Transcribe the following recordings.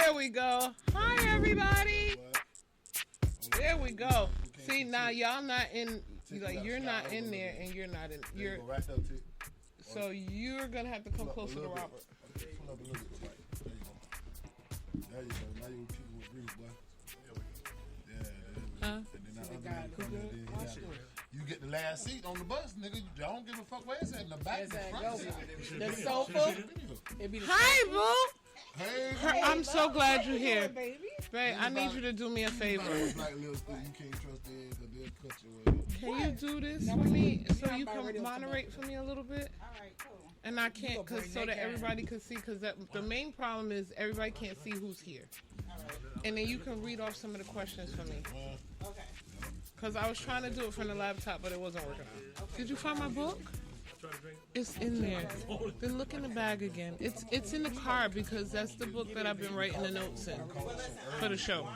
There we go. Hi, everybody. There we go. See, now y'all not in, like, you're not in there and you're not in. You're right there, Tick. So you're going to have to come closer to Robert. Okay, pull up a little bit. Right. There you go. Now you people with grease, boy. Yeah. And then that other nigga you get the last seat on the bus, nigga. You don't give a fuck where it's at. In the back, the front seat. The sofa. Hi, boo. Hey, I'm so glad you're here. Baby, I need you to do me a favor. You can't trust it because they'll cut your way. Can you do this for me so you can moderate for me a little bit? All right, cool. And I can't, cause so that everybody can see, because the main problem is everybody can't see who's here. All right. And then you can read off some of the questions for me. Okay. Because I was trying to do it from the laptop, but it wasn't working out. Okay. Did you find my book? It's in there. Then look in the bag again. It's in the car because that's the book that I've been writing the notes in for the show.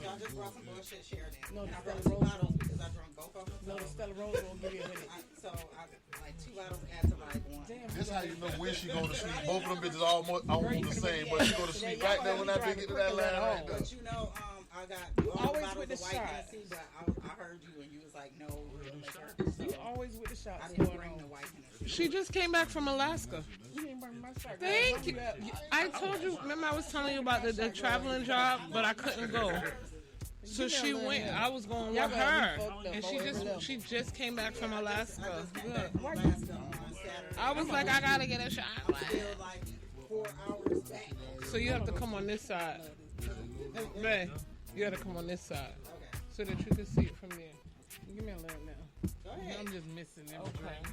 Y'all just brought some bullshit Sheridan. No, I brought 2 bottles because I drank both of them. No, the Stella Rose won't give you a minute. So I like 2 bottles add to like 1. Damn, this how you know when she go to sleep. Both of them bitches almost the same, but she go to sleep right there when that bitch get to that line right there. But you know, I got always with the white shot. Hennessy, but I heard you and you was like, no. You always with the shots. I didn't bring the white Hennessy. She just came back from Alaska. You didn't bring my shirt. Thank you. I told you. Remember, I was telling you about the traveling job, but I couldn't go. So she went. I was going with her, and she just came back from Alaska. Good. I was like, I gotta get a shot. Like 4 hours back. So you have to come on this side, man. You gotta come on this side, so that you can see it from there. Give me a little now. Go ahead. I'm just missing everything.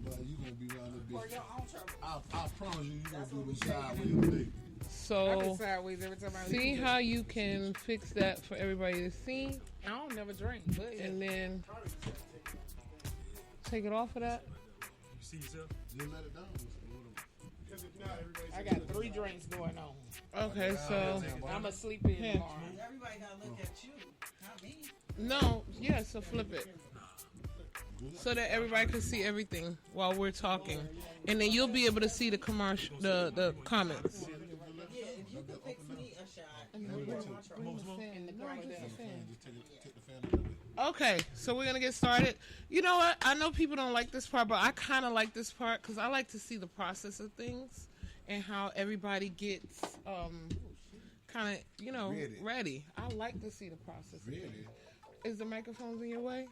But you gonna be around this For bitch. your own trouble. I promise you gonna do the sideways today. So sideways every time I see how you can fix that for everybody to see, I don't never drink, but and then take it off of that. You see yourself? Just let it down. I got 3 drinks going on. Okay, so I'm asleep in tomorrow. Everybody gotta look at you, not me. no, yeah, so flip it. So that everybody can see everything while we're talking. And then you'll be able to see the commercial, the comments. Yeah, if you could fix me a shot, you're my trouble. Just take the fan a little bit. Okay, so we're going to get started. You know what? I know people don't like this part, but I kind of like this part because I like to see the process of things and how everybody gets kind of, ready. I like to see the process of things. Is the microphones in your way?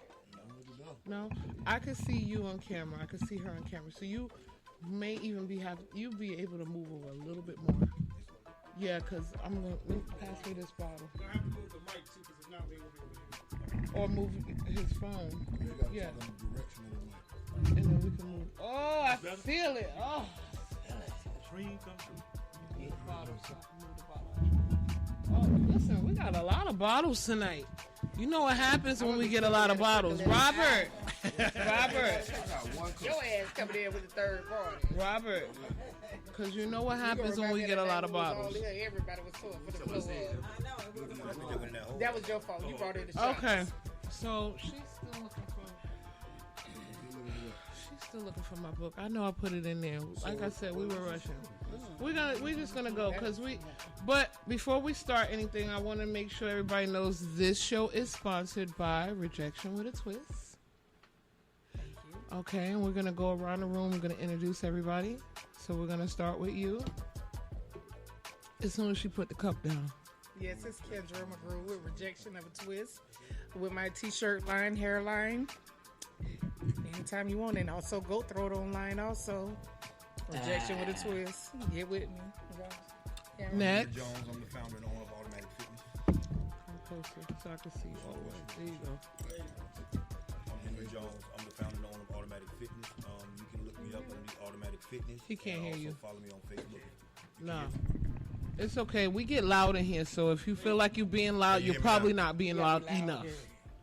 No? I could see you on camera. I could see her on camera. So you may even be able to move over a little bit more. Yeah, because I'm going to pass me this bottle. I have to move the mic too, because if not, we won't be able to hear you. Or move his phone. Yeah. The direction of the mic. And then we can move. Oh, I feel it. Oh, Dream come true. move the bottle. So I can move the bottle. Oh, listen, we got a lot of bottles tonight. You know what happens when we get a lot of bottles. Robert. Your ass coming in with the third party. Robert. Because you know what happens when we get a lot of bottles. Everybody was sore for the floor. I know, it was the That was your fault. You brought in the shot. Okay. So she's still looking for my book. I know I put it in there. Like I said, we were rushing. We're just gonna go but before we start anything, I want to make sure everybody knows this show is sponsored by Rejection with a Twist. Thank you. Okay, and we're gonna go around the room. We're gonna introduce everybody. So we're gonna start with you. As soon as she put the cup down. Yes, it's Kendra McGrew with Rejection of a Twist with my t-shirt line, hairline. Anytime you want, and also go throw it online also. Rejection with a Twist. Get with me. Yeah. Next. Jones, I'm the founder and owner of Automatic Fitness. Come closer so I can see you all the way. There you go. I'm Henry Jones. I'm the founder and owner of Automatic Fitness. You can look me up under Automatic Fitness. He can't hear you. Also follow me on Facebook. No. It's okay. We get loud in here, so if you feel like you're being loud, you're probably not being loud enough.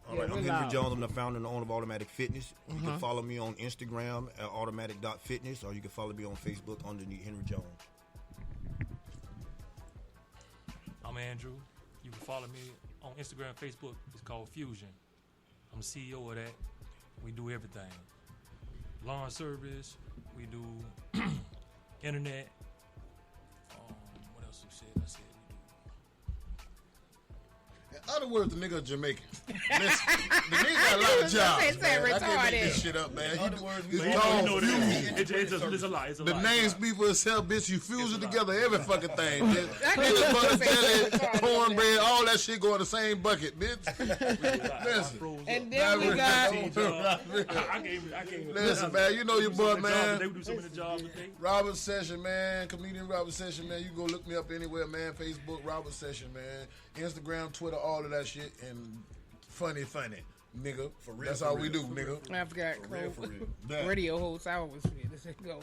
All right, I'm Henry loud. Jones. I'm the founder and owner of Automatic Fitness. You can follow me on Instagram at automatic.fitness, or you can follow me on Facebook underneath Henry Jones. I'm Andrew. You can follow me on Instagram, Facebook. It's called Fusion. I'm the CEO of that. We do everything. Lawn service. We do internet. What else some shit. I said we do. In other words, the nigga a Jamaican. Listen, the nigga got a lot of jobs, man. I can't make this shit up, man. In other words, It's we all You know what it fusion. is. It's a lie. It's a The lie. names speak for itself, bitch. You fuse it together, every fucking thing, bitch. I can Peanut butter, say jelly, retarded. cornbread, all that shit go in the same bucket, bitch. Listen. And then we got I gave Listen, man, you know your boy, man. They would do so many jobs today. Robert Session, man. Comedian Robert Session, man. You go look me up anywhere, man. Facebook, Robert Session, man. Instagram, Twitter, all of that shit. And funny, nigga. For real, That's for all real, we do, for nigga. I forgot. For real. Radio host. I always forget. This go.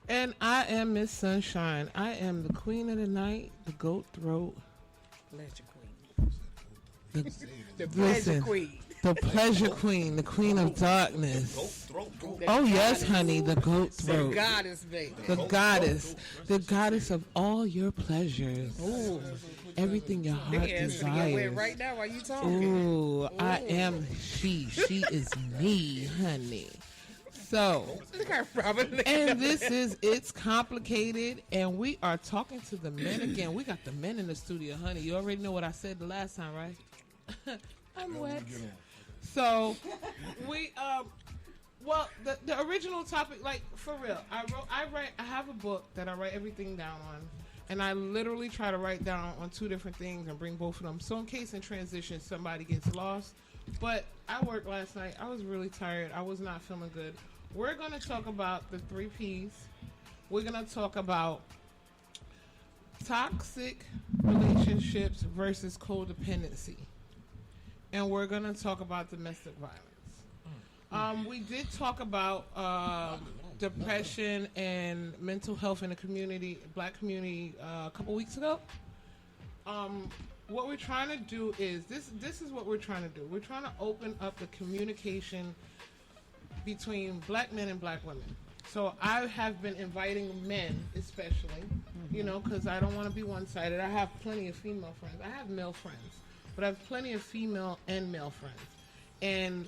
and I am Miss Sunshine. I am the queen of the night, the goat throat, Pleasure queen. The pleasure Listen. queen. the pleasure queen, the queen of darkness. Throat. Oh yes, honey, the goat The throat. goddess, baby. The goddess of all your pleasures. Ooh. Everything your heart Big ass gonna get wet desires. right now while you talking. Ooh, I am she. She is me, honey. So, Look at Robin. and this is It's Complicated, and we are talking to the men again. We got the men in the studio, honey. You already know what I said the last time, right? I'm wet. So, we well, the original topic, like for real, I have a book that I write everything down on, and I literally try to write down on two different things and bring both of them. So in case in transition somebody gets lost, but I worked last night. I was really tired. I was not feeling good. We're gonna talk about the 3 Ps. We're gonna talk about toxic relationships versus codependency, and we're gonna talk about domestic violence. We did talk about depression and mental health in the community, black community, a couple weeks ago. What we're trying to do is this is what we're trying to do. We're trying to open up the communication between black men and black women. So I have been inviting men, especially, you know, because I don't want to be one-sided. I have plenty of female friends. I have male friends, but I have plenty of female and male friends. And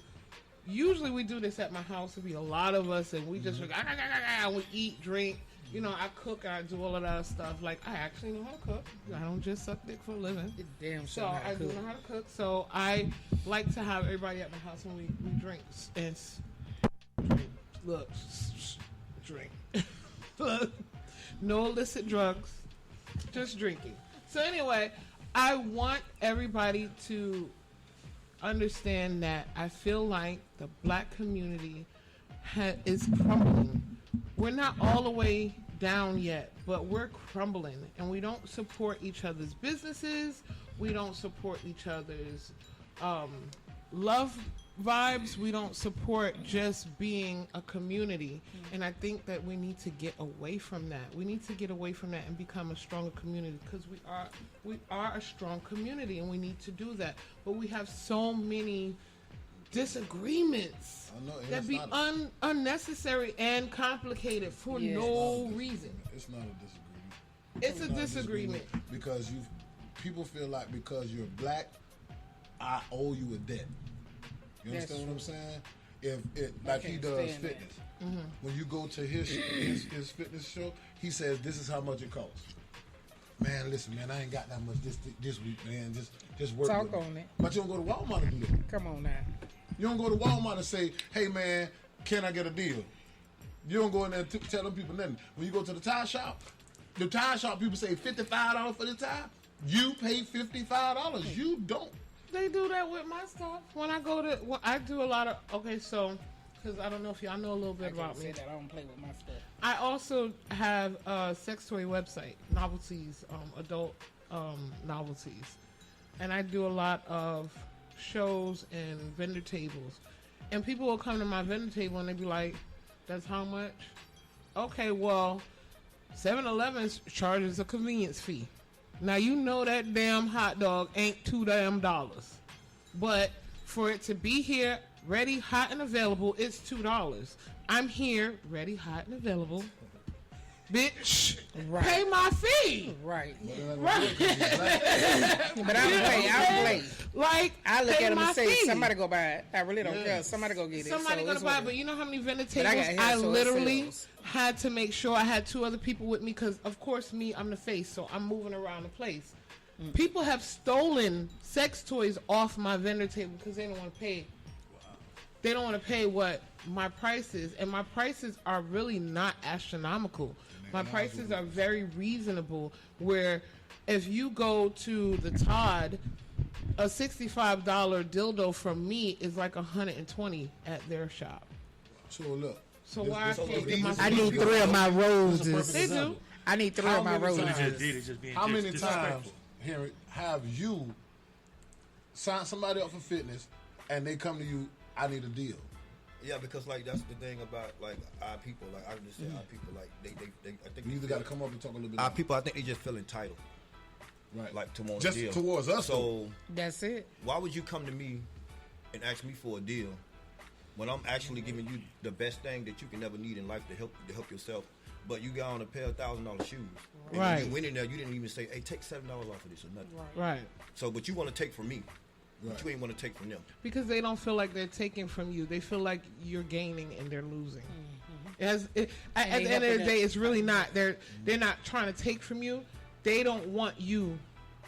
usually we do this at my house. It'll be a lot of us, and we just we eat, drink. You know, I cook, I do all of that stuff. Like, I actually know how to cook. I don't just suck dick for a living. Damn So sure. I do know how to cook. So I like to have everybody at my house when we drink and look, drink. Look, no illicit drugs, just drinking. So anyway, I want everybody to understand that I feel like the black community is crumbling. We're not all the way down yet, but we're crumbling, and we don't support each other's businesses. We don't support each other's love vibes. We don't support just being a community, and I think that we need to get away from that. We need to get away from that and become a stronger community, because we are a strong community, and we need to do that. But we have so many disagreements I know, and that it's be not unnecessary and complicated for Yeah. no reason. It's not a disagreement. It's a not disagreement. because people feel like because you're black, I owe you a debt. You That's understand what I'm true. saying? If it like he can't does stand that. fitness, when you go to his fitness show, he says this is how much it costs. Man, listen, man, I ain't got that much this week, man. Just work. Talk with me. on it. But you don't go to Walmart and do that. Come on now. You don't go to Walmart and say, hey, man, can I get a deal? You don't go in there and tell them people nothing. When you go to the tire shop people say $55 for the tire. You pay $55. You don't. They do that with my stuff. When I go to, I do a lot of, okay, so, because I don't know if y'all know a little I bit can't about say me. that. I don't play with my stuff. I also have a sex toy website, novelties, adult novelties. And I do a lot of shows and vendor tables. And people will come to my vendor table and they be like, that's how much? Okay, well, 7-Eleven charges a convenience fee. Now, you know that damn hot dog ain't $2 damn. But for it to be here, ready, hot, and available, it's $2. I'm here, ready, hot, and available. bitch. Right. Pay my fee. Right. Right. But I'll play. Like, I look pay at them my and say, fee. somebody go buy it. I really don't care. Somebody go get it. Somebody So gonna it's buy what it, but you know how many vendor But I tables got I hair, so it literally sells. had to make sure I had 2 other people with me because, of course, I'm the face, so I'm moving around the place. People have stolen sex toys off my vendor table because they don't want to pay. They don't want to pay what my price is, and my prices are really not astronomical. My prices are very reasonable. Where if you go to the Todd, a $65 dildo from me is like $120 at their shop. So look. So why I can't get my? I need 3 of my roses. They do. I need 3 How of my many roses. times- They just did it, just being How many disrespectful. times, Henry, have you signed somebody up for fitness and they come to you, I need a deal? Yeah, because like that's the thing about like our people. Like I just say our people. Like they I think You either they got to come up and talk a little bit. our more. people. I think they just feel entitled, Right. like to want Just a deal towards us, So That's it. why would you come to me and ask me for a deal when I'm actually giving you the best thing that you can ever need in life to help yourself? But you got on a pair of $1,000 shoes, and Right. when you went in there, you didn't even say, "Hey, take $7 off of this or nothing." Right. So, but you want to take from me, Right. but you ain't want to take from them. Because they don't feel like they're taking from you. They feel like you're gaining and they're losing. At the end of the day, it's really not. They're not trying to take from you. They don't want you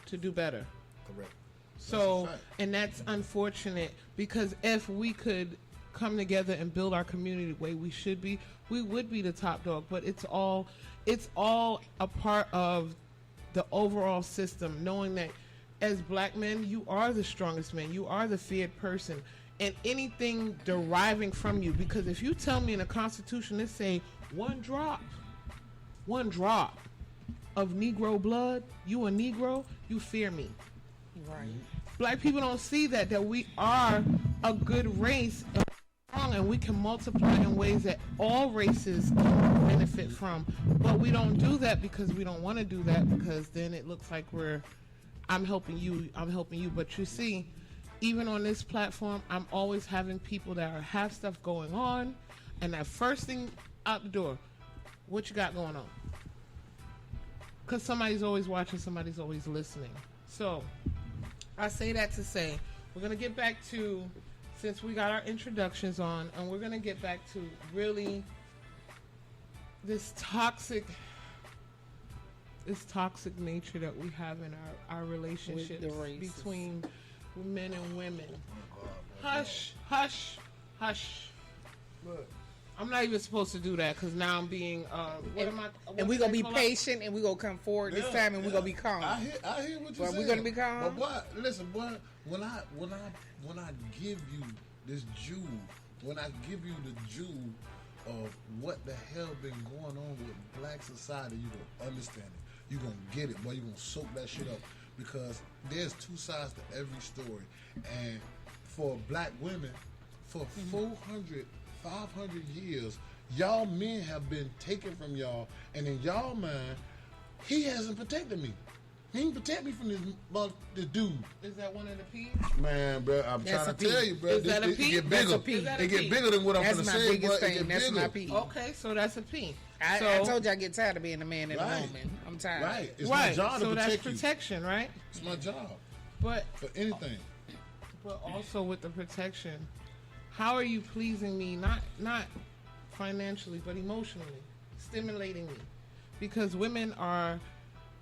to do better. Correct. So, That's a fact. and that's unfortunate because if we could come together and build our community the way we should be, we would be the top dog. But it's all a part of the overall system, knowing that as black men, you are the strongest man. You are the feared person. And anything deriving from you, because if you tell me in the Constitution, it say one drop of Negro blood, you a Negro, you fear me. Right. Black people don't see that we are a good race and we can multiply in ways that all races benefit from. But we don't do that because we don't want to do that, because then it looks like I'm helping you. But you see, even on this platform, I'm always having people that have stuff going on, and that first thing out the door, what you got going on? Because somebody's always watching, somebody's always listening. So I say that to say we're going to get back to, since we got our introductions on, and we're going to get back to really this toxic nature that we have in our relationships the races. between men and women. Hush, hush, hush. Look, I'm not even supposed to do that because now I'm being. What am I? And we're going to be patient and we're going to come forward this yeah, time and we're going to be calm. I hear what you're But saying. we gonna be calm? But what? Listen, boy. When I give you this jewel, when I give you the jewel of what the hell been going on with black society, you gonna understand it. You gonna get it, boy. You gonna soak that shit up, because there's 2 sides to every story. And for black women, for 400, 500 years, y'all men have been taken from y'all, and in y'all mind, he hasn't protected me. He ain't protect me from this dude. Is that one of the P's? Man, bro, I'm That's trying a to tell P. you, bro. Is that a It P? get That's bigger. a P. Is that a It get P? bigger than what I'm That's gonna my say, biggest but it thing. get That's bigger. my P. Okay, so that's a P. I told you I get tired of being a man and a Right. woman. I'm tired. Right. It's my Right. job So to that's protect you. protection, right? It's my job But for anything. also with the protection, how are you pleasing me? Not financially, but emotionally, stimulating me, because women are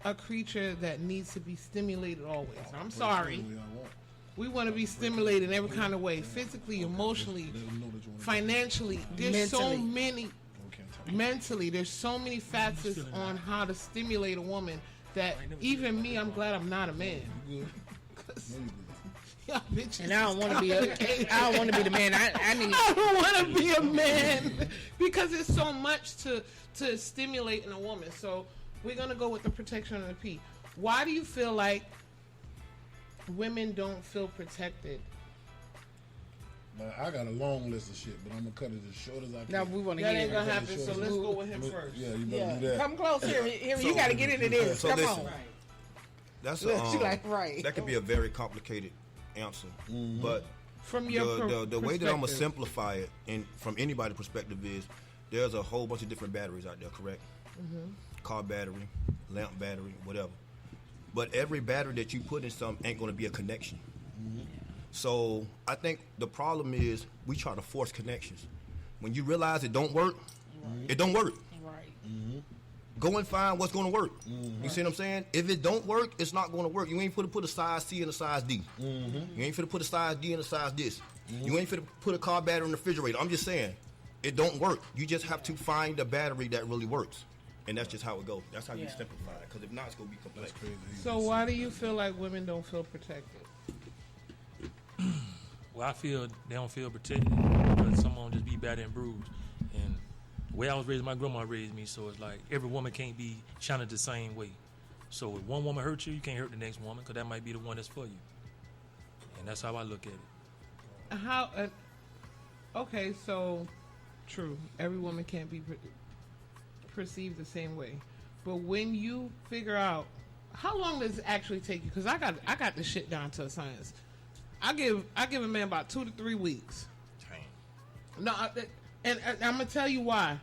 a creature that needs to be stimulated always. I'm sorry. Personally, I won't. We want to be stimulated in every kind of way, physically, emotionally, Let them know that you want to financially. There's so Mentally. many. We can't talk. Mentally, there's so many facets on how to stimulate a woman that even me, I'm glad I'm not a man. You good? 'Cause No, you good. y'all bitches And I don't want to be. I don't want to be the man. I need. I don't want to be a man because there's so much to stimulate in a woman. So we're gonna go with the protection of the P. Why do you feel like women don't feel protected? Man, I got a long list of shit, but I'm gonna cut it as short as I can. No, we want to That hear. ain't it. gonna happen. So let's go with him first. Yeah, you better do that. Come close here. You got to get into this. So Come listen. on. That's Look, she like, right. That could be a very complicated answer, but From your the way that I'm gonna perspective. simplify it, and from anybody's perspective, is there's a whole bunch of different batteries out there, correct? car battery, lamp battery, whatever. But every battery that you put in something ain't going to be a connection. So I think the problem is we try to force connections. When you realize it don't work, it don't work. Right. Go and find what's going to work. You see what I'm saying? If it don't work, it's not going to work. You ain't finna put a size C and a size D. You ain't finna put a size D and a size this. You ain't finna put a car battery in the refrigerator. I'm just saying, it don't work. You just have to find the battery that really works. And that's just how it goes. That's how you simplify it. Because if not, it's going to be complex. So why do you feel like women don't feel protected? Well, I feel they don't feel protected because some of them just be battered and bruised. And the way I was raised, my grandma raised me, so it's like every woman can't be shining the same way. So if one woman hurts you, you can't hurt the next woman because that might be the one that's for you. And that's how I look at it. How? Okay, so true. Every woman can't be perceived the same way. But when you figure out, how long does it actually take you? Because I got this shit down to a science. I give a man about 2 to 3 weeks. Dang. No, and I'm gonna tell you why.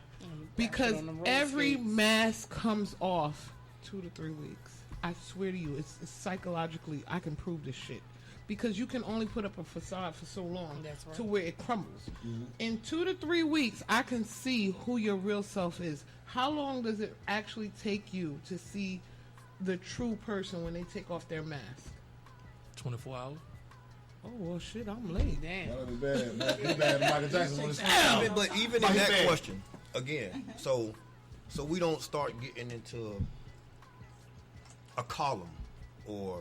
Because every mask comes off 2 to 3 weeks. I swear to you, it's psychologically. I can prove this shit. Because you can only put up a facade for so long to where it crumbles. In 2 to 3 weeks, I can see who your real self is. How long does it actually take you to see the true person when they take off their mask? 24 hours. Oh, well, shit, I'm late. Damn. That'll be bad, man. He bad Michael Jackson on his But even in that question, again, so we don't start getting into a column or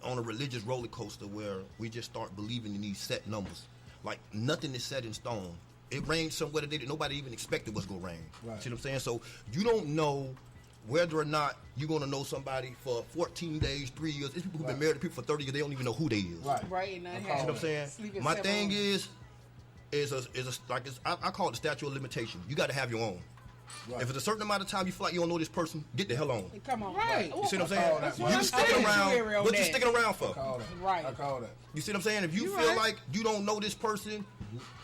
on a religious roller coaster where we just start believing in these set numbers. Like nothing is set in stone. It rained somewhere today that nobody even expected was going to rain. Right. See what I'm saying? So you don't know whether or not you're going to know somebody for 14 days, 3 years. There's people who've been married to people for 30 years. They don't even know who they is. Right, and I You know what I'm saying? sleeping My seven thing rooms. I call it the statute of limitation. You got to have your own. Right. If it's a certain amount of time you feel like you don't know this person, get the hell on. Come on. Right. You see what I'm saying? That's You what I'm sticking saying. around. What you sticking around for? I call that. Right. I call that. You see what I'm saying? If you You feel right. like you don't know this person,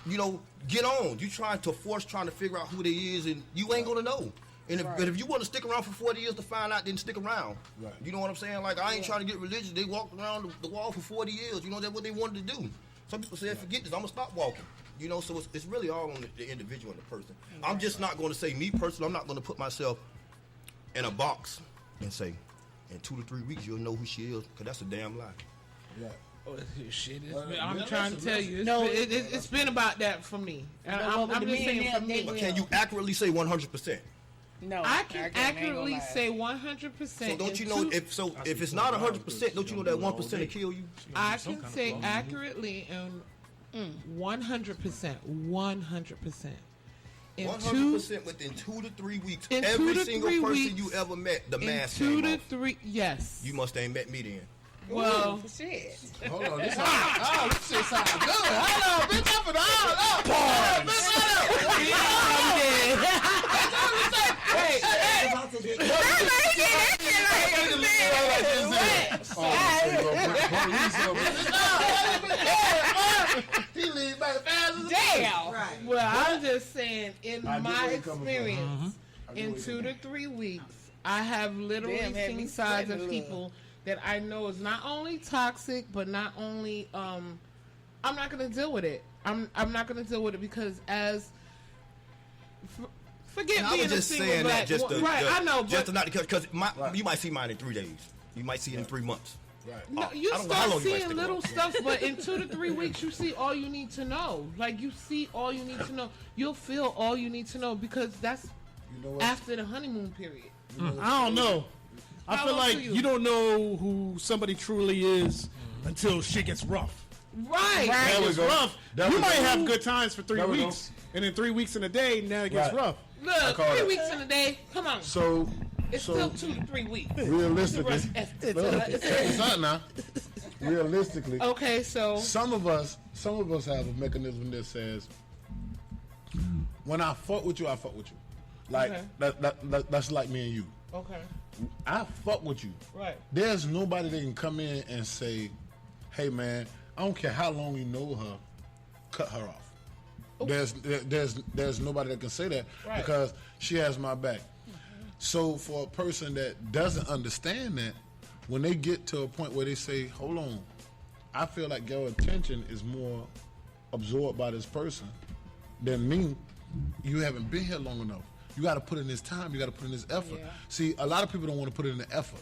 you know, get on. You trying to figure out who they is, and you ain't gonna know. And if, Right. but if you want to stick around for 40 years to find out, then stick around. Right. You know what I'm saying? Like, I ain't trying to get religious. They walked around the wall for 40 years. You know, that's what they wanted to do. Some people said, forget this, I'm going to stop walking. You know, so it's really all on the individual and the person. I'm just not going to say, me personally, I'm not going to put myself in a box and say, in 2 to 3 weeks, you'll know who she is, because that's a damn lie. Yeah. Oh, shit. Well, I'm yeah, trying to listen, tell you. It's been about that for me. And I'm with the just saying men, for they me. But can you accurately say 100%? No. I can ain't gonna accurately lie. say 100%. So don't you know, if it's not 100%, don't you know that 1% will kill you? I can say accurately and 100%. 100%. In 100% within 2 to 3 weeks. in 2 Every to single 3 person weeks, you ever met, the in mask 2 came to off. 3, yes. You must ain't met me then. Well, Ooh, shit. Hold on. This shit sound good. Hold on, bitch. I'm for the hold up. He leave back fast as a Damn. Right. well, I'm just saying, in I get my where you're coming from. experience, I get in where 2 you're to 3 weeks, I have literally Damn, had me seen sides sweating of a little. people that I know is not only toxic, but not only I'm not gonna deal with it. I'm not gonna deal with it because forget And I being was just a single saying black that just to, right. I know, just but to not because Right. you might see mine in 3 days. You might see it in 3 months. Right. no, I you don't know how start long you might seeing stick little around. stuff, but in 2 to 3 weeks, you see all you need to know. Like you see all you need to know. You'll feel all you need to know because that's You know what? after the honeymoon period. I don't know. I How feel old like are you? you don't know who somebody truly is until shit gets rough. Right. When There it we gets go. rough, There you we might go. have good times for 3 There we go. weeks, and then 3 weeks in a day, now it gets Right. rough. Look, call 3 it. weeks in a day. Come on. So It's still 2 to 3 weeks. realistically, It's something now. Realistically, okay, so some of us have a mechanism that says, when I fuck with you, I fuck with you. Like Okay. that's like me and you. okay, I fuck with you. right. There's nobody that can come in and say, hey man, I don't care how long you know her, cut her off. There's nobody that can say that because she has my back. So for a person that doesn't understand that, when they get to a point where they say, hold on, I feel like your attention is more absorbed by this person than me, you haven't been here long enough. You got to put in this time. You got to put in this effort. Yeah. See, a lot of people don't want to put in the effort.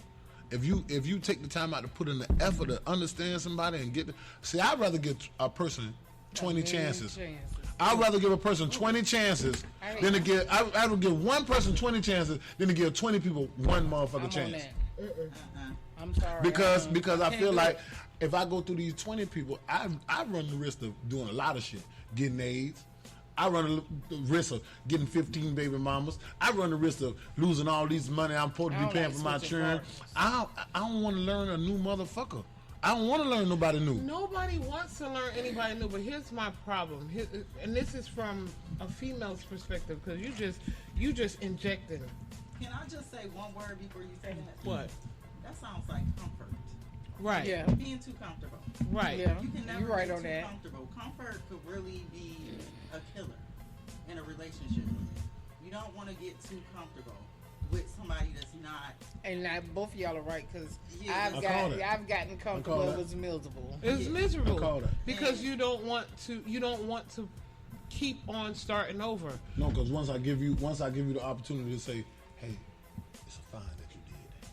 If you take the time out to put in the effort to understand somebody and get... See, I'd rather give a person 20 chances. I'd rather give a person 20 chances than to give... I would give one person 20 chances than to give 20 people one motherfucking chance. I'm sorry. Because I feel like if I go through these 20 people, I run the risk of doing a lot of shit. Getting AIDS. I run the risk of getting 15 baby mamas. I run the risk of losing all these money I'm supposed to be paying for my children. I don't want to learn a new motherfucker. I don't want to learn nobody new. Nobody wants to learn anybody new, but here's my problem. And this is from a female's perspective, because you just injecting. Can I just say one word before you say that? What? That sounds like comfort. Right. Yeah. Being too comfortable. Right. Yeah. You can never You're right be on too that. comfortable. Comfort could really be a killer in a relationship. You don't want to get too comfortable with somebody that's not. And both of y'all are right, because Yeah. I've gotten comfortable. It was miserable. It's miserable I call that. because you don't want to keep on starting over. No, because once I give you the opportunity to say, hey, it's fine that you did that.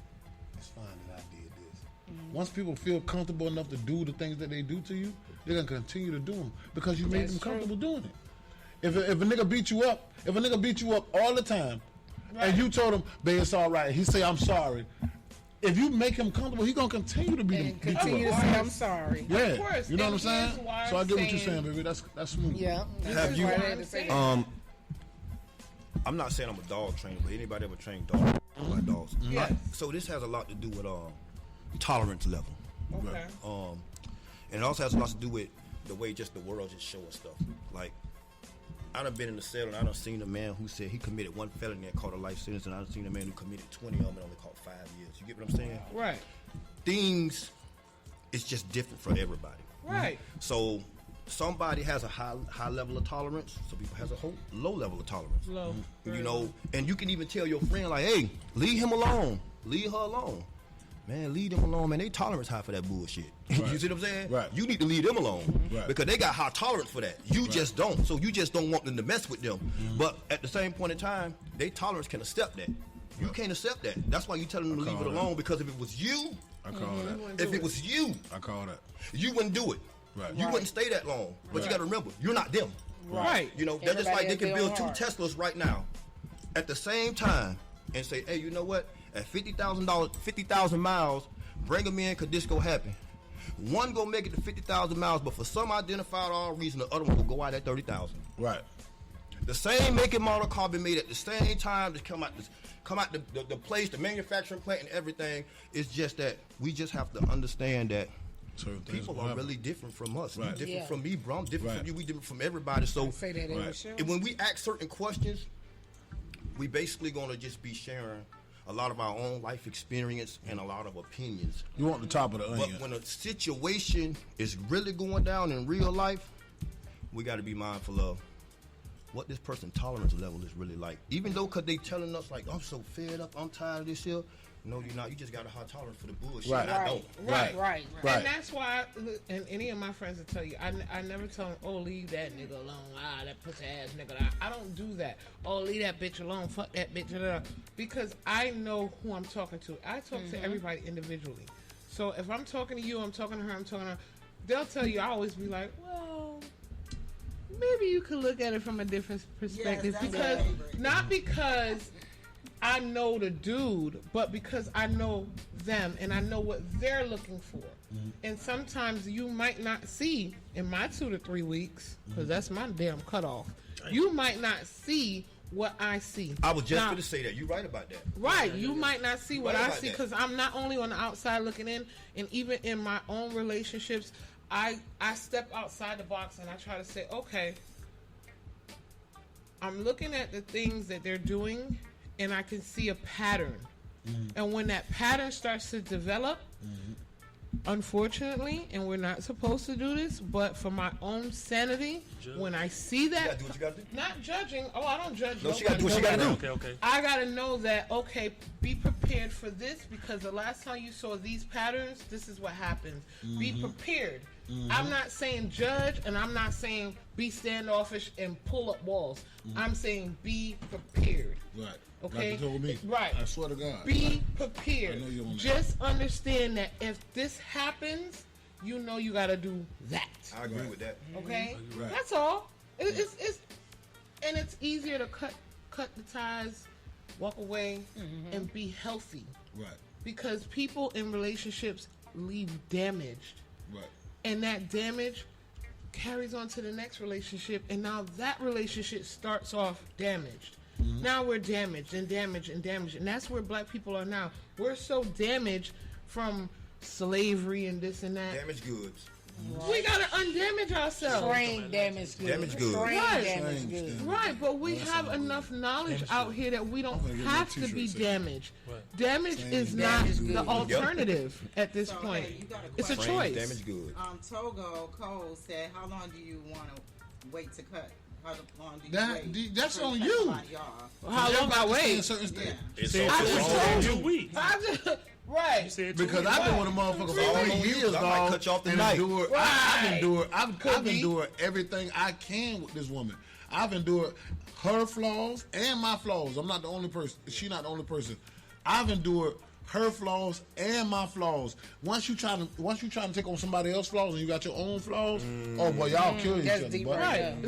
It's fine that I did this. Mm-hmm. Once people feel comfortable enough to do the things that they do to you, they're gonna continue to do them because you made them comfortable doing it. If a nigga beat you up, all the time, and you told him, babe, it's all right, he say I'm sorry. If you make him comfortable, he gonna continue to beat And continue to say I'm sorry. Yeah, Of course. you know And what I'm saying? here's why So I I'm get what you're saying- saying, baby. That's smooth. Yeah. Have you- I'm I'm not saying I'm a dog trainer, but anybody ever trained dogs? Like dogs. Yes. So this has a lot to do with tolerance level. Okay. And it also has a lot to do with the way just the world just show us stuff. Like, I done been in the cell and I done seen a man who said he committed one felony and caught a life sentence, and I done seen a man who committed 20 of them and only caught 5 years. You get what I'm saying? Right. Things, it's just different for everybody. Right. So somebody has a high level of tolerance. Some people has a low level of tolerance. Low. You know, and you can even tell your friend like, hey, leave him alone. Leave her alone. Man, leave them alone, man. They tolerance high for that bullshit. Right. You see what I'm saying? Right. You need to leave them alone. Right. Because they got high tolerance for that. You just don't. So you just don't want them to mess with them. Mm-hmm. But at the same point in time, they tolerance can accept that. You can't accept that. That's why you tell them to leave it alone, because if it was you, I call that. if it was you, I call that. you wouldn't do it. Right. You wouldn't stay that long. But you got to remember, you're not them. Right. You know, they're just like Everybody they can has build their 2 own heart. Teslas right now at the same time and say, hey, you know what? At $50,000, 50,000 miles, bring them in, because this go happen. One go make it to 50,000 miles, but for some identified all reason, the other one will go out at 30,000. Right. The same make and model car been made at the same time to come out the place, the manufacturing plant and everything. It's just that we just have to understand that Certain things people will are happen. really different from us. Right. You different Yeah. from me, bro. I'm different Right. from you. We different from everybody. So Say that in the Right. show. and when we ask certain questions, we basically gonna just be sharing a lot of our own life experience and a lot of opinions. You want the top of the But onion. when a situation is really going down in real life, we got to be mindful of what this person's tolerance level is really like. Even though, because they telling us, like, I'm so fed up, I'm tired of this here. No, you're not. You just got a high tolerance for the bullshit. Right. And I don't. Right. Right. And that's why, and any of my friends will tell you, I never tell them, oh, leave that nigga alone. Ah, that pussy ass nigga. I don't do that. Oh, leave that bitch alone. Fuck that bitch. Because I know who I'm talking to. I talk to everybody individually. So if I'm talking to you, I'm talking to her, I'm talking to her, they'll tell you, I always be like, well, maybe you could look at it from a different perspective. Yes, that's because my favorite. not because I know the dude, but because I know them and I know what they're looking for. And sometimes you might not see in my 2 to 3 weeks, because that's my damn cutoff. You might not see what I see. I was just Now, going to say that. You're right about that. right, you might not see what Right I about see that. because I'm not only on the outside looking in, and even in my own relationships, I step outside the box and I try to say, okay, I'm looking at the things that they're doing and I can see a pattern. And when that pattern starts to develop, unfortunately, and we're not supposed to do this, but for my own sanity, when I see You that, gotta do what you gotta do. not judging. Oh, I don't judge. No, she gotta do what she gotta do. Okay. I gotta know that, okay, be prepared for this, because the last time you saw these patterns, this is what happens. Be prepared. I'm not saying judge, and I'm not saying be standoffish and pull up walls. I'm saying be prepared. Right. Okay? Like you told me. Right. I swear to God. Be prepared. I know you on that. Just understand that if this happens, you know you gotta do that. I agree with that. Okay? Right. That's all. It's and it's easier to cut the ties, walk away, and be healthy. Right. Because people in relationships leave damaged. Right. And that damage carries on to the next relationship, and now that relationship starts off damaged. Now we're damaged and damaged and damaged, and that's where black people are now. We're so damaged from slavery and this and that. Damaged goods. We gotta undamage ourselves. Brain damage good. Damage good. Brain Right. damage good. Right, but we have enough knowledge out here that we don't gonna get have me a to be t-shirt saying damaged. Right. Damage is not Damage the good. alternative at this So, point. hey, you got a It's a question. choice. Damaged goods. Togo Cole said, "How long do you want to wait to cut? How long do you wait? That's to on cut you. somebody off?" How long I wait? Certain state. Yeah. It's Said I two just weeks. told Two you. weeks. Right. You said 2 Because weeks. I've been with a motherfucker for All 3 on you, years, 'cause I might dog. cut you off and tonight. endured- Right. I've Could be. endured everything I can with this woman. I've endured her flaws and my flaws. I'm not the only person. She's not the only person. I've endured her flaws and my flaws. Once you try to take on somebody else's flaws and you got your own flaws, oh boy, y'all kill each That's other. deep Boy. right there.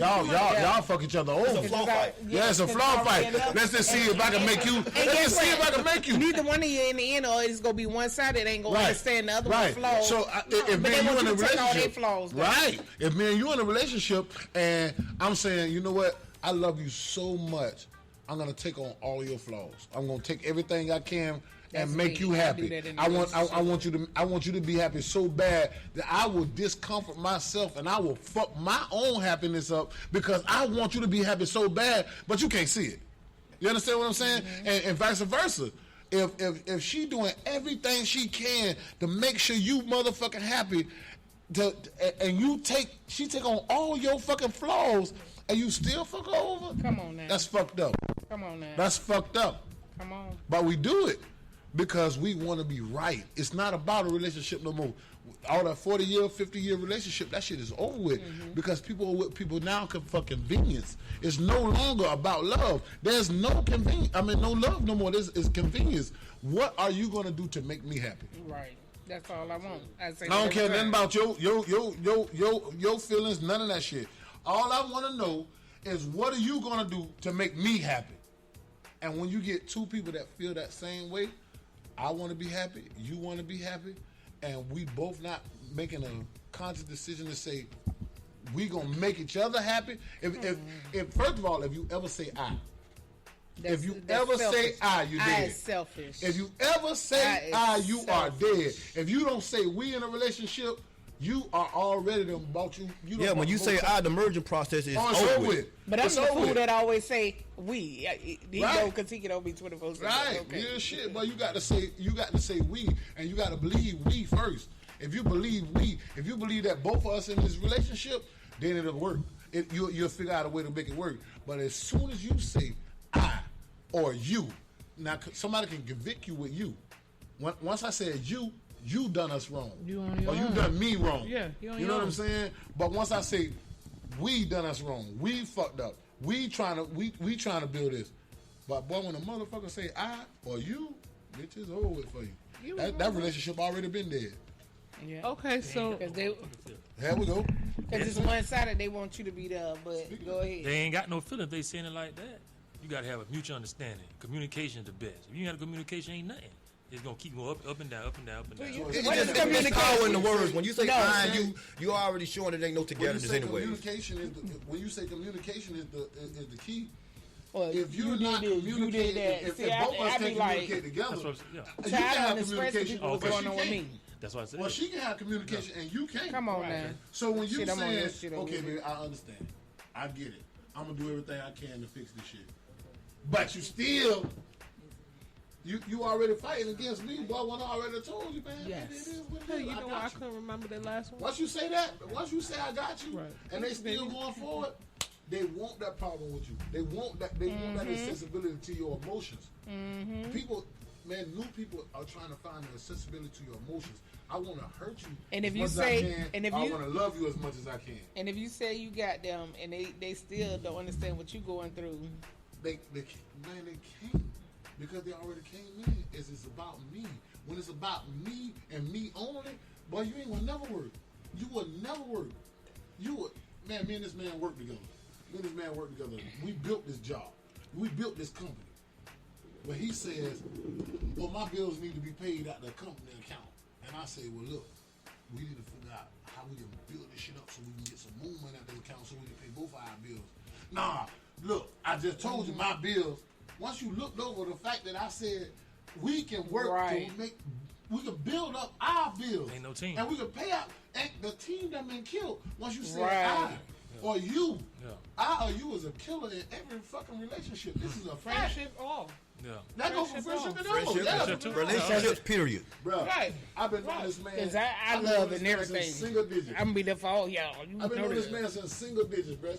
Y'all fuck each other over. It's a flaw fight. Yeah, it's a flaw fight. Let's just see if I can make you. Let's just see if I can make you. Neither one of you in the end, or it's gonna be one sided. Ain't gonna understand the other one's flaws. So if but me they and you want in a you to take all their relationship, flaws, though. right? If me and you in a relationship, and I'm saying, you know what, I love you so much, I'm gonna take on all your flaws. I'm gonna take everything I can That's and make me. you I do happy. that in a I want relationship. I want you to be happy so bad that I will discomfort myself and I will fuck my own happiness up because I want you to be happy so bad, but you can't see it. You understand what I'm saying? And vice versa. If she doing everything she can to make sure you motherfucking happy, and she take on all your fucking flaws, and you still fuck her over. Come on now. That's fucked up. Come on now. That's fucked up. Come on. But we do it because we want to be right. It's not about a relationship no more. All that 40-year, 50-year relationship, that shit is over with because people are with people now for convenience. It's no longer about love. There's no no love no more. This is convenience. What are you gonna do to make me happy? Right. That's all I want. I don't care nothing about your feelings, none of that shit. All I want to know is what are you gonna do to make me happy? And when you get two people that feel that same way, I want to be happy, you want to be happy, and we both not making a conscious decision to say we gonna make each other happy. If first of all, if you ever say I. If you ever say I, you I dead. is selfish. If you ever say I I, is you are dead. selfish. If you don't say we in a relationship, you are already done bought you. Yeah, when you say the merging process is it's over over with. with. But I'm It's the over fool with. that always say we. He Right. know because he can only be 24/7. Right, Okay. real shit. But you got to say we, and you got to believe we first. If you believe we, if you believe that both of us in this relationship, then it'll work. You'll figure out a way to make it work. But as soon as you say I or you, now somebody can convict you with you. Once I said you done us wrong. You on your or you own. done me wrong. Yeah, you on you your know what own. I'm saying? But once I say we done us wrong, we fucked up. We trying to build this. But boy, when a motherfucker say I or you, bitch, it's over with for you. That relationship already been dead. Yeah. Okay, so Because Here we go. it's one sided. They want you to be there. But go ahead. They ain't got no feelings. They saying it like that. You got to have a mutual understanding. Communication is the best. If you ain't got communication, ain't nothing. It's gonna keep going up and down, up and down, up and down. It's power in the words. When you say No, I, son. you already showing it ain't no When you togetherness say anyway. communication when you say communication is the key. Well, If you you're did not this, you did communicating, that. if See, both of us I can't be like, communicate together, That's what you I'm, so I can don't have express to communication. people what's but going she on with can't. me. that's what I said. Well, she can have communication and you can't. Come on now. So when you Shit, I'm on saying, this shit over okay, here. baby, I understand. I get it. I'm gonna do everything I can to fix this shit. But you still You already fighting against me, boy. When I already told you, man. Yes. It is what it Hey, is. you know I what? I got you. couldn't remember the last one. Once you say that, once you say I got you, Right. and they still going forward, they want that problem with you. They want that. They want that accessibility to your emotions. People, man, new people are trying to find the accessibility to your emotions. I want to hurt you, And if as you much say- as I can, and if I you- want to love you as much as I can. And if you say you got them and they still don't understand what you going through, They can't because they already came in. It's about me. When it's about me and me only, boy, you ain't gonna never work. You will never work. You would, man. Me and this man work together. Me and this man work together. We built this job. We built this company. But he says, well, my bills need to be paid out the company account. And I say, well, look, we need to figure out how we can build this shit up so we can get some more money out the account so we can pay both our bills. Nah, look, I just told you my bills. Once you looked over the fact that I said we can work Right. to make, we can build up our bills. Ain't no team. And we can pay out, and the team that been killed. Once you said Right. I or you, Yeah. I or you is a killer in every fucking relationship. This is a fact. Friendship, all. Yeah. That goes for friendship and all. Friendship, Yeah, friendship, relationships, period. bro. Right. I've been on this man. because I I've been love on this and man everything. since single digits. I'm gonna be there for all y'all. You I've been know on this that. man since single digits, bro.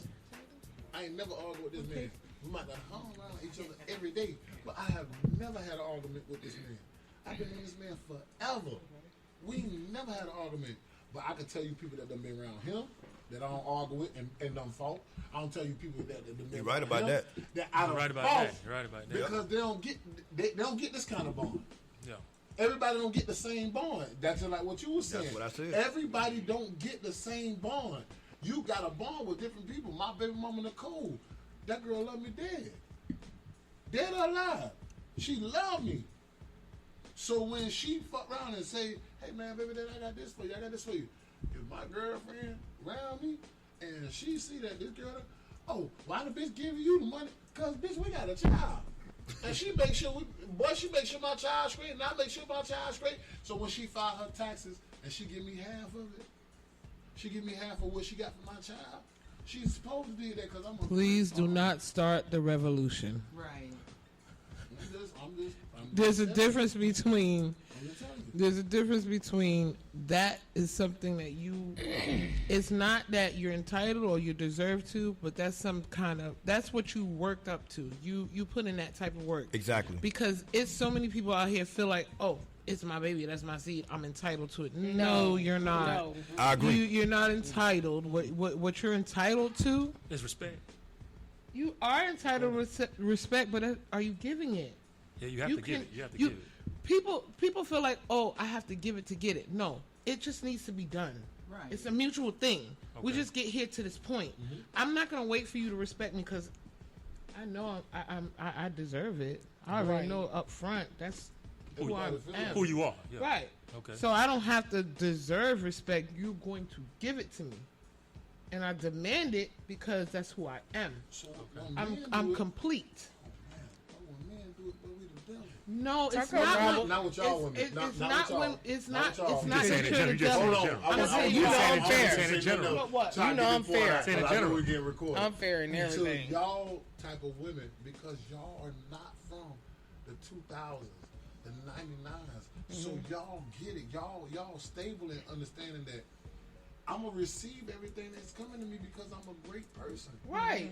I ain't never argued with this man. We might not hung around each other every day, but I have never had an argument with this man. I've been on this man forever. We never had an argument. But I can tell you people that done been around him that I don't argue with and done fought. I don't tell you people that done been You're right around about him that. That I You're done right about fought that. You're right about that. because they don't get this kind of bond. Yeah. Everybody don't get the same bond. That's just like what you were saying. That's what I said. Everybody don't get the same bond. You got a bond with different people. My baby mama Nicole, that girl love me dead. Dead or alive. She love me. So when she fuck around and say, hey man, baby, I got this for you, I got this for you. If my girlfriend around me and she see that this girl, oh, why the bitch giving you the money? Cause bitch, we got a child. And she make sure she make sure my child straight, and I make sure my child straight. So when she file her taxes and she give me half of it, she give me half of what she got for my child. She's supposed to do that because I'm a Please do not start the revolution. Right. There's a difference between I'm just telling you. there's a difference between that is something that you it's not that you're entitled or you deserve to, but that's some kind of that's what you worked up to. You put in that type of work. Exactly. Because it's so many people out here feel like, oh, it's my baby, that's my seed, I'm entitled to it. No, you're not. No. I agree. You're not entitled. What you're entitled to, It's respect. you are entitled to respect, but are you giving it? Yeah, you have to give it. You have to give it. People feel like, oh, I have to give it to get it. No, it just needs to be done. Right. It's a mutual thing. We Okay. just get here to this point. I'm not gonna wait for you to respect me because I know I deserve it. I already Right. know up front. That's who I Everybody feel am. Who you are. Yeah. Right. Okay. So I don't have to deserve respect. You're going to give it to me, and I demand it because that's who I am. So when men I'm do it, complete. when men do it, but we the devil. No, it's Talk about not. Robert. Not with y'all women. It's Not not with y'all. when it's Not not. with y'all. It's You not just that saying you're in the general. devil. Hold on. I'm I'm just saying saying you know saying I'm in fair. general. Saying in general. But what? You know I'm fair. Saying in I know general. we get recorded. I'm fair in To everything. y'all type of women, because y'all are not from the 2000s, the 99s. So y'all get it. Y'all stable in understanding that I'm gonna receive everything that's coming to me because I'm a great person. Right.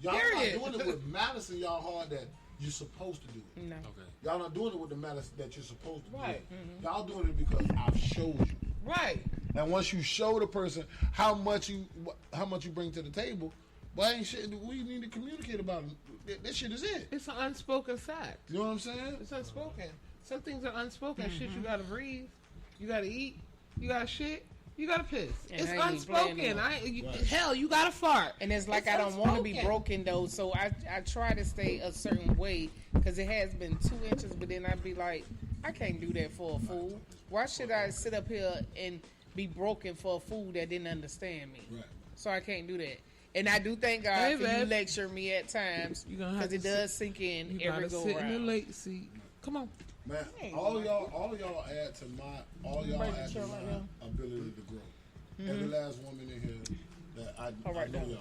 Y'all Period. not doing it with malice in y'all heart that you're supposed to do it. No. Okay. Y'all not doing it with the malice that you're supposed to Right. do it. Y'all doing it because I've showed you. Right. And once you show the person how much you bring to the table, but ain't shit we need to communicate about it. This shit is it. It's an unspoken fact. You know what I'm saying? It's unspoken. Some things are unspoken. Shit, you gotta breathe. You gotta eat. You gotta shit. You gotta piss. And It's I ain't playing unspoken. no. Hell, you gotta fart. And it's like It's I don't want to be unspoken. broken though, so I try to stay a certain way because it has been 2 inches, but then I'd be like, I can't do that for a fool. Why should I sit up here and be broken for a fool that didn't understand me? Right. So I can't do that. And I do thank God Hey, for you babe. lecture me at times You gonna have because it to does sink in You every gotta go sit in the around. late seat. Come on. Man, all y'all add to my ability to grow. Every last woman in here that I know right, y'all. down.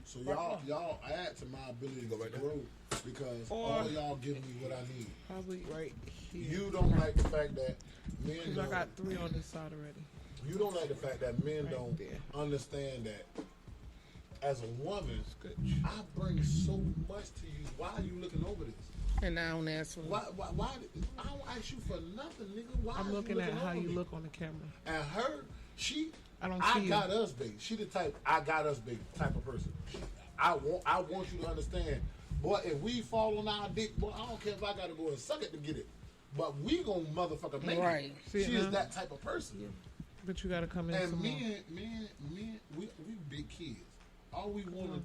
So y'all add to my ability to grow because Or- all y'all give me what I need. Probably right here. You don't like the fact that men Because I don't. got 3 on this side already. You don't like the fact that men Right don't there. understand that as a woman, Good. I bring so much to you. Why are you looking over this? And I don't answer. Why I don't ask you for nothing, nigga. Why I'm are looking you at how over you me? look on the camera. And her, she, I don't see you. got us big. She the type I got us big type of person. I want you to understand, boy. If we fall on our dick, boy, I don't care if I gotta go and suck it to get it. But we gonna motherfucker make Right. it. See it She is now? that type of person. But you got to come in And some more. men, we big kids. All we want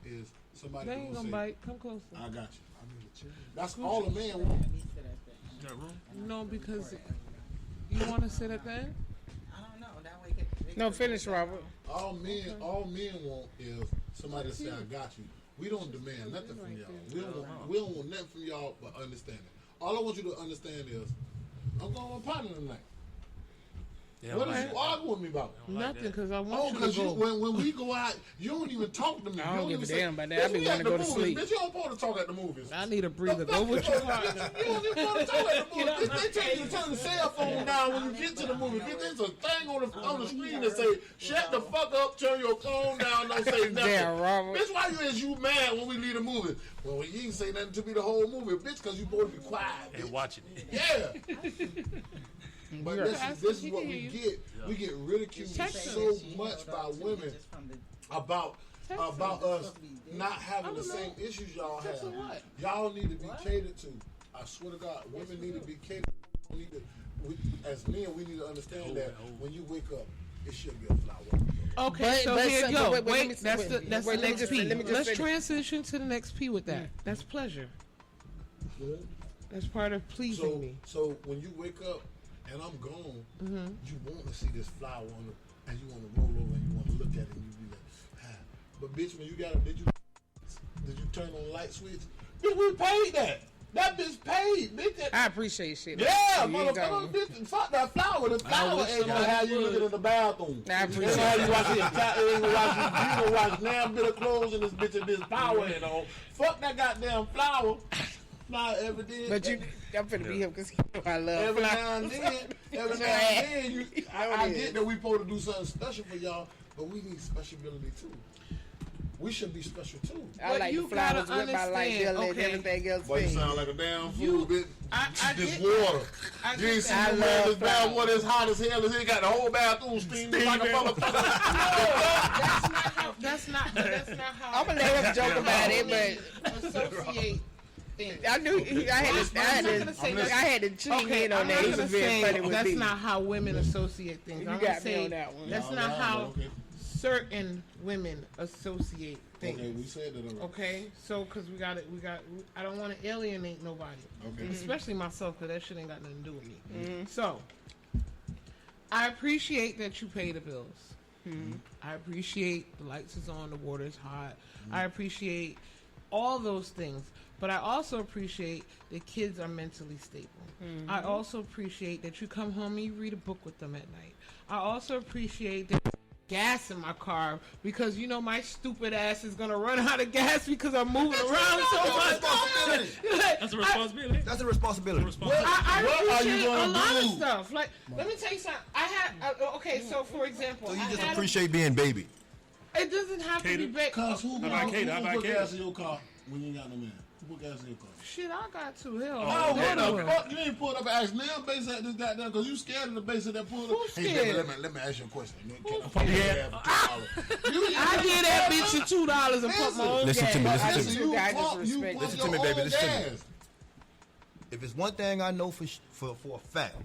is somebody They to ain't go going say, to bite. Come closer. I got you. That's all a man wants. You got room? No, because you want to sit at the end? I don't know. That way it No, finish, Robert. All men want is somebody to say, I got you. We don't demand nothing from y'all. We don't want nothing from y'all but understanding. All I want you to understand is, I'm going with my partner tonight. Yeah, What like is you arguing with me about? like Nothing, that. because I Oh, want you to because go. when we go out, you don't even talk to me. I You don't give even a say, damn about that. "Bitch, I be we wanting at to the go to movies." sleep. Bitch, you don't want to talk at the movies. I need a breather. Go with your partner. You don't even want to talk at the movies. Bitch, they tell you to turn the cell phone down when you get to the movie. Bitch, there's a thing on the screen that say, shut the fuck up, turn your phone down, don't say nothing. Damn, Robert. Bitch, why you mad when we leave the movie? Well, you ain't say nothing to me the whole movie, bitch, because you supposed to be quiet. And Bitch. watching it. Yeah. But this is what we get. We get ridiculed Text so much by women about us not having the same issues y'all have. Y'all need to be catered to. I swear to God, women need to be catered to. As men, we need to understand that when you wake up, it should be a flower. Okay, so but here some- you go. wait, let me- Wait, that's the wait, let me next just- P. let me just Let's finish. transition to the next P with that. That's pleasure. That's part of pleasing me. So when you wake up and I'm gone, you want to see this flower on it, and you want to roll over and you want to look at it and you be like, ah. But bitch, when you got it, did you turn on the light switch? Bitch, we paid that. That bitch paid, bitch. I appreciate shit. Yeah, You ain't motherfucker, got- bitch, fuck that flower. The flower wish ain't gonna have you looking in the bathroom. I appreciate That's how you watch it. You ain't gonna watch damn bit of clothes in this bitch and this power and on. Fuck that goddamn flower. Not every day. But I'm finna be here because I love Every flowers. now and then, I get that we supposed to do something special for y'all, but we need speciality too. We should be special too. I But like you the flowers gotta with my light understand, bill and okay. everything else. Boy, you paid. sound like a damn fool, You- bitch. I This get water. I You get ain't seen that. I the man, this love bad flowers. water is hot as hell. He got the whole bathroom steamed like a motherfucker. That's not how I'm gonna let him joke about it, but associate things. I knew I had to cheat in on I'm that. not He gonna was very say funny with that's me. not how women associate things. You I'm got gonna me say on that one. that's No, not no, how okay. certain women associate things. Okay, we said that already. Okay, so because I don't want to alienate nobody, Okay. especially myself, because that shit ain't got nothing to do with me. So, I appreciate that you pay the bills. I appreciate the lights is on, the water is hot. I appreciate all those things, but I also appreciate that kids are mentally stable. I also appreciate that you come home and you read a book with them at night. I also appreciate that gas in my car because you know my stupid ass is gonna run out of gas because I'm moving around so much. That's a responsibility. That's a responsibility. I What are you appreciate gonna a lot do? of stuff. Like, let me tell you something. I had okay. So for example, So you I just had appreciate being baby. it doesn't have to be Cater. big. Cause who How about Kate? How about put Kate? gas in your car when you ain't got no man? Who put gas in your car? Shit, I got to hell. Oh, My what daughter the will. fuck? You ain't pulled up and asked Nail base at this goddamn because you scared of the base of that pulled up. Who's Hey, scared? baby, let me ask you a question. Can Who's I scared? I give that bitch $2 and put my own Listen gas. to me, listen to Listen, me. you I pump, you disrespect. pump Listen your to me, baby, own listen to me. gas. If it's one thing I know for a fact,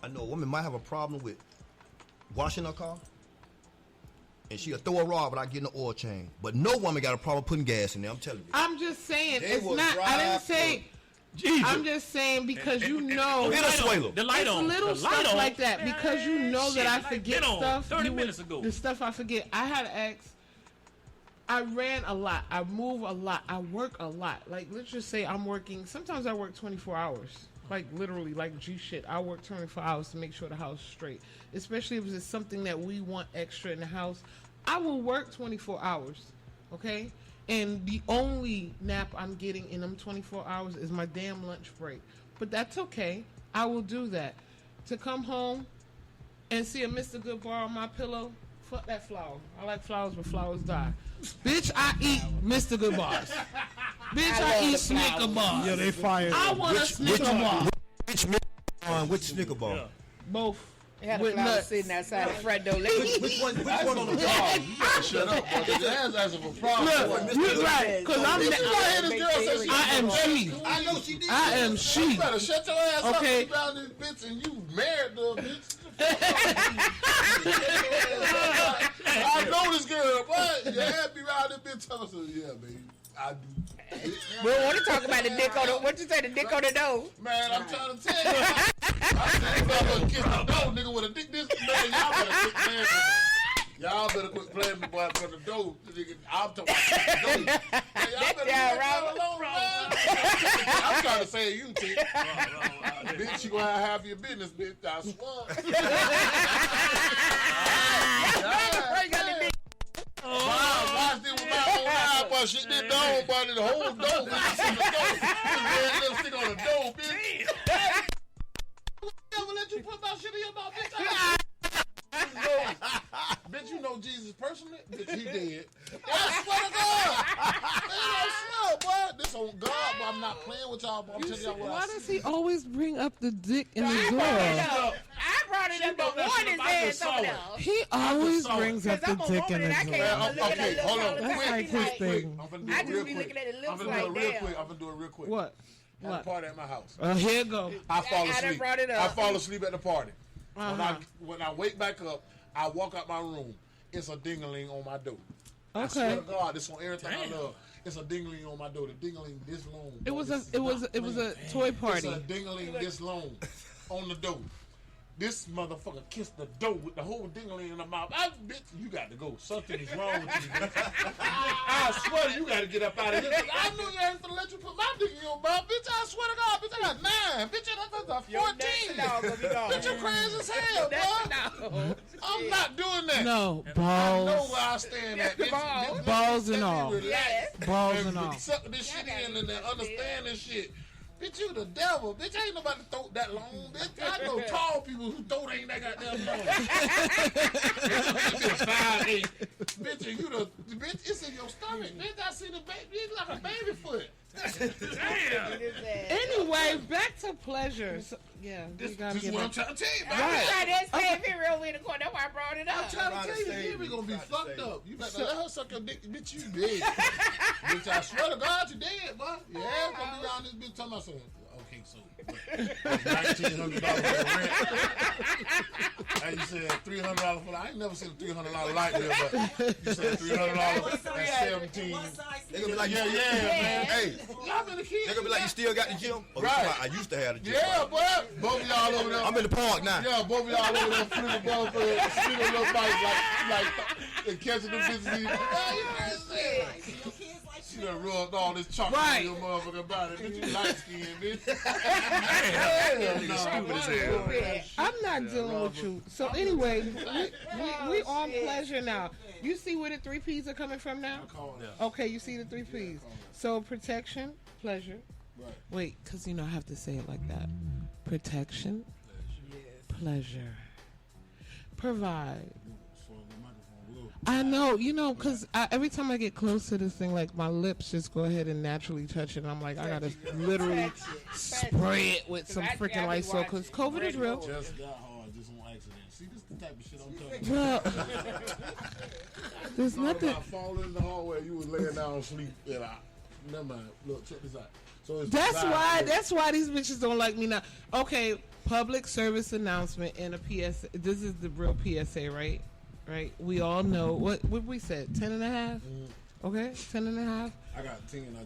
I know a woman might have a problem with washing her car, and she'll throw a rod without getting an oil change. But no woman got a problem putting gas in there. I'm telling you. I'm just saying, They it's will not. I didn't drive say. Jesus. I'm just saying because you know. Venezuela. The light It's on. little The light stuff on. like that because you know Shit, that I the light forget been on stuff. 30 you would- minutes ago. The stuff I forget. I had to ask. I ran a lot. I move a lot. I work a lot. Like let's just say I'm working. Sometimes I work 24 hours. Like literally, like G shit. I work 24 hours to make sure the house is straight. Especially if it's something that we want extra in the house. I will work 24 hours. Okay. And the only nap I'm getting in them 24 hours is my damn lunch break. But that's okay. I will do that. To come home and see a Mr. Goodbar on my pillow, fuck that flower. I like flowers, but flowers die. Bitch, I eat Mr. Goodbars. Bitch, I eat Snicker bars. Yeah, they fired. I want a Snicker bar. Which Snicker bar? Yeah. Both. They had a With flower nuts. sitting outside the front door. Which one on the bar? You gotta shut up. Your ass asking for problems. Look, you right, because I'm This is why this girl said she I am she. I know she did. I am You she. better shut your ass Okay. up. You down this bitch and you married to a bitch. I know this girl, but you had me around this bitch. I said, yeah, baby, I do. We don't want to talk about the dick on the. What you say? The dick on the door. Man, I'm trying to tell you. I said, you better kiss the door, nigga, with a dick this. Man, y'all better quit playing with me. Y'all better quit playing with me from the door. Nigga, I'm talking about the door. Man, y'all better leave that alone, man. I'm trying to say you, T. Bitch, you gonna have half your business, bitch. I swear. Watch this with my own eye, but shit, this dog, but the whole dog, bitch, in the door. This red lipstick on the door, bitch. Never let you put my shit in your mouth, bitch. Bitch, you know Jesus personally? Bitch, he dead. I swear to God. Man, I swear, boy. This on God, but I'm not playing with y'all, but I'm telling y'all what I Why see. does he always bring up the dick in the door? I brought it up to warn his ass over there. He always brings up Because the I'm a dick in woman and I the can't door. help but look at Okay, that hold look on. all the That's time. like He's his like, thing. I'm finna do I it just real be quick. looking at it, I'm looks finna do like, it real damn. quick. I'm finna do it real quick. What? At a What? party at my house. Here you go. I fall I done asleep. brought it up. I fall asleep at the party. Uh-huh. When I wake back up, I walk out my room. It's a ding-a-ling on my door. I swear Okay. to God, it's on everything I love. It's a ding-a-ling on my door. The ding-a-ling this long. It was This a is not toy It's party. a ding-a-ling this long on the door. This motherfucker kissed the door with the whole ding-a-ling in the mouth. Bitch, you got to go. Something is wrong with you, bitch. I swear you got to get up out of here. I knew you ain't gonna let you put my dick in your mouth, bitch. I swear to God, bitch. I got 9. Bitch, that's a 14. Bitch, you crazy as hell, boy. I'm not doing that. No, I know balls. where I stand at, bitch. Bitch, Balls and let me all. relax Balls and all. suck this shit in and then understand this shit. Bitch, you the devil. Bitch, ain't nobody throat that long. Bitch, I know tall people who throat ain't that goddamn long. Bitch, 5'8". Bitch, and you the bitch. It's in your stomach. Bitch, I see the baby. It's like a baby foot. Anyway, back to pleasure. So, yeah, This we gotta is get what I'm back. trying to tell you, man. Right. Try this man, if real in the corner. That's why I brought it I'm up. trying to tell you, we gonna be fucked up. You better let her suck your dick, bitch. You dead, bitch. I swear to God, you dead, boy. Yeah, gonna be around this bitch talking about something. Okay, so $1,900 for rent. And you said $300 for. I ain't never seen a $300 light bill, but you said $300 at 17. They gonna be like, Yeah, man. Hey, Y'all been a kid. they gonna be like, you still got the gym? Oh, Right. I used to have the gym. Yeah, boy. Both of y'all over there. I'm in the park now. Yeah, both of y'all over there flipping balls for speeding little bikes like and catching the bitches. She done rubbed all this chocolate Right. in your motherfucking body. Bitch, you light skinned, bitch. I'm not dealing with you. So anyway, we on pleasure now. You see where the 3 P's are coming from now? Okay, you see the 3 P's. So protection, pleasure. Right. Wait, because you know I have to say it like that. Protection, pleasure, provide. I know, because every time I get close to this thing, like my lips just go ahead and naturally touch it. And I'm like, I gotta literally spray it with some freaking Lysol because COVID is real. Just got hard, just on accident. See, this is the type of shit I'm talking about. Well, there's nothing. I fall in the hallway, you was laying down asleep, and never mind. Look, check this out. So it's That's why these bitches don't like me now. Okay, public service announcement and a PSA. This is the real PSA, right? Right? We all know what we said. 10 and a half. Okay, 10 and a half. I got 10. I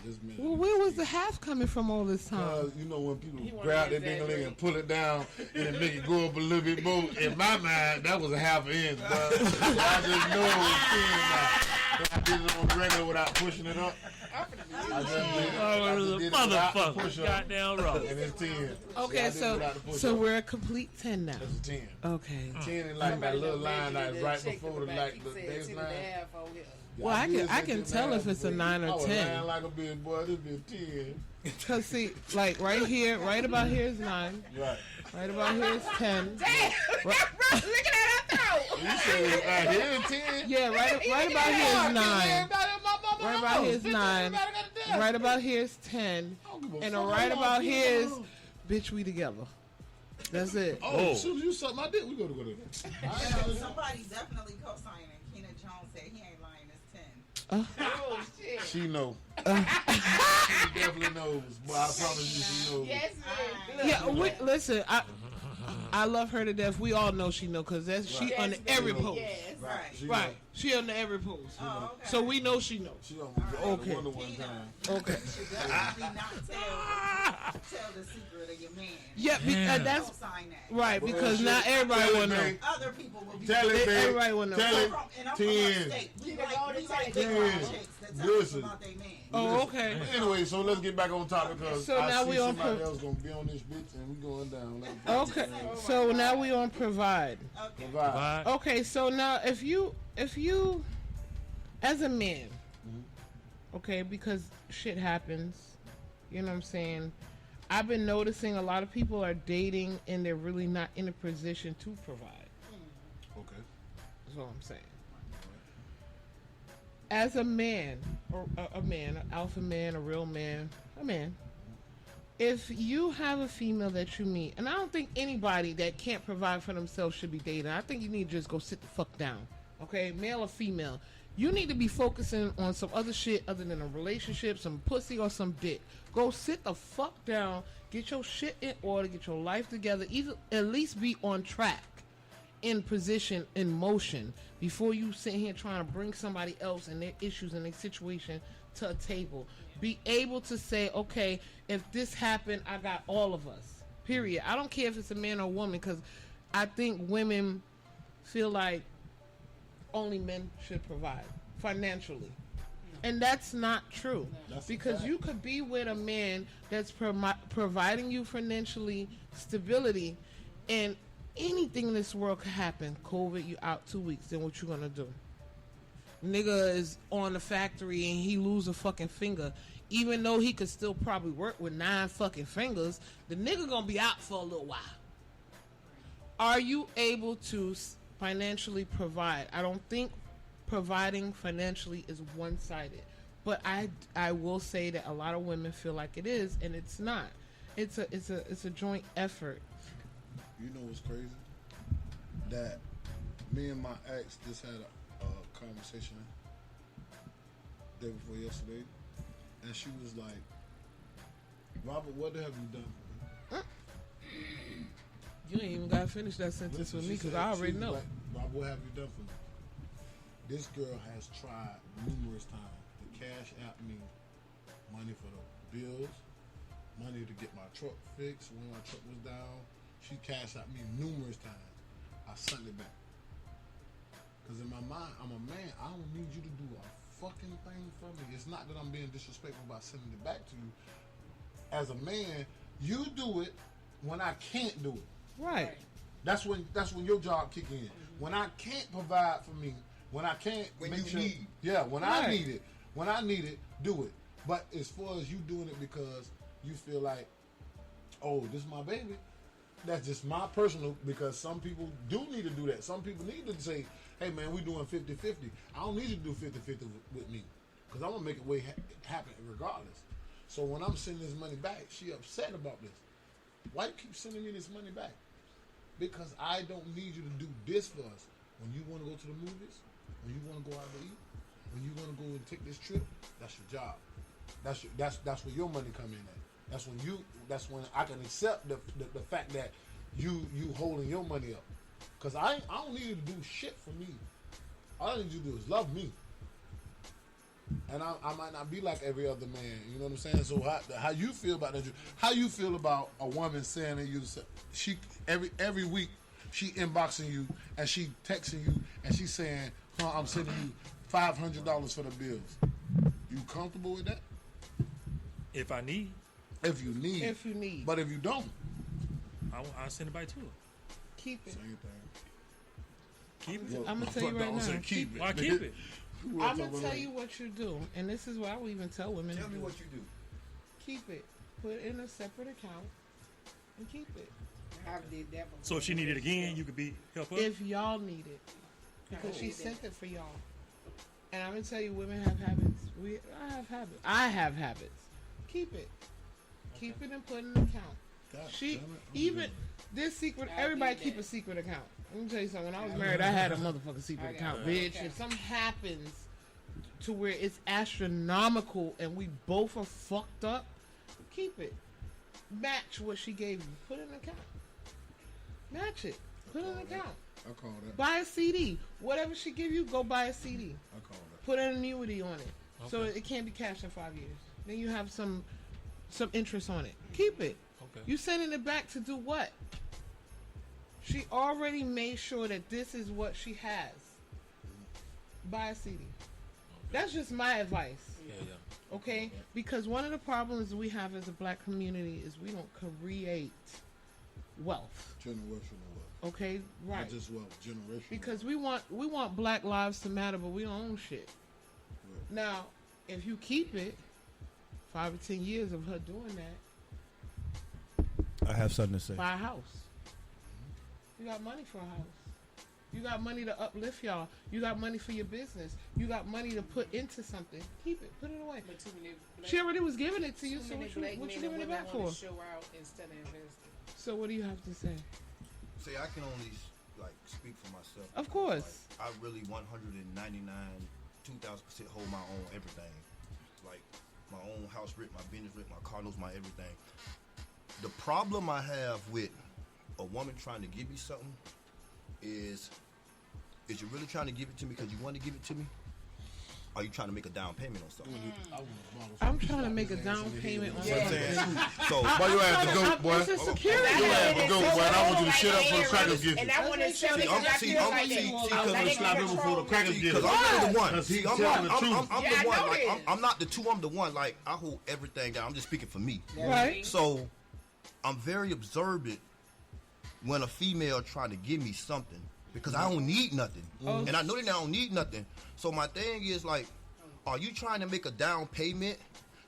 just measured it. Well, where was the half coming from all this time? You know when people grab that ding-a-ling and pull it down and then make it go up a little bit more. In my mind, that was a half an inch, but I just know it was 10 now. I did it on the regular without pushing it up. I just did it without the Motherfucker. push up. Goddamn right. And it's 10. Okay, I did it so without the push so up. we're a complete 10 now. That's a 10. Okay. 10 is like that little line that is right before the baseline. Well, I can tell if it's a 9 or 10. I was lying like a big boy. This be a 10. Cause see, like right here, right about here is 9. Right. Right about here is 10. Damn, bro, look at that throat. You said right here is 10? Yeah, right about here is 9. Right about here is 9. Right about here is 10. And right about here is, bitch, we together. That's it. Oh, as soon as you suck my dick, we go to there. Somebody definitely co-signing. Keenan Jones said he ain't lying. It's 10. Oh shit. She know. She definitely knows. But I promise you, she knows. Yes, man. Yeah, listen, I love her to death. We all know she know, cause she Yes, on baby. every post. Yes. Right. She Right, know. she on every post. Oh, okay. So we know she knows. She on Okay. Wonder one time. Okay. You should definitely not tell the secret of your man. Yeah, that's Co-sign that. right, Well, because shit. not everybody Tell will it, know. man. Other people will be. Tell it, babe. Everybody will know. Tell it. And I'm from 10. upstate. We Keep it going to like 10. big Ten. chicks that tell us Listen. about their man. Oh, okay. Anyway, so let's get back on topic because So I now see we on somebody pro- else gonna be on this bitch and we going down. Let's Okay. So now we on provide. Okay. provide. Okay, so now if you as a man, okay, because shit happens, you know what I'm saying? I've been noticing a lot of people are dating and they're really not in a position to provide. Okay. That's all I'm saying. As a man, or a man, an alpha man, a real man, a man, if you have a female that you meet, and I don't think anybody that can't provide for themselves should be dating. I think you need to just go sit the fuck down. Okay, male or female. You need to be focusing on some other shit other than a relationship, some pussy or some dick. Go sit the fuck down, get your shit in order, get your life together, either at least be on track, in position, in motion, before you sit here trying to bring somebody else and their issues and their situation to a table. Be able to say, okay, if this happened, I got all of us. Period. I don't care if it's a man or a woman, because I think women feel like only men should provide financially. And that's not true. That's a Because fact. you could be with a man that's providing you financially stability, and anything in this world could happen. COVID, you out 2 weeks, then what you gonna do? Nigga is on the factory and he lose a fucking finger. Even though he could still probably work with 9 fucking fingers, the nigga gonna be out for a little while. Are you able to financially provide? I don't think providing financially is one-sided, but I will say that a lot of women feel like it is, and it's not. It's a joint effort. You know what's crazy? That me and my ex just had a conversation day before yesterday, and she was like, "Robert, what the have you done for me?" You ain't even gotta finish that sentence with me, she because said- I already she was know. Like, Robert, what have you done for me? This girl has tried numerous times to cash out me money for the bills, money to get my truck fixed when my truck was down. She cashed out me numerous times. I sent it back. Because in my mind, I'm a man. I don't need you to do a fucking thing for me. It's not that I'm being disrespectful by sending it back to you. As a man, you do it when I can't do it. Right. That's when your job kick in. When I can't provide for me, when I can't When make you sure, need. yeah, when Right. I need it, do it. But as far as you doing it because you feel like, oh, this is my baby, that's just my personal, because some people do need to do that. Some people need to say, hey man, we doing 50-50. I don't need you to do 50-50 with me, because I'm gonna make it happen regardless. So when I'm sending this money back, she upset about this. Why you keep sending me this money back? Because I don't need you to do this for us. When you want to go to the movies, when you want to go out to eat, when you want to go and take this trip, that's your job. That's where your money come in at. That's when I can accept the fact that you holding your money up. Cause I don't need you to do shit for me. All I need you to do is love me. And I might not be like every other man, you know what I'm saying? So how you feel about that? How you feel about a woman saying that she every week she inboxing you and she texting you and she saying, I'm sending you $500 for the bills. You comfortable with that? If I need, If you need. If you need. But if you don't, I'll send it back to her. Keep it. same thing. Keep it. I'm gonna tell you right Don't now. say keep it. Why keep it? I'm gonna tell you what you do, and this is what I will even tell women. Tell to me do. what you do. Keep it. Put it in a separate account and keep it. I did that before. So if she needed it again, you could help her. If y'all need it, because she sent it for y'all. And I'm gonna tell you, women have habits. I have habits. Keep it. Keep it and put it in an account. God She damn it, I'm even good. this secret. I Everybody did keep that. a secret account. Let me tell you something. When I was married, I had a motherfucking secret I got account, it. bitch. Okay. If something happens to where it's astronomical and we both are fucked up, keep it. Match what she gave you. Put it in an account. Match it. Put it in an account. I call that. Buy a CD. Whatever she give you, go buy a CD. I call that. Put an annuity on it, so Okay. it can't be cashed in 5 years. Then you have some interest on it. Keep it. Okay. You sending it back to do what? She already made sure that this is what she has. Buy a CD. That's just my advice. Yeah. Okay? Because one of the problems we have as a black community is we don't create wealth. Generational wealth. Okay? Right. Not just wealth, generational. Because we want black lives to matter, but we don't own shit. Right. Now, if you keep it, 5 or 10 years of her doing that, I have something to say. buy a house. You got money for a house. You got money to uplift y'all. You got money for your business. You got money to put into something. Keep it. Put it away. But too many black, She already was giving it to you, too so many what black you men and giving it women back wanna for? show out instead of investing. So what do you have to say? See, I can only like speak for myself. Of course. Like, I really 199, 2,000% hold my own everything. Like my own house rent, my business rent, my car notes, my everything. The problem I have with a woman trying to give me something is you really trying to give it to me because you want to give it to me? Or are you trying to make a down payment on something? I'm trying to make a down payment on You know what I'm something. saying? So, Boy, you have to go, boy. It's a security. You have to go, boy. And I want you to shut up for the crackers get And you. I want to show See, you I'm- because I see, feel I'm- like see, that. see, Like, because they I'm slapping him before the crackers get because him. I'm really the one. Because See, he's I'm telling not, the truth. I'm Yeah, the I one. know Like, this. I'm not the two. I'm the one. Like, I hold everything down. I'm just speaking for me. Right. So, I'm very observant when a female trying to give me something because I don't need nothing, and I know that I don't need nothing. So my thing is like, are you trying to make a down payment?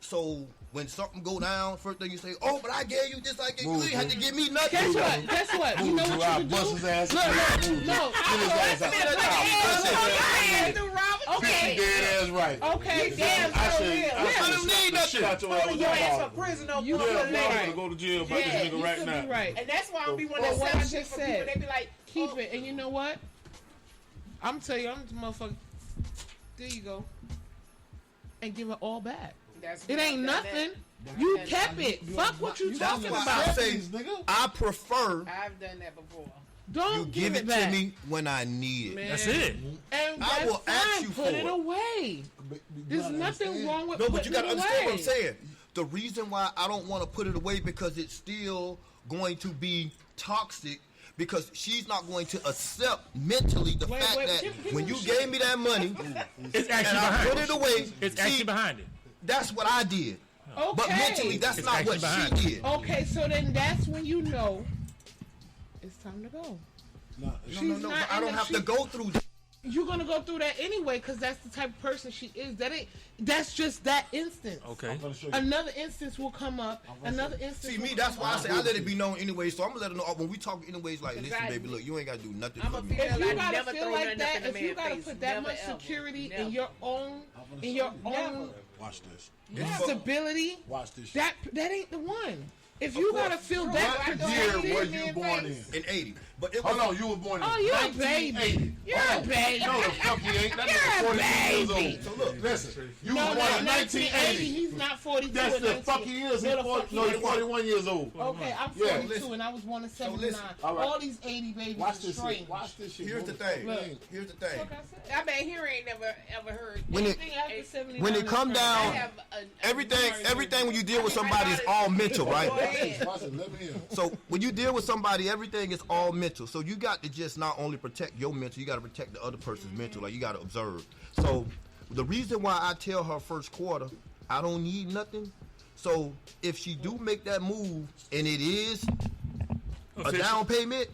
So when something go down, first thing you say, "Oh, but I gave you this. I gave you. You ain't had to give me nothing." Guess what? Guess what? You know what you can do? Bust his ass. Look, no. Okay. Dead ass right. Okay. Damn, I so should. real. I should slap the shit out your ass Pulling with your that ass ball. for prison or You for Yeah, could boy, the be I'm leg. right. gonna go to jail by Yeah, this You nigga right could now. be right. And that's why I be want But to what sell I shit just for said- people. They be like, Keep it. And you know what? I'm telling you, I'm the motherfucker. There you go. And give it all back. It ain't nothing. You kept it. Fuck what you That's talking why about. I say nigga. I prefer I've done that before. Don't you give it back. to me when I need it. Man. That's it. And I that's will ask fine. you Put for it it. away. There's nothing wrong with No, putting but you gotta it understand away. what I'm saying. The reason why I don't want to put it away because it's still going to be toxic because she's not going to accept mentally the Wait, fact wait, that give when him you shit. gave me that money It's and actually I behind put it. it away, It's see, actually behind it. that's what I did. Okay. But mentally, that's It's not what actually she behind it. did. Okay, so then that's when you know it's time to go. No, She's no, not but I in don't the- have to she- go through that. You're gonna go through that anyway, because that's the type of person she is. That's just that instance. Okay. Another instance will come up. Another instance. See, will me, that's come why I up. say I let it be known anyway. So I'm gonna let her know when we talk anyways. Like, listen, I- baby, look, you ain't gotta do nothing I'm for a me. female. If you I gotta never feel throw like nothing that, up in if the you man's gotta face. put that Never, much ever. security Never. in your own, Never. Watch this. stability, Watch this shit. that ain't the one. If you gotta feel that What year protected, were you born in? In 80, but it was Hold on, you were born in Oh, you're a baby. 1980. You're a baby. No, the fuck you ain't. That You're nigga a 42 years baby. old. So look, listen. You No, were no, born in 1980. 1980. He's not 42. That's in the 19 fuck he is. No, He's the 40, fuck no, he he's is. 41 years old. Okay, I'm Yeah, 42 listen. and I was born in 79. listen. All right. All these 80 babies Watch are this strange. shit. Watch this shit. Here's the thing. Look. Here's the thing. Fuck I said. I bet here ain't never ever heard. When it Anything after 79 when it is come strange. I down, have a everything when you deal with somebody is all mental, right? Watch it. Let me hear. So when you deal with somebody, everything is all mental. So you got to just not only protect your mental, you got to protect the other person's mental. Like you got to observe. So the reason why I tell her first quarter, I don't need nothing. So if she do make that move and it is a down payment,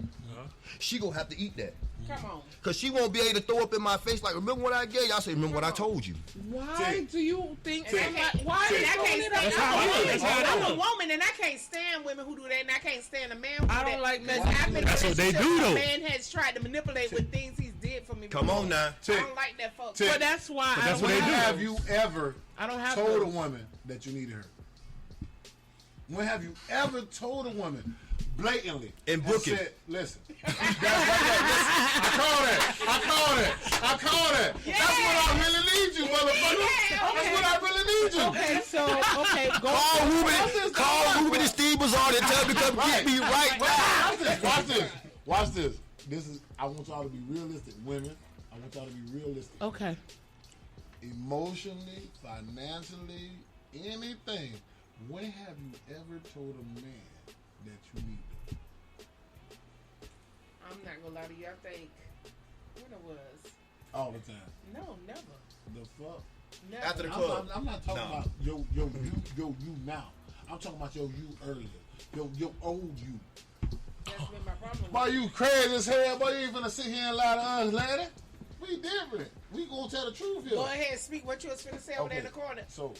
she gonna have to eat that. Come on. Cause she won't be able to throw up in my face like, remember what I gave you? I say, remember what I told you. Why do you think? And I can't stand. I'm a woman and I can't stand women who do that, and I can't stand a man who do that. I don't like men. I've been in That's what they relationships do, where though. a man has tried to manipulate with things he's did for me. Come before. on now. I don't like that fuck. Tick. But that's why I that's don't what they When do. have you ever I don't have told a those. woman that you needed her? When have you ever told a woman blatantly In booking. said, listen, that's right there. Listen, I call that. That's what I really need you, motherfucker. That's what I really need you. Okay, so go. Call Ruben and Steve Bazard and tell me to come get me right now. Watch this. This is. I want y'all to be realistic, women. I want y'all to be realistic. Okay. Emotionally, financially, anything. When have you ever told a man that you need them? I'm not gonna lie to you. I think when it was. All the time. No, never. The fuck? Never. After the I'm club. not talking No. about yo you now. I'm talking about you earlier. Yo old you. That's been my problem. Boy, you crazy as hell. Boy, you ain't finna sit here and lie to us, lady. We different. We gonna tell the truth here. Go ahead and speak what you was finna say over there in the corner. So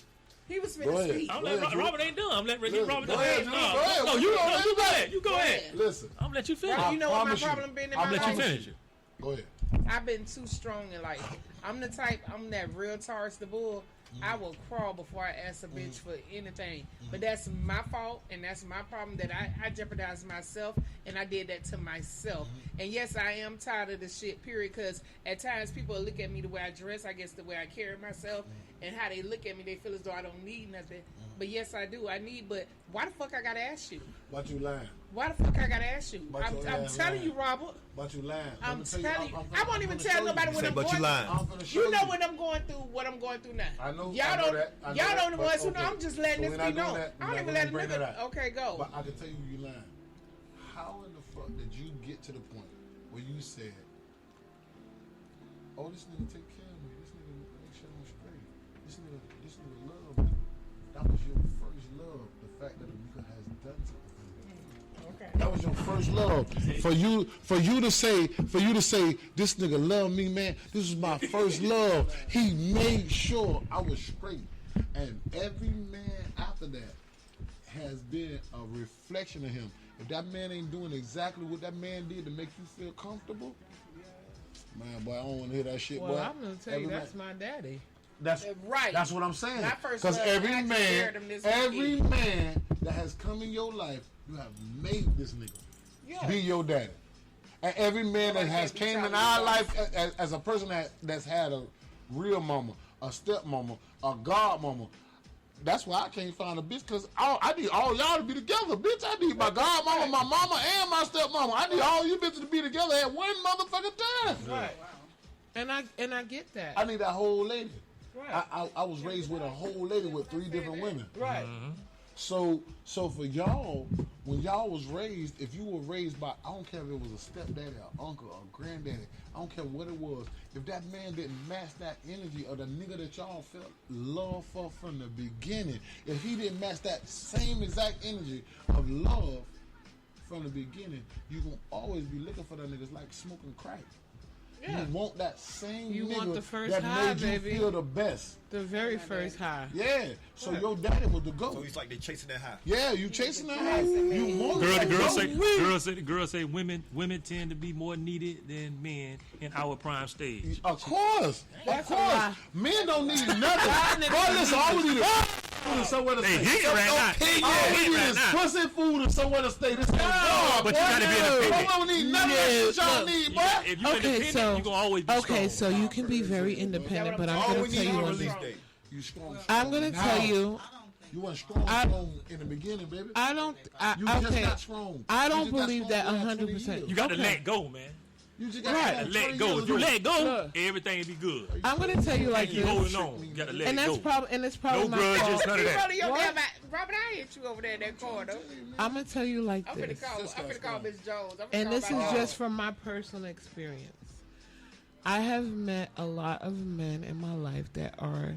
He was Go finna ahead. speak. I'm Go letting ahead, Robert ain't done. I'm letting Listen, Robert go done. ahead, Drew. Go ahead. No, What you you gonna go do? ahead. You go ahead. listen. I'm let you finish. Bro, you know what my promise you. problem been in I'm my Let you life? finish it. Go ahead. I've been too strong in life. I'm the type, I'm that real Taurus the bull. I will crawl before I ask a bitch for anything. But that's my fault and that's my problem that I jeopardized myself and I did that to myself. And yes, I am tired of this shit, period, because at times people look at me the way I dress, I guess the way I carry myself, and how they look at me, they feel as though I don't need nothing. But yes, I do. I need, but why the fuck I gotta ask you? But you lying. Why the fuck I gotta ask you? But I'm you're telling lying. you, Robert. But you lying. I'm Let me telling you. I'm I won't even finna tell show you. nobody what Say, I'm but going you lying. I'm finna show You know what I'm going through, what I'm going through now. I know. Y'all I know don't. that. I know Y'all that, don't the but ones who know. okay. I'm just letting So this we're be not doing known. that. I We're don't even not let a gonna bring it nigga. out. Okay, go. But I can tell you lying. How in the fuck did you get to the point where you said, "Oh, this nigga take care of me. This nigga make sure I'm straight. This nigga love me." That was your first love. The fact that a nigga has done something for you. Okay. That was your first love. For you to say, this nigga love me, man. This is my first love. He made sure I was straight. And every man after that has been a reflection of him. If that man ain't doing exactly what that man did to make you feel comfortable, man, boy, I don't want to hear that shit, Well, boy. I'm gonna tell you Every that's my daddy. that's Right. That's what I'm saying. My first Because love, every I just shared him man, this every weekend. man that has come in your life, you have made this nigga Yeah. be your daddy. And every man that has came in our life as a person that's had a real mama, a step mama, a god mama. That's why I can't find a bitch, because I need all y'all to be together. Bitch, I need my god mama, my mama, and my step mama. I need all you bitches to be together at one motherfucking time. Right. And I get that. I need that whole lady. Right. I was raised with a whole lady with 3 different women. Right. So for y'all, when y'all was raised, if you were raised by, I don't care if it was a stepdaddy, or uncle, or granddaddy, I don't care what it was. If that man didn't match that energy of the nigga that y'all felt love for from the beginning, if he didn't match that same exact energy of love from the beginning, you gonna always be looking for that niggas like smoking crack. Yeah. You want that same You nigga want the first that high, made you baby. feel the best. The very first high. Yeah. So your daddy was the So GOAT. it's like they chasing that high. Yeah, you chasing that high. You want that The girls say women tend to be more needed than men in our prime stage. Of course. That's Of a course. lie. Men don't need nothing. Boy, listen, all we need is somewhere to They stay. hit right now. All we Hit need right is now. pussy, food, and somewhere to stay. This is God, but you boy. gotta be independent. Boy, we don't need none of that shit y'all need, boy. If you're Okay, independent, so you're gonna always be okay, strong. so you can be very independent, but I'm All gonna we tell need you is a one release thing. date. You strong. I'm gonna now. tell you. You weren't strong in the beginning, baby. I don't. You just Okay. got strong. I You don't just got believe strong that the last 20 100%. years. You got to Okay. let go, man. You just Right. got Let go. If you let go, Look. everything will be good. I'm gonna tell you like You this, holding on. You gotta let and it that's go. probably No my grudges, fault. none of You that. running your What? damn Robert, I hit you over there in that corner. I'm gonna tell you like I'm finna this, call Miss Jones. I'm finna and call this is my just dog. from my personal experience. I have met a lot of men in my life that are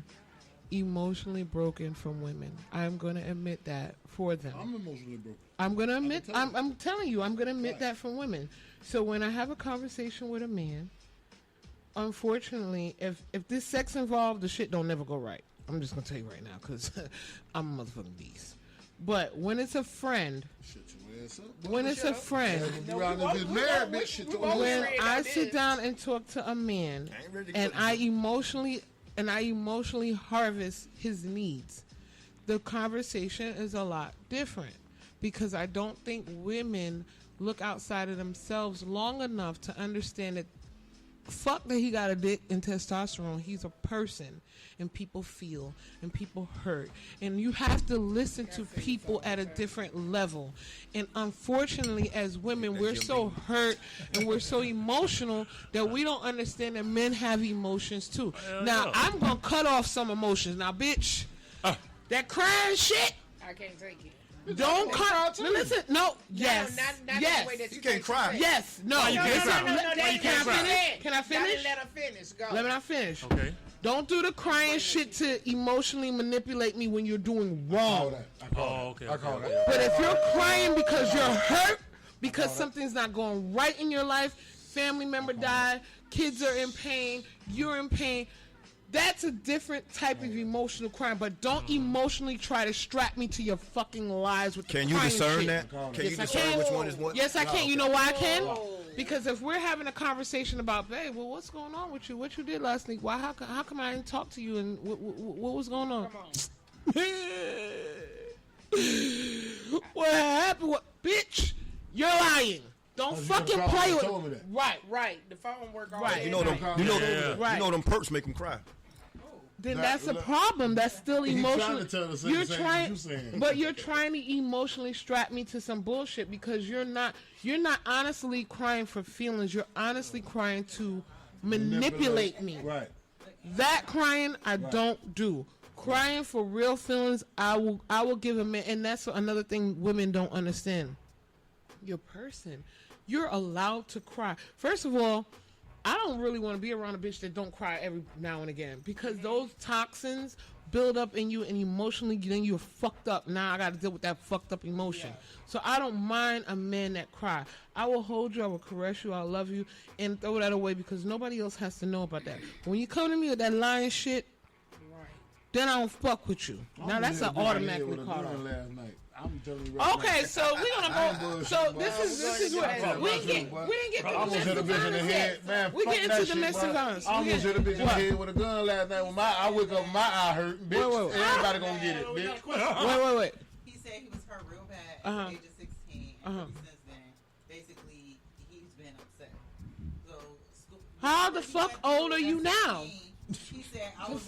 emotionally broken from women. I'm gonna admit that for them. I'm emotionally broken. I'm gonna admit. tell you. I'm telling you. I'm gonna admit that from women. So when I have a conversation with a man, unfortunately, if this sex involved, the shit don't never go right. I'm just gonna tell you right now because I'm a motherfucking beast. But when it's a friend, Shut your ass up. when it's a friend, You around there get married, bitch. Shut your ass when up. I sit down and talk to a man, I ain't ready to and cook I you. emotionally harvest his needs, the conversation is a lot different because I don't think women look outside of themselves long enough to understand that fuck that he got a dick and testosterone. He's a person, and people feel and people hurt, and you have to listen to people at a different level. And unfortunately, as women, we're so hurt and we're so emotional that we don't understand that men have emotions too. Now yeah. I'm gonna cut off some emotions. Now, bitch, that crying shit. I can't take it. Don't cut. Listen, no, yes, Not yes, the way that You can't cry. yes, no. you can't cry? No, Can I can't cry? finish? Can I finish? Let her finish. Go. Let me not finish. Okay. Don't do the crying shit to emotionally manipulate me when you're doing I call wrong. that. I call Oh, that. okay. I call okay, that. But if you're crying because you're hurt, because something's not going right in your life, family member died, kids are in pain, you're in pain, that's a different type of emotional crying. But don't emotionally try to strap me to your fucking lies with the Can you crying discern shit. that? Can Yes, you I discern can. which one is what? Yes, I Oh, can. You okay. know why I can? Because if we're having a conversation about, babe, well, what's going on with you? What you did last week? Why? How come I didn't talk to you? And what was going on? Come on. What happened? What, bitch? You're lying. Don't You fucking could've play called with and told me that. Right. The phone work all Right. day You know them. night. You know Yeah. them. Right. You know them perks make them cry. Then Nah, that's a look, problem. That's still He's emotional. trying to tell us the You're same trying, as you saying. but you're trying to emotionally strap me to some bullshit because you're not honestly crying for feelings. You're honestly crying to manipulate me. Right. That crying I don't do. Crying for real feelings, I will give a man, and that's another thing women don't understand. Your person, you're allowed to cry. First of all, I don't really want to be around a bitch that don't cry every now and again because those toxins build up in you and emotionally then you're fucked up. Now I got to deal with that fucked up emotion. So I don't mind a man that cry. I will hold you, I will caress you, I'll love you, and throw that away because nobody else has to know about that. When you come to me with that lying shit, then I don't fuck with you. Now that's an automatically caught off. Last night. I'm telling you right Okay, now. so we're I gonna ain't go. bullshitting, So boy. this is what we didn't get I almost hit a domestic bitch in the violence head, yet. man. We fuck get that into shit, domestic boy. violence. I almost hit a bitch in the What? head with a gun last night. When I wake up, my eye hurt, bitch. Wait. Everybody gonna get it, bitch. Wait. He said he was hurt real bad Uh-huh. at the age of 16, and Uh-huh. ever since then, basically, he's been upset. So, How the when he fuck went through old are at you now? 16, He said, I was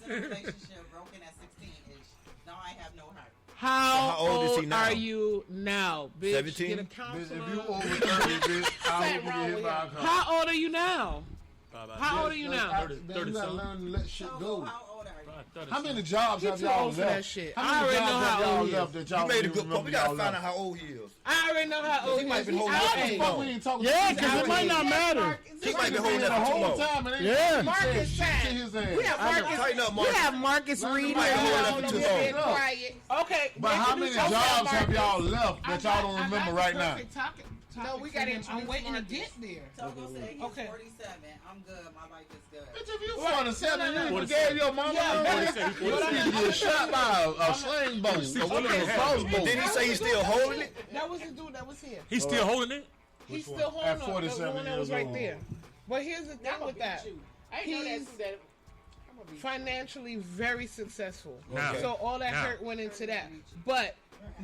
in a relationship broken at 16-ish. Now I have no heart. How old is he old now? are you now, bitch? 17? Get a Bitch, counselor. if you over 30, bitch, I hope you wrong get hit with by a him? car. How old are you now? How old are you now? 30 You gotta something. learn to let shit So, go. how old are you? How many jobs You have too y'all old for left? that shit. How I many already jobs know have how y'all old he left is. that y'all You made a don't good even point. We remember gotta y'all find left? out how old he is. I already know how old He he might is. been holding He's out our too age. long. We ain't talking Yeah, to because it might not matter. He might be holding the out too whole long. time and ain't Yeah. Marcus shit to time. his ass. We have Marcus. Tighten up, We Marcus. have Marcus Let Reed. him might know hold how up long too he long. been up. Quiet. Okay, But how many introduce yourself, jobs have Marcus. y'all left that y'all don't I remember got right the now? perfect topic No, we for gotta him. introduce I'm waiting to Marcus. get there. Togo said he's Okay. 47. I'm good. My life is good. Bitch, if you 47, you even 47. gave your mama Yeah, a but ring. it's- You need to get shot by a sling bow, a crossbow. Did he say he's still holding it? That was the dude that was here. He's still holding it? He's one? still holding At on. The 47 one that was years right old. there. But here's the thing I'm with gonna that. beat you. I ain't know He's that too. I'm gonna beat you. financially very successful. Now. So all that Now. hurt went into that. But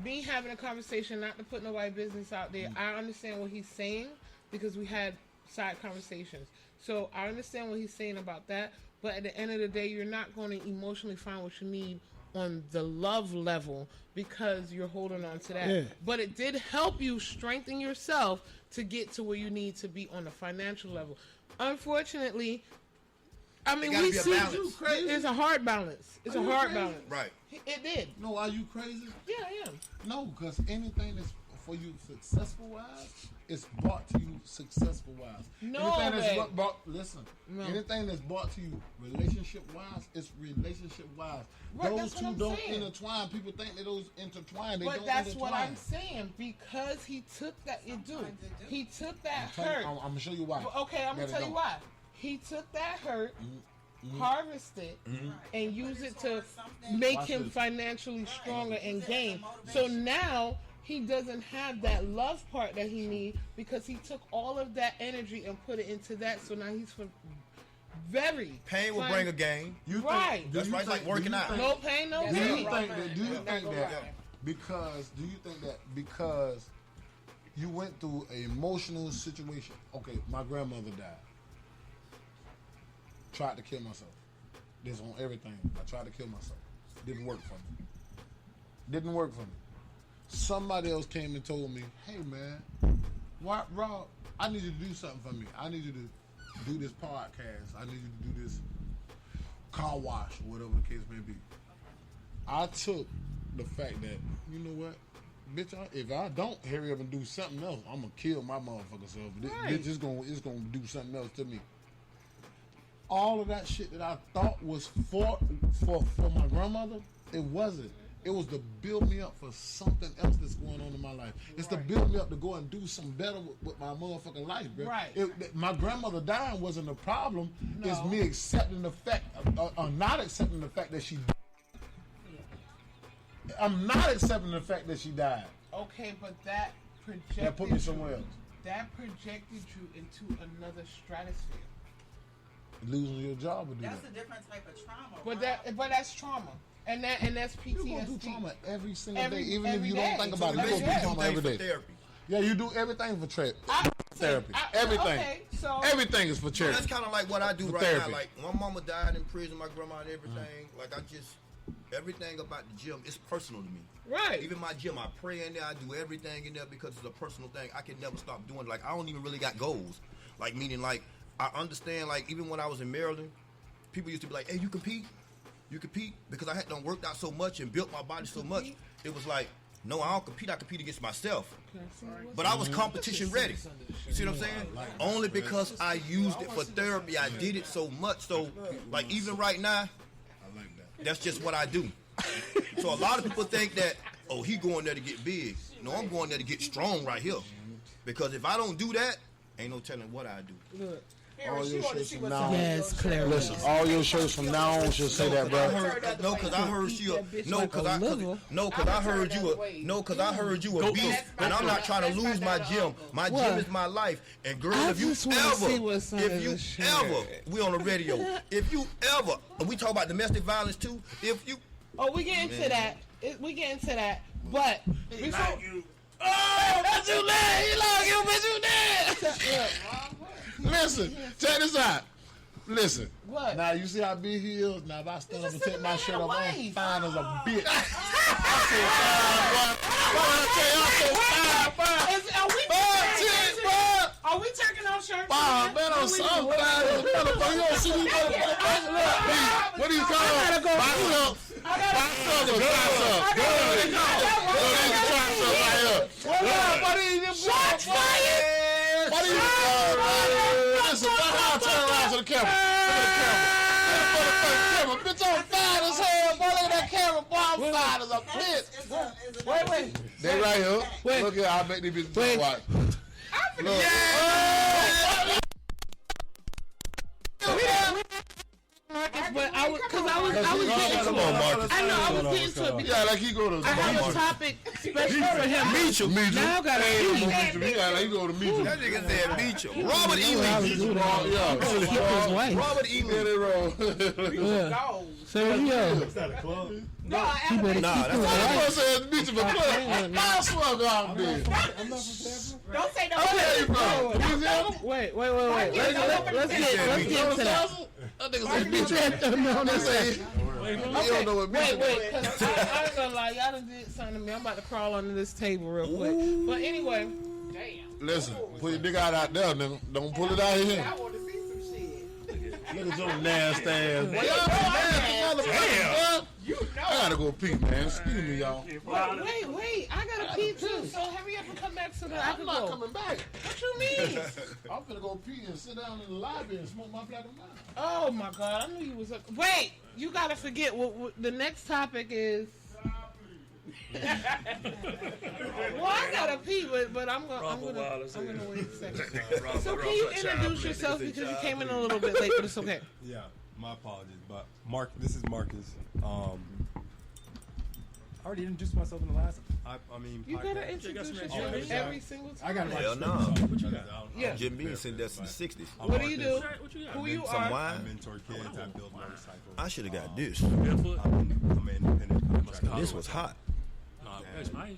me having a conversation, not to put nobody's business out there, I understand what he's saying because we had side conversations. So I understand what he's saying about that. But at the end of the day, you're not going to emotionally find what you need on the love level because you're holding on to that. Yeah. But it did help you strengthen yourself to get to where you need to be on the financial level. Unfortunately, I mean, gotta we be a see balance. it's a hard balance. It's Are a you hard crazy? balance. Right. It did. No, are you crazy? Yeah, I am. No, because anything that's for you successful wise, it's brought to you successful wise. No, anything that's babe. listen. No. Anything that's brought to you relationship wise, it's relationship wise. Right, Those that's what two I'm don't saying. intertwine. People think that those intertwine. They But don't that's intertwine. what I'm saying because he took that. You do. He took that hurt. I'm gonna show you why. Okay, I'm gonna That it tell you don't. why. He took that hurt, harvest it, and use it to make Watch him this. financially stronger and gain. So now he doesn't have that love part that he needs because he took all of that energy and put it into that. So now he's very Pain will bring a gain. You Right. do That's you right, it's like think- do working you out. think- no pain, no Do you gain. think that? Do you think that? lie. Because do you think that because you went through an emotional situation? Okay, my grandmother died. Tried to kill myself. This on everything. I tried to kill myself. Didn't work for me. Didn't work for me. Somebody else came and told me, "Hey man, why, Rob? I need you to do something for me. I need you to do this podcast. I need you to do this car wash or whatever the case may be." I took the fact that, you know what, bitch, if I don't hurry up and do something else, I'm gonna kill my motherfucker self. This Right. bitch is gonna do something else to me. All of that shit that I thought was for my grandmother, it wasn't. It was to build me up for something else that's going on in my life. It's to build me up to go and do some better with my motherfucking life, bro. Right. My grandmother dying wasn't a problem. It's No. me accepting the fact, or not accepting the fact that she died. I'm not accepting the fact that she died. Okay, but that projected. That put me somewhere else. That projected you into another stratosphere. Losing your job would do That's that. a different type of trauma. But Rob. but that's trauma, and that's PTSD. You go through trauma every single Every- day, even every if you day. don't think So about it. You go every through day. trauma every day. Therapy. Yeah, you do everything for therapy. I- Everything. Okay, so Everything is for So charity. that's kind of like what I do For right therapy. now. Like my mama died in prison, my grandma and everything. Like everything about the gym is personal to me. right. Even my gym, I pray in there. I do everything in there because it's a personal thing. I can never stop doing it. Like I don't even really got goals. Like meaning like I understand. Like even when I was in Maryland, people used to be like, "Hey, you compete? You compete?" Because I had done worked out so much and built my body so much. It was like, no, I don't compete. I compete against myself. But I was competition ready. You see what I'm saying? Only because I used it for therapy. I did it so much. So like even right now, I like that. that's just what I do. So a lot of people think that, oh, he going there to get big. No, I'm going there to get strong right here. Because if I don't do that, ain't no telling what I do. All your shirts from now on. Yes, Claire. Listen, all your shirts from now on should say that, I bro. heard, no, because I heard you. No, because I heard you. No, because I heard you a beast, and I'm not trying to lose my gym. My gym is my life. And girl, I if you just wanna see what's under if you the shirt. ever, we on the radio. If you ever, and we talk about domestic violence too. If you, Oh, we get into that. We get into that. But before, Oh, but you dead. He like you, but you dead. Listen, check this out. Listen. What? Now you see how big he is. Now if I stand up and take my shirt off, I'm waist. fine as a bitch. I said fine, boy. I said fine. Are we? Shit, boy. Are we taking off shirts? Wow, man, I'm so fine as a motherfucker. You don't see me, motherfucker. What do you call it? Biceps. Biceps or triceps? What do you call it? No, these are triceps right here. What are you? Shots fired. What are you? Listen, I'll turn around to the camera. Look at the camera. Bitch, I'm fine as hell. Boy, look at that camera. Boy, I'm fine as a bitch. Wait. They right here. Wait. Look here. I'll make these bitches watch. Look. But I was getting come on, Marcus. I know I was getting to it because Yeah, like he go to I have a topic special for him. Meet you. Now I gotta He got like he go to meet you. that nigga said beat you. Robert E. Lee. Yeah. Robert E. Get Lee. it wrong. So yeah. Nah, that's I said meet you for club. I swear God, man. Don't say no. Where you from? Louisiana? Wait. Let's get into that. That nigga say meet you. No, They say Hey, bro. You don't know what music Wait, because I ain't gonna lie, y'all done did something to me. I'm about to crawl under this table real quick. But anyway, damn. Listen, put your dick out there, nigga. Don't pull it out here. I want to see some shit. Look at your nasty ass. Boy, y'all nasty motherfuckers, boy. I gotta go pee, man. Excuse me, y'all. Wait, I gotta pee too. So hurry up and come back so that I I'm can not go. coming back. What you mean? I'm gonna go pee and sit down in the lobby and smoke my black and mild. Oh my God, I knew you was. Wait, you gotta forget what the next topic is. Well, I gotta pee, but I'm gonna wait a second. So can you introduce yourself because you came in a little bit late, but it's okay. Yeah, my apologies, but this is Marcus. I already introduced myself in the last. You gotta podcast. introduce yourself every single time. I got Hell no. What you got? Yeah. Jim Beam sent that since the 60s. What do you do? Who you Some are? wine. I mentor kids. I build motorcycles. I should have got this. Barefoot? I'm an independent contractor. This was hot. No, that's nice.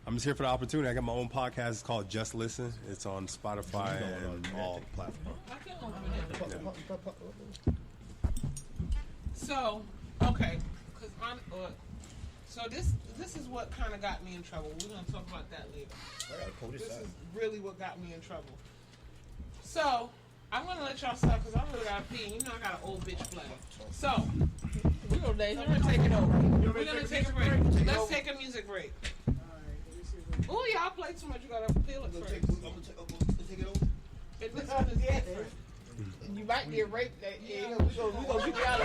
I'm just here for the opportunity. I got my own podcast. It's called Just Listen. It's on Spotify and all platforms. I can't open it. So, okay, because I'm. So this is what kind of got me in trouble. We're gonna talk about that later. This is really what got me in trouble. So I'm gonna let y'all stop because I really gotta pee. You know I got an old bitch bladder. So we're gonna take it over. We're gonna take a break. Let's take a music break. Oh, y'all play too much. You gotta feel it first. Take it over. And this one is different. You might get raped. Yeah, we gonna keep y'all.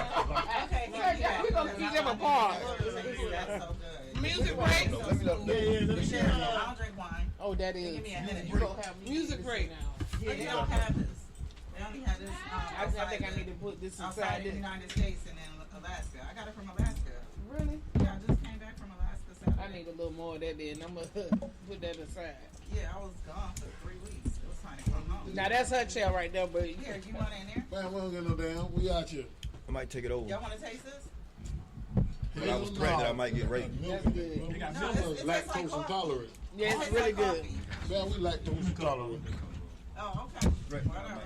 Okay, We gonna keep them apart. That's so good. Music break. I don't drink wine. Oh, that is. Give me a Hennessy. You gonna have Music break. But they don't have this. They only have this. I think I need to put this outside inside the this. United States and then Alaska. I got it from Alaska. Really? Yeah, I just came back from Alaska Saturday. I need a little more of that then. I'm gonna put that aside. Yeah, I was gone for 3 weeks. It was time to come home. Now that's her chair right there, but Here, you want it in there? Man, we don't get no damn. We out here. I might take it over. Y'all want to taste this? But I was threatened that I might get raped. that's good. No, Some it's of us like lactose coffee. intolerant. Yeah, It it's tastes really like good. coffee. Man, we lactose intolerant. Oh, okay. Whatever.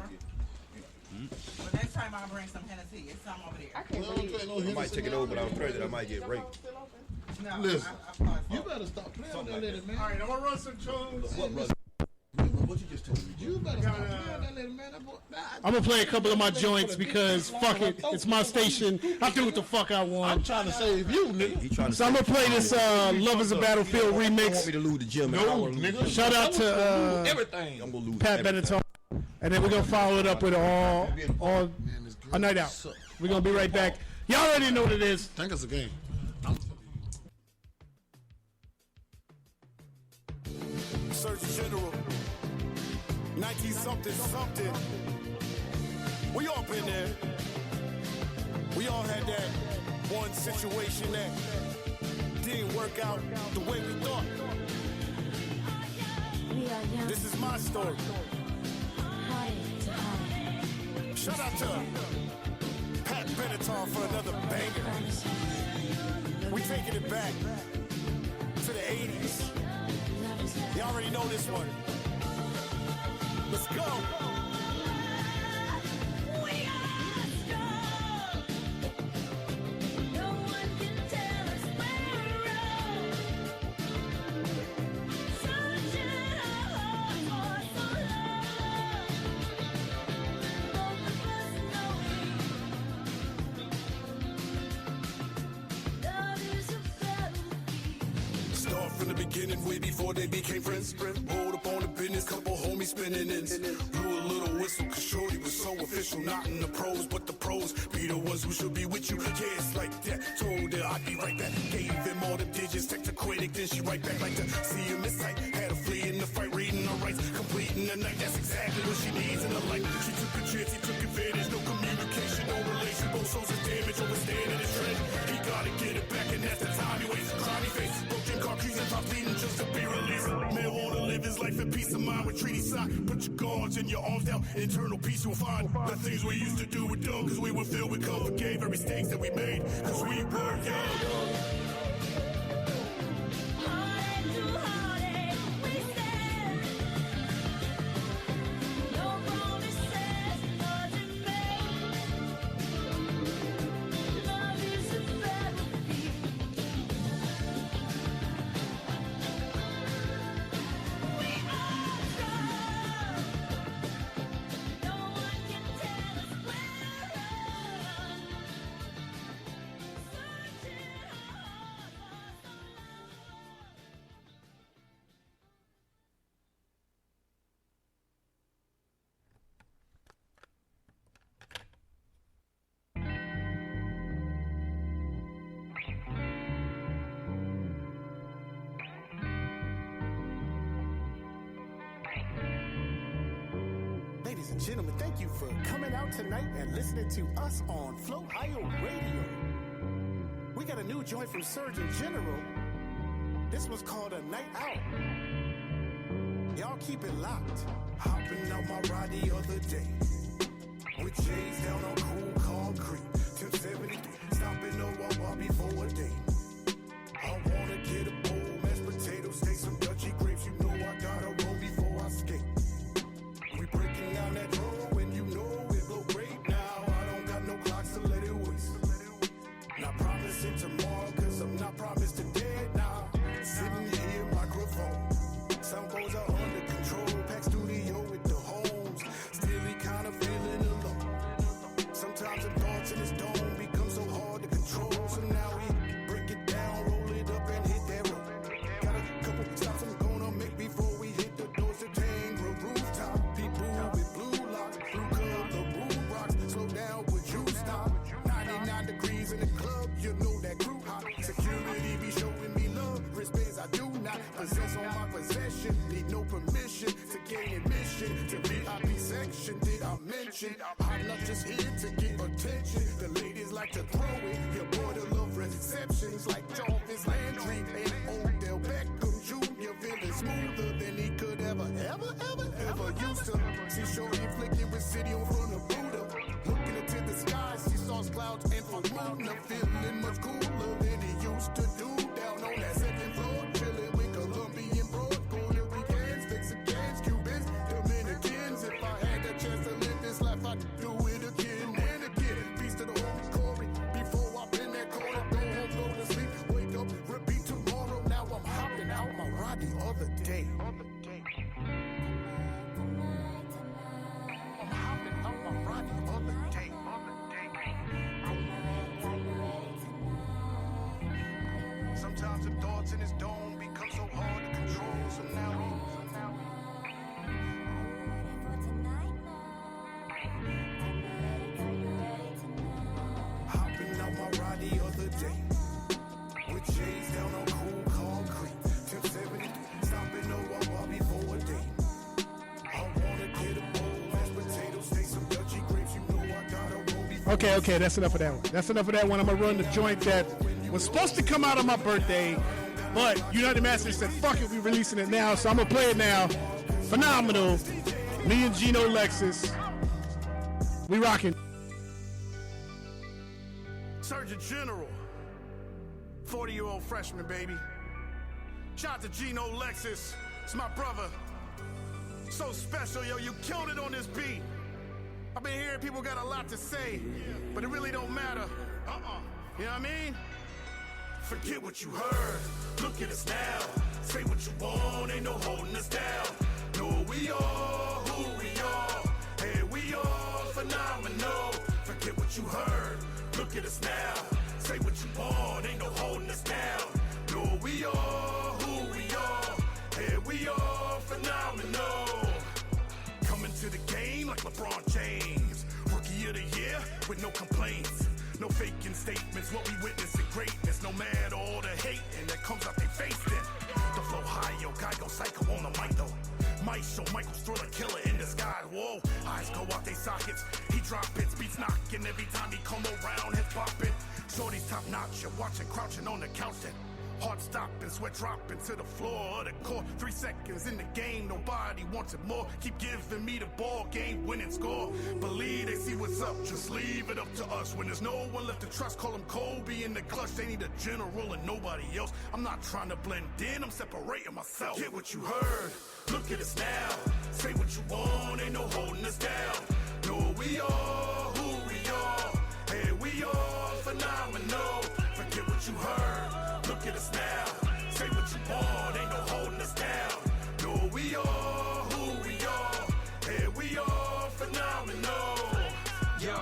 But next time I'll bring some Hennessy. It's some over I there. can't We believe don't take no I might Hennessy take it now. over, but I was threatened that I might get raped. No, Listen, I paused. you better stop playing with that lady, man. All right, I'm gonna run some tunes. What you just told me? You better stop playing with that lady, man. That boy, I'm gonna play a couple of my joints because fuck it, it's my station. I do what the fuck I I'm want. trying to save you, nigga. He trying to So I'm gonna play this Love is a Battlefield want me remix. to lose the gym. and I No, wanna lose nigga. the gym. Shout out to Everything. I'm gonna lose Pat everything. Benatar, and then we're gonna follow it up with all a night out. We're gonna be right back. Y'all already know what it is. Think it's a game. Surgeon General, 19-something. We all been there. We all had that one situation that didn't work out the way we thought. This is my story. Shout out to Pat Benatar for another banger. We taking it back to the 80s. You already know this one. Let's go. Start from the beginning, way before they became friends. Rolled up on the business, couple homies spinning ends. Blew a little whistle, cause Shorty was so official. Not in the pros, but the pros be the ones who should be with you. Yeah, it's like that. Told her I'd be right back. Gave him all the digits, text her critic, then she right back like to see him in sight. Had her flee in the fight, reading her rights, completing the night. That's exactly what she needs in her life. She took a chance, he took advantage. No communication, no relation. Both souls is damaged, overstanding his trench. He gotta get it back, and that's the time he wastes. Cloudy face, broken concrete and top bleeding just to be released. Man wanna live his life in peace of mind with treaty sock. Put your guards and your arms down, internal peace you'll find. The things we used to do were dumb, cause we were filled with comfort. Gave every mistakes that we made, cause we were young. Love and gentlemen, thank you for coming out tonight and listening to us on Flow IO Radio. We got a new joint from Surgeon General. This one's called A Night Out. Y'all keep it locked. Hopping out my ride the other day with J's down on cool concrete. Tip 73, stopping no Wawa before a day. I wanna get a bowl, mashed potatoes, steak, some Dutchy grapes. You know I gotta roll before I skate. We breaking down that road and you know it blow great now. I don't got no clock, so let it waste. Not promising tomorrow, cause I'm not promised today now. Sitting here, microphone. Sound goes are under control. Pack studio with the homes. Still he kinda feeling alone. Sometimes the thoughts in his dome become so hard to control. So now we break it down, roll it up and hit that road. Got a couple stops I'm gonna make before we hit the doors to Tangra rooftop. People with blue locks, blue color blue rocks. Slow down, would you stop? 99 degrees in the club, you know that crew hot. Security be showing me love, wristbands I do not possess on my possession. Need no permission to gain admission to VIP section. Did I mention I'm not just here to get attention? The ladies like to throw it. Your boy to love receptions like Jarvis Landry and Odell Beckham Jr. Feeling smoother than he could ever used to. See shorty flicking with City on front of Buddha. Looking into the sky, she saw clouds and Faruna. Feeling much cooler than he used to do. Down on that second floor, chilling with Colombian bros, Puerto Ricans, Mexicans, Cubans, Dominicans. If I had the chance to live this life, I'd do it again and again. Peace to the homie Corey. Before I been that corner, go home, go to sleep, wake up, repeat tomorrow. Now I'm hopping out my ride the other day. I'm hopping out my ride the other day. Sometimes the thoughts in his dome become so hard to control. So now hopping out my ride the other day with J's down on cool concrete. Tip 70, stopping no Wawa before a day. I wanna get a bowl, mashed potatoes, steak, some Dutchy grapes. You know I gotta roll before. Okay, that's enough of that one. That's enough of that one. I'm gonna run the joint that was supposed to come out on my birthday, but United Masters said, fuck it, we releasing it now, so I'm gonna play it now. Phenomenal. Me and Gino Lexus. We rocking. Surgeon General, 40-year-old freshman, baby. Shout out to Gino Lexus, it's my brother. So special, yo, you killed it on this beat. I've been hearing people got a lot to say, but it really don't matter. You know what I mean? Forget what you heard, look at us now. Say what you want, ain't no holding us down. Know who we are, who we are. Hey, we are phenomenal. Forget what you heard, look at us now. Say what you want, ain't no holding us down. Know who we are, who we are. Hey, we are phenomenal. Coming to the game like LeBron James. Rookie of the year with no complaints. No faking statements, what we witnessing greatness. No matter all the hating that comes out they face then. The flow high, yo, guy go psycho on the mic though. Might show Michael's thriller killer in disguise. Whoa, eyes go out they sockets. He drop hits, beats knocking every time he come around, head popping. Shorty's top notch, you're watching, crouching on the couch then. Heart stopping, sweat dropping to the floor of the court. 3 seconds in the game, nobody wants it more. Keep giving me the ball, game winning score. Believe they see what's up, just leave it up to us. When there's no one left to trust, call him Kobe in the clutch. They need a general and nobody else. I'm not trying to blend in, I'm separating myself. Get what you heard, look at us now. Say what you want, ain't no holding us down. Know who we are, who we are. Hey, we are phenomenal. Forget what you heard. Look at us now, say what you want, ain't no holding us down. Know who we are, who we are. Hey, we are phenomenal. Yo,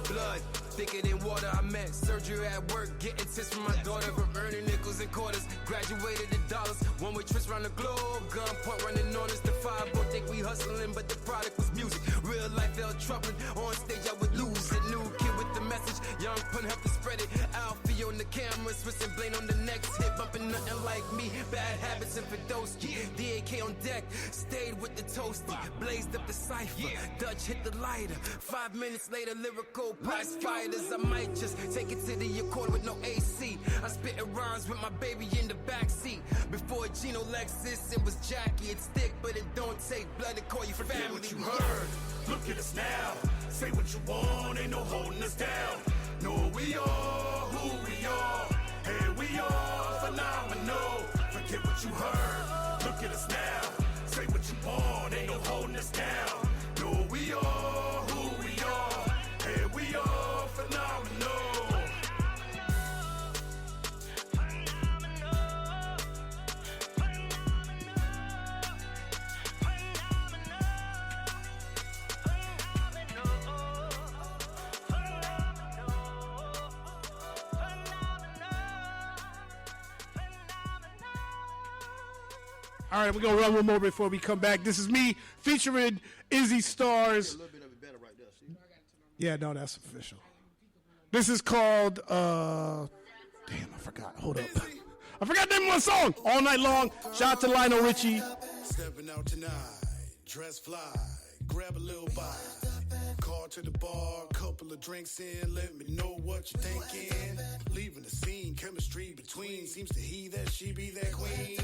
blood thicker than water. I met surgery at work, getting tips from my daughter. From earning nickels and quarters, graduated to dollars. One-way trips around the globe, gunpoint running on us. The 5 both think we hustling, but the product was music. Real life felt troubling. On stage I would lose it. New kid with the message, young pun helped to spread it. Alfie on the camera, switching blame on the next hit, bumping nothing like me. Bad habits and Fedosky, DAK on deck, stayed with the toasty, blazed up the cipher, Dutch hit the lighter. 5 minutes later, lyrical prize fighters. I might just take it to the Accord with no AC. I spitting rhymes with my baby in the backseat. Before Gino Lexus, it was Jackie. It's thick, but it don't take blood to call you Forget family. what you heard. Look at us now. Say what you want, ain't no holding us down. Know who we are, who we are. Hey, we are phenomenal. Forget what you heard. Look at us now. Say what you want, ain't no holding us down. Know who we are, who we are. Hey, we are phenomenal. All right, we're going to run one more before we come back. This is me featuring Izzy Stars. Yeah, no, that's official. This is called, damn, I forgot. Hold up. I forgot the name of my song. All Night Long. Shout out to Lionel Richie. Stepping out tonight, dress fly, grab a little bite. Call to the bar, couple of drinks in, let me know what you're thinking. Leaving the scene, chemistry between, seems to he that she be that queen.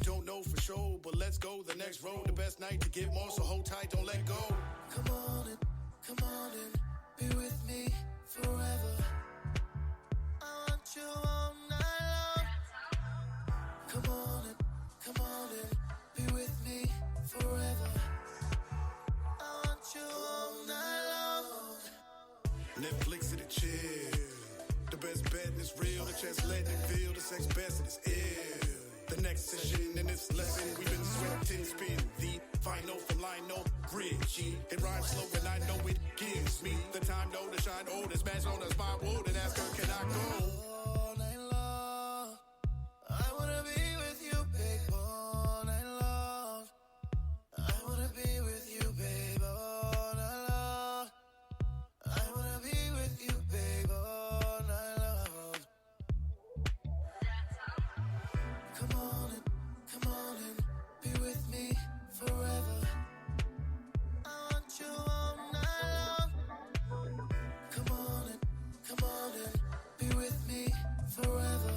Don't know for sure, but let's go the next road. The best night to get more, so hold tight, don't let go. Come on in, be with me forever. I want you all night long. Come on in, be with me forever. I want you all night long. Netflix in the chill. The best bet is real, the chest letting it feel, the sex best is ill. The next session in this lesson, we've been sweating, spin the final from Lionel Richie. It rhymes slow and I know it gives me the time though to shine. Oh, this man's on us, my wood, and ask her, can I go? All night long, I wanna be with you, babe, all night long. I wanna be with you, babe, all night long. I wanna be with you, babe, all night long. Come on in, be with me forever. I want you all night long. Come on in, be with me forever.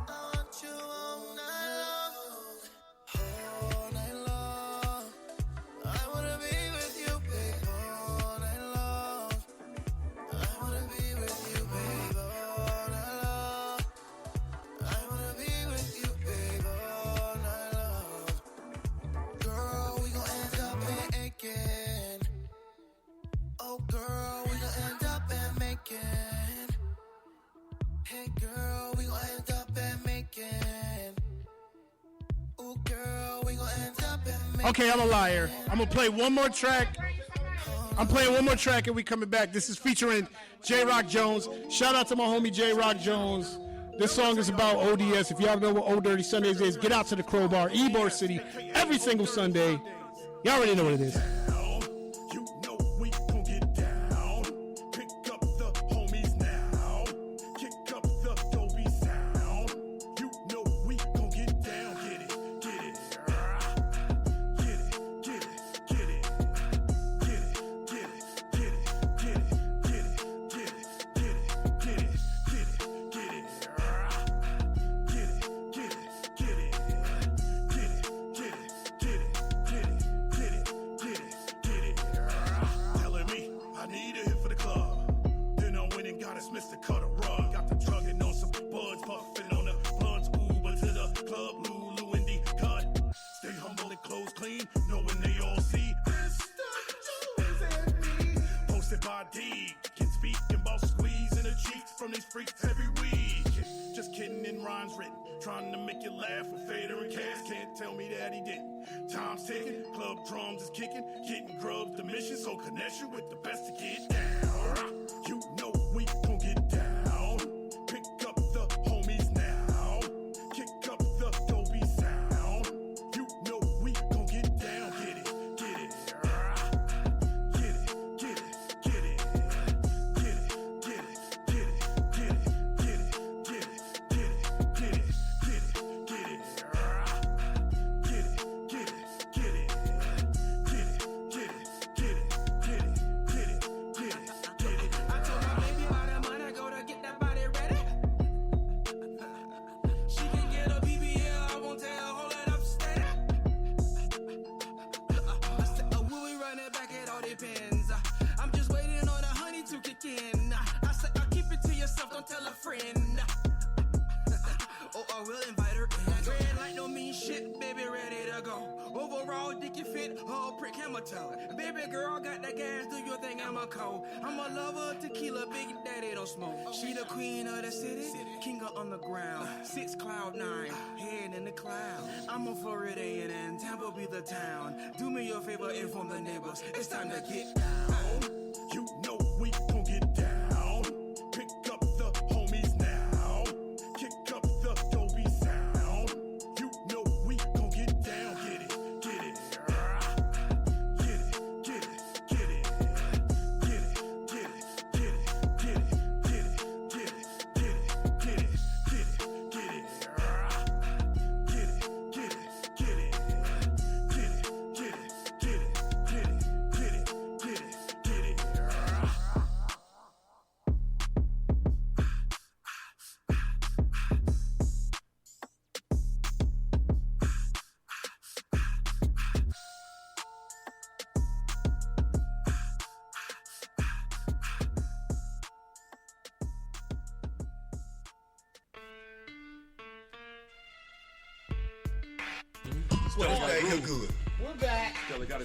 I want you all night long. All night long. I wanna be with you, babe, all night long. I wanna be with you, babe, all night long. I wanna be with you, babe, all night long. Girl, we gon' end up in Aiken. Oh, girl, we gon' end up in Macon. Hey, girl, we gon' end up in Macon. Oh, girl, we gon' end up in Macon. Okay, I'm a liar. I'm going to play one more track. I'm playing one more track and we coming back. This is featuring J Rock Jones. Shout out to my homie J Rock Jones. This song is about ODS. If y'all know what Old Dirty Sundays is, get out to the Crowbar, Ybor City, every single Sunday. Y'all already know what it is. You know we gon' get down. Pick up the homies now. Kick up the Dolby sound. You know we gon' get down. Get it, get it. Get it, get it, get it. Get it, get it, get it, get it, get it, get it, get it, get it, get it, get it. Get it, get it, get it. Get it, get it, get it, get it, get it, get it, get it. Telling me I need a hit for the club. Then I went and got us Mr. Cutter Rug. Got the drugging on some buds, puffing on the blunts. Uber to the club, Lulu in the cut. Stay humble and clothes clean, knowing they all see. Posted by D, can speak and boss squeezing the cheeks from these freaks every week. Just kidding in rhymes written, trying to make you laugh with Fader and Cass. Can't tell me that he didn't. Time's ticking, club drums is kicking, getting grubs the mission, so connection with the best to get down. You know we gon' get down. Pick up the homies now. Kick up the Dolby sound. You know we gon' get down. Get it, get it. Get it, get it, get it. Get it, get it, get it, get it, get depends. I'm just waiting on the honey to kick in. I say, I'll keep it to yourself, don't tell a friend. Or I will invite her in. Red light don't mean shit, baby, ready to go. Overall, dick you fit, all prick hammer toe. Baby girl, got that gas, do your thing, I'm a cold. I'm a lover of tequila, big daddy don't smoke. She the queen of the city, king of underground. 6 cloud 9, head in the cloud. I'm a Floridian and Tampa be the town. Do me a favor, inform the neighbors, it's time to get down. You know we gon' get down. Pick up the homies now. Kick up the Dolby sound. You know we gon' get down. Get it, get it. Get it, get it, get it. Get it, get it, get it, get it, get it, get it, get it, get it, get it, get it. Get it, get it, get it. Get it, get it, get it, get it, get it, get it, get it. Okay, you're good. We're back.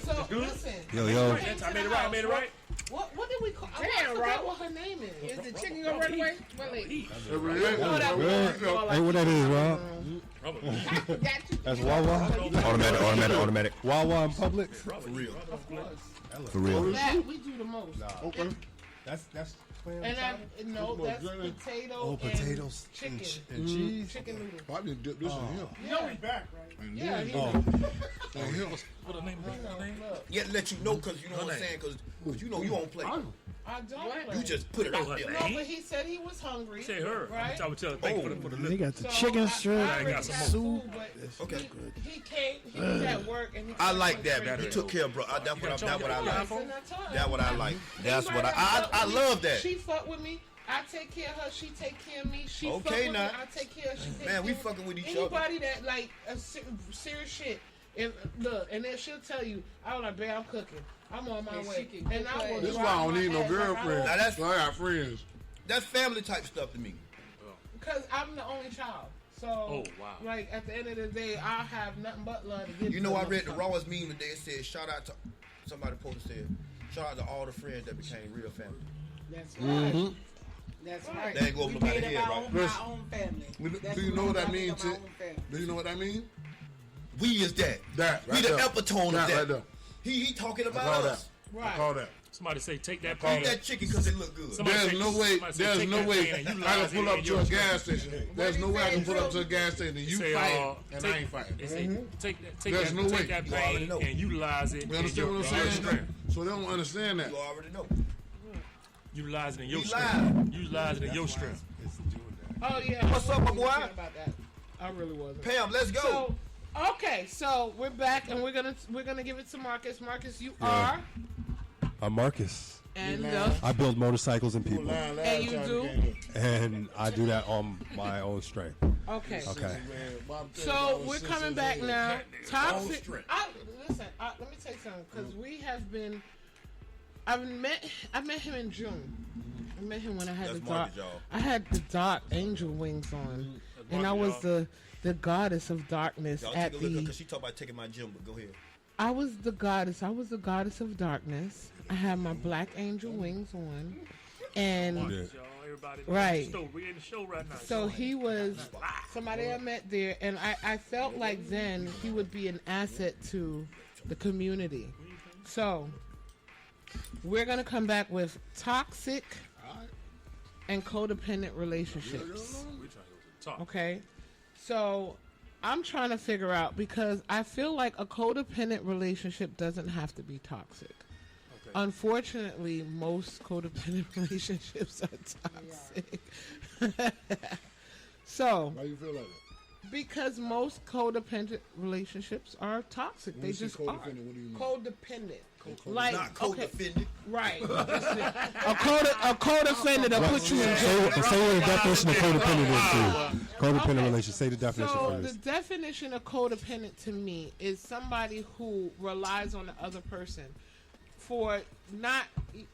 So listen. Yo. I made it right. What did we call? I Damn, forgot Rob. what her name is. Is the chicken gonna run away? Wait. Hey, what that is, Rob? That's Wawa? Automatic. Wawa in public? For real. For real. That we do the most. Okay. That's And that's potato potatoes and chicken. and cheese. Chicken noodles. I didn't dip this in here. You know we back, right? And Yeah, then- he on here. What the name? Yeah, let you know because you know what I'm saying. Because you know you don't play. I don't play. You just put it out there. No, but he said he was hungry. Say her. Right? I would tell her thank you for the They lip. got the So chicken I strip, already got some got soup. food, but Okay. he came. He was at work and he. I came like home that. straight He in. took care of bro. That's what I like. Yes, and I told him, That's what I like. That's anybody what that fuck I with love me, that. She fuck with me. I take care of her. She take care of me. She fuck Okay, with now. me. I take care of her. She take Man, we care of me. fucking with each other. Anybody that like serious shit. And look, and then she'll tell you, I was like, babe, I'm cooking. I'm on my And way. she can And cook I will This is drive why I don't my need no ass like I girlfriend. don't- Now that's I got friends. That's family type stuff to me. Because I'm the only child. So, wow. like, at the end of the day, I have nothing but love to give You know, to I read the motherfucker. rawest meme today. It said, shout out to somebody posted said, shout out to all the friends that became real family. That's right. That's right. They ain't go over We nobody's made head, up right? our own family. Do you know what that I means? made up my own family. Do you know what that means? We is that. That. We right the there. epitome of That that. right there. He talking I about call that. us. I call that. Somebody say take that Eat pan. that chicken because it look good. Somebody There's say- no way. somebody say There's take no that way pan and I utilize can it pull up in to your a strength. gas station. There's no way I can pull up to a gas station and you Say, fighting and take- I ain't fighting. They say, take There's that, no way. take that You already pain know. and utilize it. You understand in what I'm your saying? strength. So they don't understand that. You already know. Utilize it in your We strength. live. Utilize it in your strength. Oh, yeah. What's I up, my wasn't boy? thinking about that. I really wasn't. Pam, let's go. So, okay, so we're back and we're gonna give it to Marcus. Marcus, you Yeah. are I'm Marcus. and I build motorcycles and people, And you do? and I do that on my own strength. Okay. Okay. So we're coming back now. Toxic. Listen, let me tell you something because we have been. I met him in June. I met him when I had That's the dark. Marcus, y'all. I had the dark angel wings on, and I was the goddess of darkness Y'all at take a look the. because she talked about taking my gym, but go ahead. I was the goddess. I was the goddess of darkness. I had my black angel wings on, and Yeah. Y'all, everybody, Right. We're in the show right now. so he was somebody I met there, and I felt like then he would be an asset to the community. So we're gonna come back with toxic and codependent relationships. Talk. Okay, so I'm trying to figure out because I feel like a codependent relationship doesn't have to be toxic. Unfortunately, most codependent relationships are toxic. So, Why you feel like that? because most codependent relationships are toxic, When they you say just are. codependent, what do you mean? Codependent. Like, Not okay, co-defendant. right. a codependent will put you in jail. Say what the definition of codependent is to you. Codependent Okay. relationship. Say the definition So the first. definition of codependent to me is somebody who relies on the other person for not.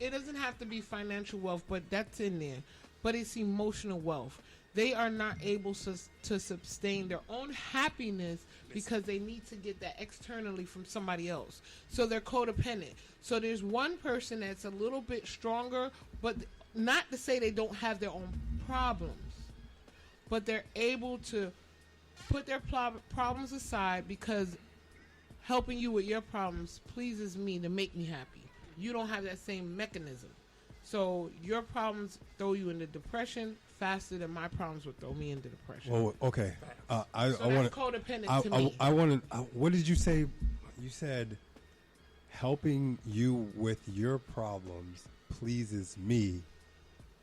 It doesn't have to be financial wealth, but that's in there. But it's emotional wealth. They are not able to sustain their own happiness because they need to get that externally from somebody else. So they're codependent. So there's one person that's a little bit stronger, but not to say they don't have their own problems, but they're able to put their problems aside because helping you with your problems pleases me to make me happy. You don't have that same mechanism. So your problems throw you into depression faster than my problems would throw me into depression. Well, okay. I that's want codependent to me. I want to. What did you say? You said helping you with your problems pleases me.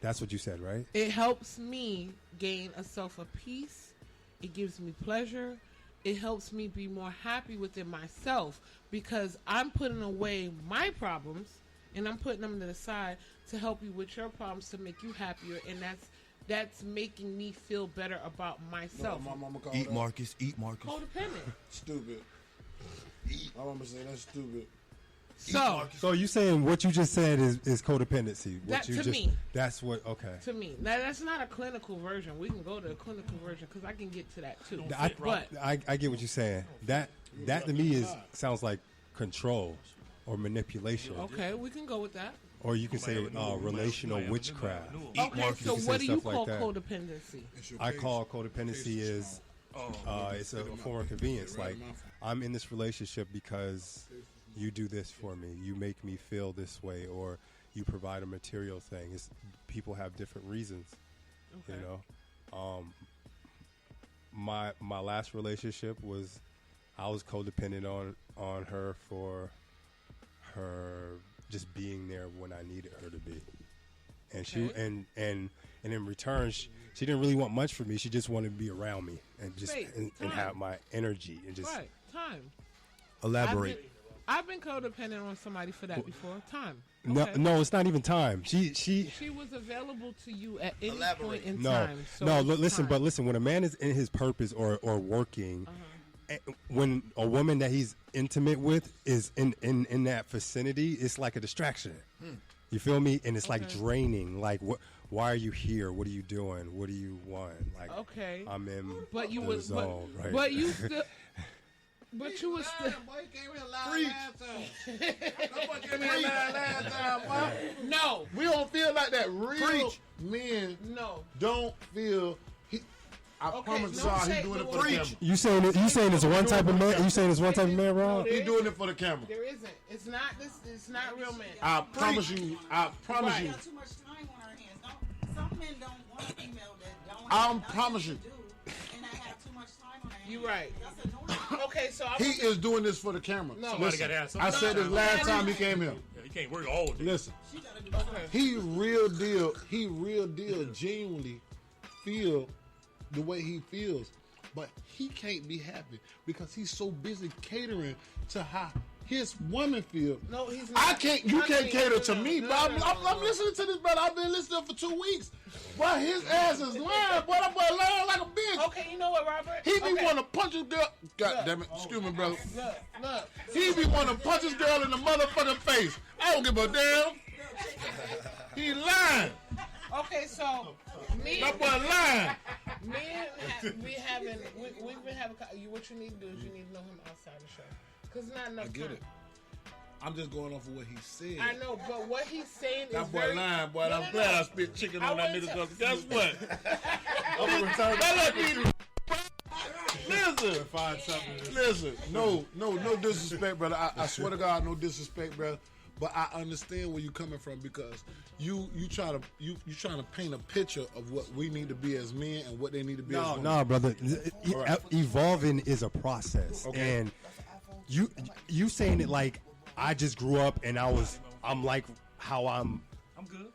That's what you said, right? It helps me gain a self of peace. It gives me pleasure. It helps me be more happy within myself because I'm putting away my problems and I'm putting them to the side to help you with your problems to make you happier, and that's making me feel better about myself. My mama called Eat that Marcus, eat Marcus. Codependent. stupid. My mama say that's stupid. So you saying what you just said is codependency? What That- you to just, me. That's what. Okay. to me, now that's not a clinical version. We can go to a clinical version because I can get to that too. I get what you're saying. That to me sounds like control or manipulation. Okay, we can go with that. Or you can say relational witchcraft. Okay, so You can what say do you stuff call like that. codependency? I call codependency is it's a form of convenience. Like I'm in this relationship because you do this for me, you make me feel this way, or you provide a material thing. People have different reasons, Okay. you know. My last relationship was I was codependent on her for her just being there when I needed her to be, and she and in return she didn't really want much from me. She just wanted to be around me and just and have my energy and just Right, time. elaborate. I've been codependent on somebody for that before. Time. No, Okay. no, it's not even time. She was available to you at any point in no, time. So no. it's Listen, time. but listen. When a man is in his purpose or working, when a woman that he's intimate with is in that vicinity, it's like a distraction. You feel me? And it's like draining. Like what? Why are you here? What are you doing? What do you want? Like okay, I'm in but you the was zone, right? but you still. But you was still. No, we don't feel like that. Real men don't feel. I promise God, he's doing it for the camera. You saying it's one type of man? You saying it's one type of man, Ron? He's doing it for the camera. There isn't. It's not this. It's not real men. I promise you. I promise you. We got too much time on our hands. Some men don't want a female that don't I have promise you. nothing to do, and I have too much time on our hands. You right. That's annoying. Okay, so He is doing this for the camera. No. Somebody Listen, gotta have I said this something. last time he came here. Yeah, you can't work all day. Listen, Okay. he real deal, genuinely feel the way he feels, but he can't be happy because he's so busy catering to how his woman feel. No, he's not. I can't. You can't cater to me, no, bro. no, I'm listening to this, brother. I've been listening for 2 weeks. Boy, his ass is lying. Boy, that boy lying like a bitch. Okay, you know what, Robert? He be Okay. want to punch his girl. God damn it. Excuse me, brother. Look. He be want to punch his girl in the motherfucking face. I don't give a damn. He lying. Okay, so me. That boy lying. We've been having. What you need to do is you need to know him outside the show, cause not enough I get time. it. I'm just going off of what he said. I know, but what he's saying is That boy very. lying, boy. No, I'm no, glad no. I spit chicken I on that wouldn't nigga. tell- Cause guess what? Listen. No disrespect, brother. I swear to God, no disrespect, brother. But I understand where you're coming from because you trying to paint a picture of what we need to be as men and what they need to be as women. No, brother. Right. Evolving is a process, Okay. and you saying it like I just grew up and I'm like how I'm good.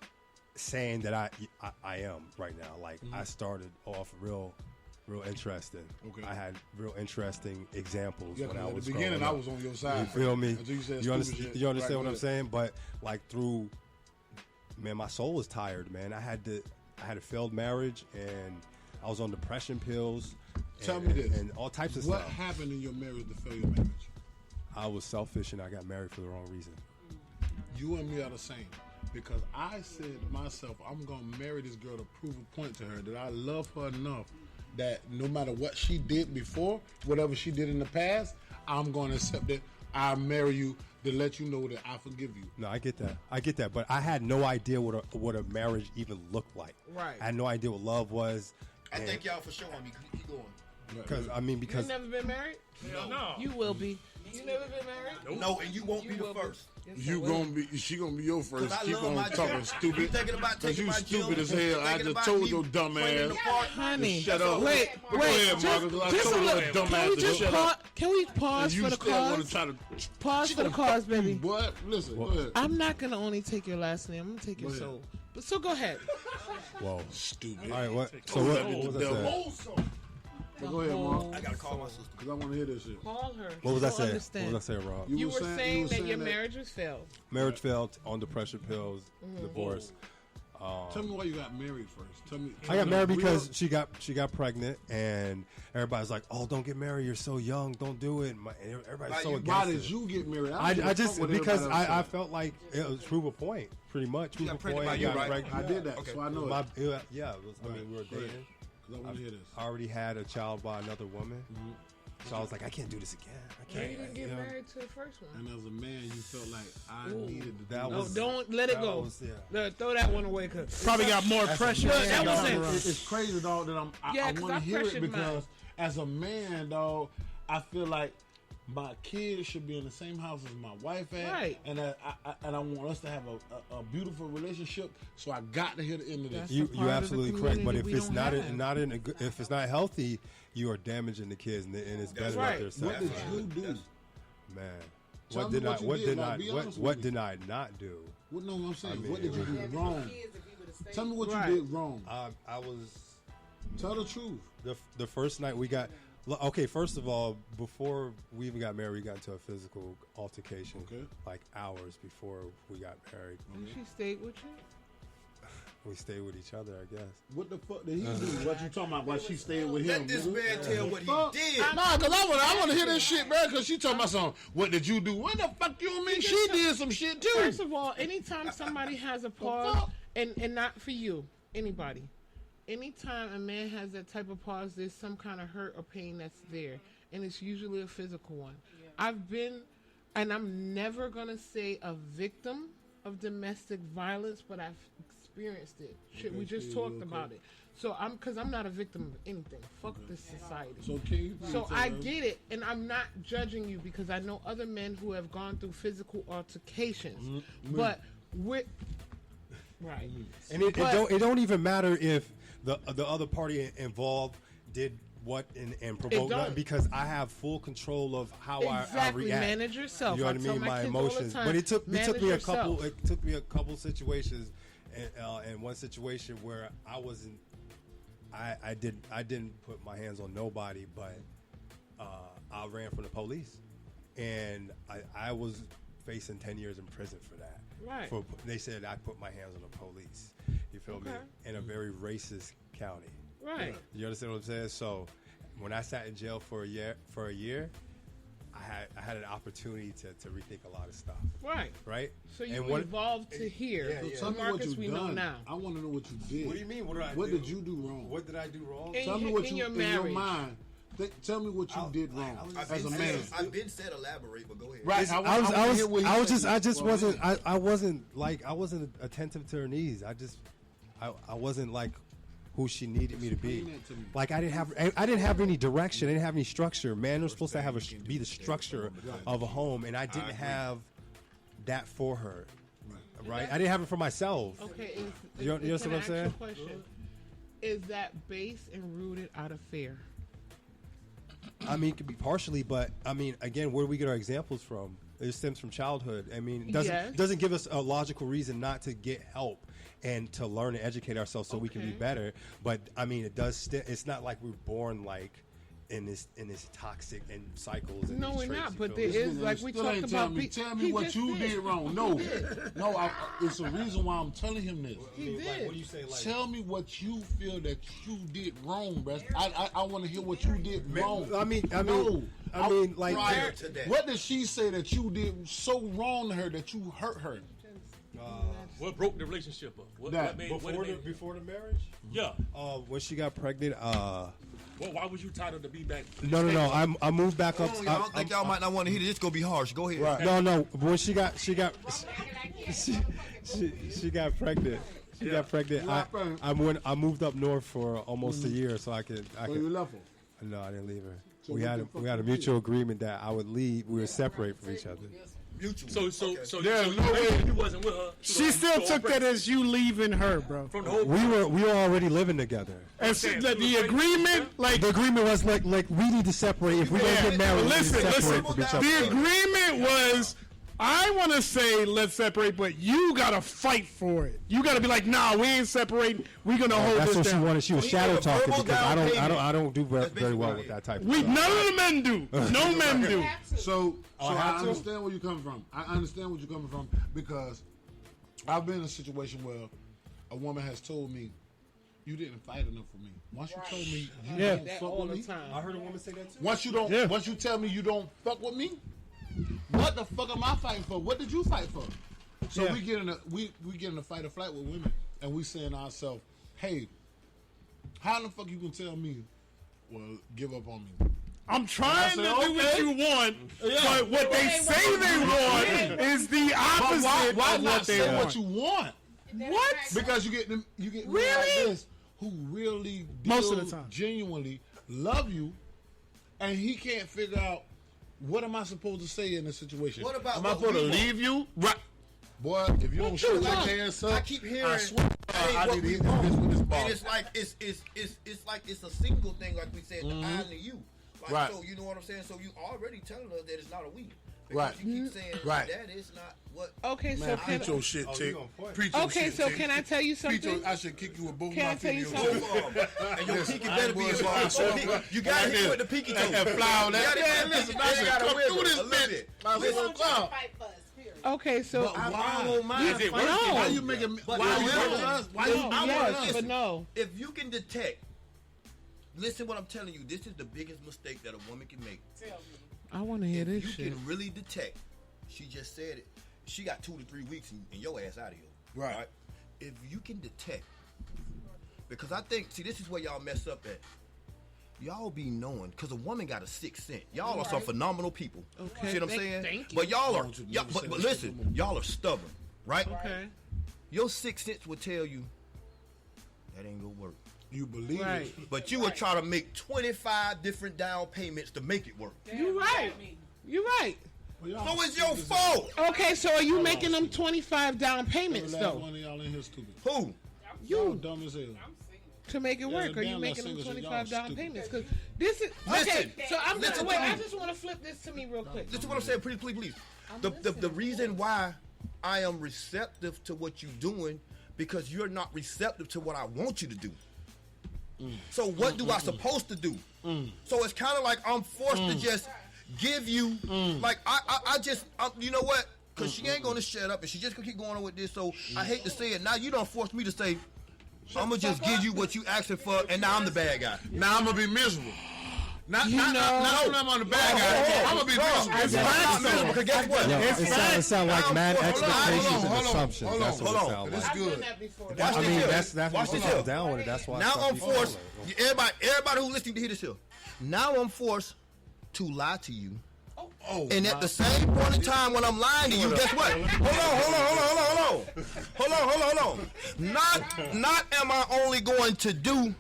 saying that I am right now. Like I started off real interesting. Okay. I had real interesting examples Yeah, when 'cause I at was the beginning, growing I up. was on your side. You feel me? Until you said You stupid understand? shit. You understand Right, what go I'm ahead. saying? But like through, man, my soul was tired, man. I had a failed marriage and I was on depression pills. Tell and, me this. and all types of What stuff. happened in your marriage to fail your marriage? I was selfish and I got married for the wrong reason. you and me are the same. Because I said to myself, I'm going to marry this girl to prove a point to her that I love her enough that no matter what she did before, whatever she did in the past, I'm going to accept it. I'll marry you to let you know that I forgive you. No, I get that. But I had no idea what a marriage even looked like. Right. I had no idea what love was. I thank y'all for showing me. Keep going. Because You never been married? No. You will be. You never been married? No, and you won't be the will first. Yes, You I will. gonna be? She gonna be your first. 'Cause I Keep love on my talking children. stupid. You thinking about Cause taking you my stupid children, as hell. you I thinking just about told me your dumb playing in ass. the park. Honey, Shut up. Wait, Go ahead, Marcus. I just told a your little. dumb Can ass we to just shut pause? up. Can we pause And for you the still want cause? to try to Pause for the cause, baby. What? Listen, go ahead. I'm not gonna only take your last name. I'm gonna take your Go ahead. soul. But so go ahead. Whoa. Stupid. All right, what? So Oh, what that was is I the saying? devil. But go ahead, Mark. I gotta call my sister. Because I want to hear this shit. Call her. What was I She'll saying? understand. What was I saying, Rob? You was were saying that your that- marriage was failed. Marriage failed, on depression pills, divorce. Tell me why you got married first. Tell me. I got married because she got pregnant, and everybody's like, "Oh, don't get married. You're so young. Don't do it." And everybody's so against Why it. did you get married? I don't give a just fuck what because everybody else I said. felt like it was prove a point, pretty much. You Prove a got pregnant point. by you, got right? pregnant. I did that, Okay. so I know it. Yeah, it was, I mean, we were Go ahead. dating. 'Cause I want to hear this. I already had a child by another woman, so I was like, I can't do this again. I You can't. didn't get married to the first one. And as a man, you felt like I needed to do That No, was- don't let it that go. was- yeah. No, throw that one away, cause Probably got more pressure. Look, that was than- it. It's crazy, dog, that I Yeah, 'cause want to I hear it pressured because mine. as a man, dog, I feel like my kids should be in the same house as my wife at, Right. and I want us to have a beautiful relationship. So I got to hear the end of this. That's You the part you're of the absolutely correct, but community if we it's don't not have. not in a good, if it's not healthy, you are damaging the kids, and it's better right. that they're What did separate. you do? Man, Tell what me did what I you what did, did like, I be what honest what with did I not do? What no, I'm saying? I mean, what did you do wrong? Tell me what Right. you did wrong. I was Tell the truth. the first night we got. Okay, first of all, before we even got married, we got into a physical altercation, Okay. like hours before we got married. She stayed with you. We stayed with each other, I guess. What the fuck did he do? What you talking about? Why she stayed with him? Let this nigga? man tell what he Fuck. did. Nah, cause I want to hear this shit, bro. Cause she talking about something. What did you do? What the fuck you mean? She did some shit too. First of all, anytime somebody has a pause, fuck? and not for you, anybody. Anytime a man has that type of pause, there's some kind of hurt or pain that's there, and it's usually a physical one. I've been, and I'm never gonna say a victim of domestic violence, but I've experienced it. Shit, we just talked about it. So because I'm not a victim of anything. Fuck this society. So can you please So tell I them? get it, and I'm not judging you because I know other men who have gone through physical altercations. But we're right. And it But- don't even matter if the other party involved did what and provoked don't. nothing, because I have full control of how I Exactly. react. Manage yourself. You know I what I tell mean? my My kids all the emotions. time, But it took manage me a yourself. couple. It took me a couple situations, and one situation where I wasn't. I didn't put my hands on nobody, but I ran from the police, and I was facing 10 years in prison for that. Right. They said I put my hands on the police. You feel me? Okay. In a very racist county. Right. You understand what I'm saying? So when I sat in jail for a year, I had an opportunity to rethink a lot of stuff. Right. Right. So you And what- evolved to here. So The tell me what Marcus you we done. know now. I want to know what you did. What do you mean? What did I What do? did you do wrong? What did I do wrong? In Tell me your- what in you your in your marriage. mind. Tell me what you did wrong as a man. I've been said elaborate, but go ahead. Right. I wasn't wasn't attentive to her needs. I wasn't like who she needed me to be. Explain that to me. Like I didn't have any direction. I didn't have any structure. Man was supposed to have be the structure of a home, and I didn't have that for her. Right? I didn't have it for myself. Okay. You understand can I what I'm ask you a saying? question? Is that based and rooted out of fear? I mean, it could be partially, but I mean, again, where do we get our examples from? It stems from childhood. I mean, it Yes. doesn't give us a logical reason not to get help and to learn and educate ourselves so we can be Okay. better. But I mean, it does. It's not like we're born like in this toxic and cycles. And No, these we're traits, not, you but feel there me? is, like we Still talked ain't about. Tell me he what just you did wrong. No, it's a reason why I'm telling him this. He did. What do you say? Like, Tell me what you feel that you did wrong, bro. I want to hear what you did wrong. I mean, No. like Prior to that. What did she say that you did so wrong to her that you hurt her? What broke the relationship up? What made before the marriage? Yeah. When she got pregnant. Well, why was you tired of to be back? No. I moved back up. I don't think y'all might not want to hear it. It's gonna be harsh. Go ahead. Right. No. When she got pregnant. She got pregnant. I moved up north for almost a year, so I could. You left her? No, I didn't leave her. We had a mutual agreement that I would leave. We would separate from each other. So There's no way you wasn't with her. She still took that as you leaving her, bro. From the whole We were already living together. And the agreement, like The agreement was like we need to separate. If we don't get married, we need to separate from each other. The agreement was, I want to say let's separate, but you gotta fight for it. You gotta be like, nah, we ain't separating. We gonna hold That's this what she down. wanted. She was shadow talking because I don't do very well with that type of stuff. None of the men do. No men do. So I understand where you're coming from. I understand where you're coming from because I've been in a situation where a woman has told me, you didn't fight enough for me. Once you told me you don't fuck with me, I heard a woman say that too. once you tell me you don't fuck with me, what the fuck am I fighting for? What did you fight for? So we get in a fight or flight with women, and we saying to ourselves, hey, how the fuck you can tell me, well, give up on me? I'm trying to do what you want, but what they say they want is the opposite Why of not what they say want. what you want? What? Because you get men like this who really Most of the time. genuinely love you, and he can't figure out what am I supposed to say in this situation. What about am I what supposed to we want? leave you? Right. Boy, if you don't show your hands up, I keep hearing. I swear I what need to we hit this want. bitch with this ball. And it's like it's a single thing, like we said, the I and the you. Like, Right. So you know what I'm saying. So you already telling us that it's not a we. Right. You keep saying that is not what. Okay, so Man, can preach your shit, chick. Preach your okay, shit, so chick. can I tell you Preach your, something? I should kick you with both Can my I tell you fingers. something? And your Listen, pinky I better ain't be bullshit. involved. You got to hit with the pinky toe. And fly on that. You gotta- Listen, I you said, gotta come wiggle through this a little bitch. bit. I said, Don't try to fight for us, period. Okay, so But I why? don't mind Is it fighting. working? No. Why you making? But Why I you will. making us? Why you? no, I yes, want us. but no. If you can detect, listen what I'm telling you. This is the biggest mistake that a woman can make. I want to hear this You shit. can really detect. She just said it. She got 2 to 3 weeks and your ass out of here. Right. If you can detect, because I think, see, this is where y'all mess up at. Y'all be knowing, because a woman got a sixth sense. Y'all are some phenomenal people. Okay. See what I'm saying? Thank you. But y'all are, Don't you y'all, never but say that shit listen, no more. y'all are stubborn, right? Okay. Your sixth sense will tell you that ain't gonna work. You believe Right. it. But you will try to make 25 different down payments to make it work. You're right. You're right. So it's your fault. Okay, so are you making them 25 down The payments last though one of y'all in here stupid. Who? Y'all dumb as hell. to make it Yeah, work? Are you damn, making that them single shit, 25 y'all down stupid. payments? Because this is Listen. okay. So I'm Listen gonna to wait. me. I just want to flip this to me real quick. Listen to what I'm saying, please. The reason why I am receptive to what you're doing, because you're not receptive to what I want you to do. So what do I supposed to do? So it's kind of like I'm forced to just give you, like I just, you know what? Because she ain't gonna shut up and she just gonna keep going on with this. So I hate to say it. Now you don't force me to say, I'm gonna just give you what you asking for, and now I'm the bad guy. Now I'm gonna be miserable. Not I'm on the bad guy. I'm gonna be miserable. It's not miserable, because guess what? Yeah, it sounds like mad expectations and assumptions. hold That's on, what hold it on. sounds This like. is good. Watch I this mean, here. that's Watch what this comes here. down with it. That's why. Now some I'm people forced. follow. Everybody who's listening to hear this here. Now I'm forced to lie to you. Oh, And at the same point in time when I'm lying to you, guess what? Hold on. Not am I only going to do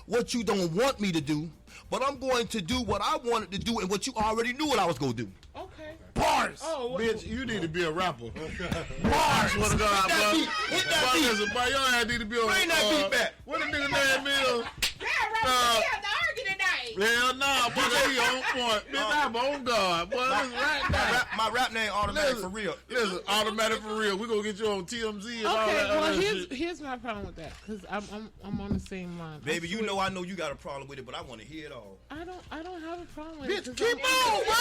what you don't want me to do, but I'm going to do what I wanted to do and what you already knew what I was going to do. Okay. Bars! Oh, Bitch, you need to be a rapper. Bars! Wanna go out, bro? Hit that beat. Listen, bro, your ass need to be on. Bring that beat back. What the nigga name is? Hell nah, boy, he on point. Bitch, I'm on guard. Boy, listen right now. My rap name automatic for real. Listen, automatic for real. We gonna get you on TMZ and all Okay, that well other here's shit. my problem with that because I'm on the same line. Baby, you know I know you got a problem with it, but I want to hear it all. I don't have a problem with it. Bitch, 'cause keep on, bro.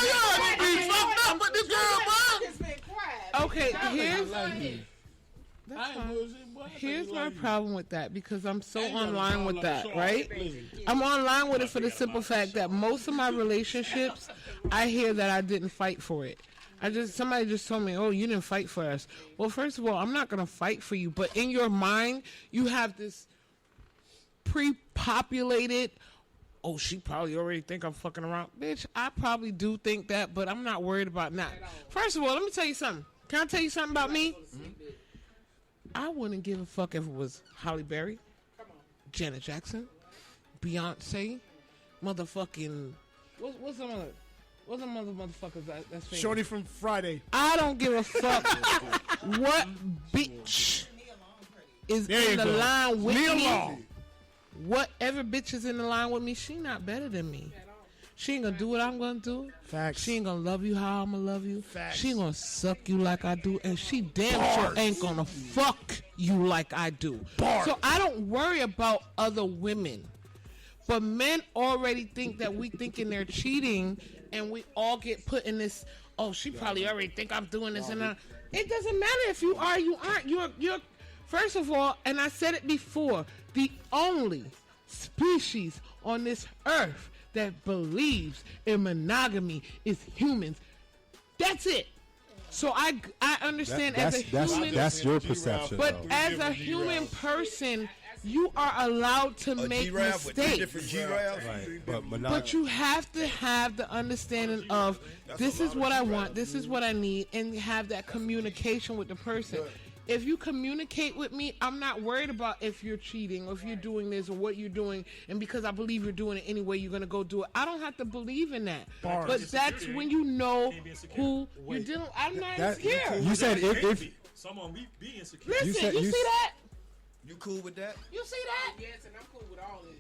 You be fucked up with this girl, bro. Okay, here's I that's ain't fine. bullshit, boy. Here's I my like you. problem with that because I'm so Ain't nothing online wrong with with that, the right? song. I'm online with it for the simple fact that most of my relationships, I hear that I didn't fight for it. Somebody just told me, oh, you didn't fight for us. Well, first of all, I'm not going to fight for you. But in your mind, you have this pre-populated, oh, she probably already think I'm fucking around. Bitch, I probably do think that, but I'm not worried about that. First of all, let me tell you something. Can I tell you something about me? I wouldn't give a fuck if it was Halle Berry, Janet Jackson, Beyonce, motherfucking... What's some other motherfuckers that's famous? Shorty from Friday. I don't give a fuck what bitch is There you in the go. line with Nia me. Long. Whatever bitch is in the line with me, she not better than me. She ain't gonna do what I'm gonna do. Facts. She ain't gonna love you how I'm gonna love you. Facts. She ain't gonna suck you like I do, and she damn sure ain't gonna fuck you like I do. So I don't worry about other women. But men already think that we thinking they're cheating, and we all get put in this, oh, she probably already think I'm doing this. And it doesn't matter if you are, you aren't. You're first of all, and I said it before, the only species on this earth that believes in monogamy is humans. That's it. So I understand as a human. That's your perception. But though. as a human person, you are allowed to make Giraffe with 3 mistakes. different giraffes. Right. But you have to have the understanding of this is what I want, this is what I need, and have that communication with the person. If you communicate with me, I'm not worried about if you're cheating or if you're doing this or what you're doing, and because I believe you're doing it anyway, you're gonna go do it. I don't have to believe in that. But that's when you know who you're dealing with. I'm not insecure. You said if someone be insecure. Listen, you see that? You cool with that? You see that? Yes, and I'm cool with all this.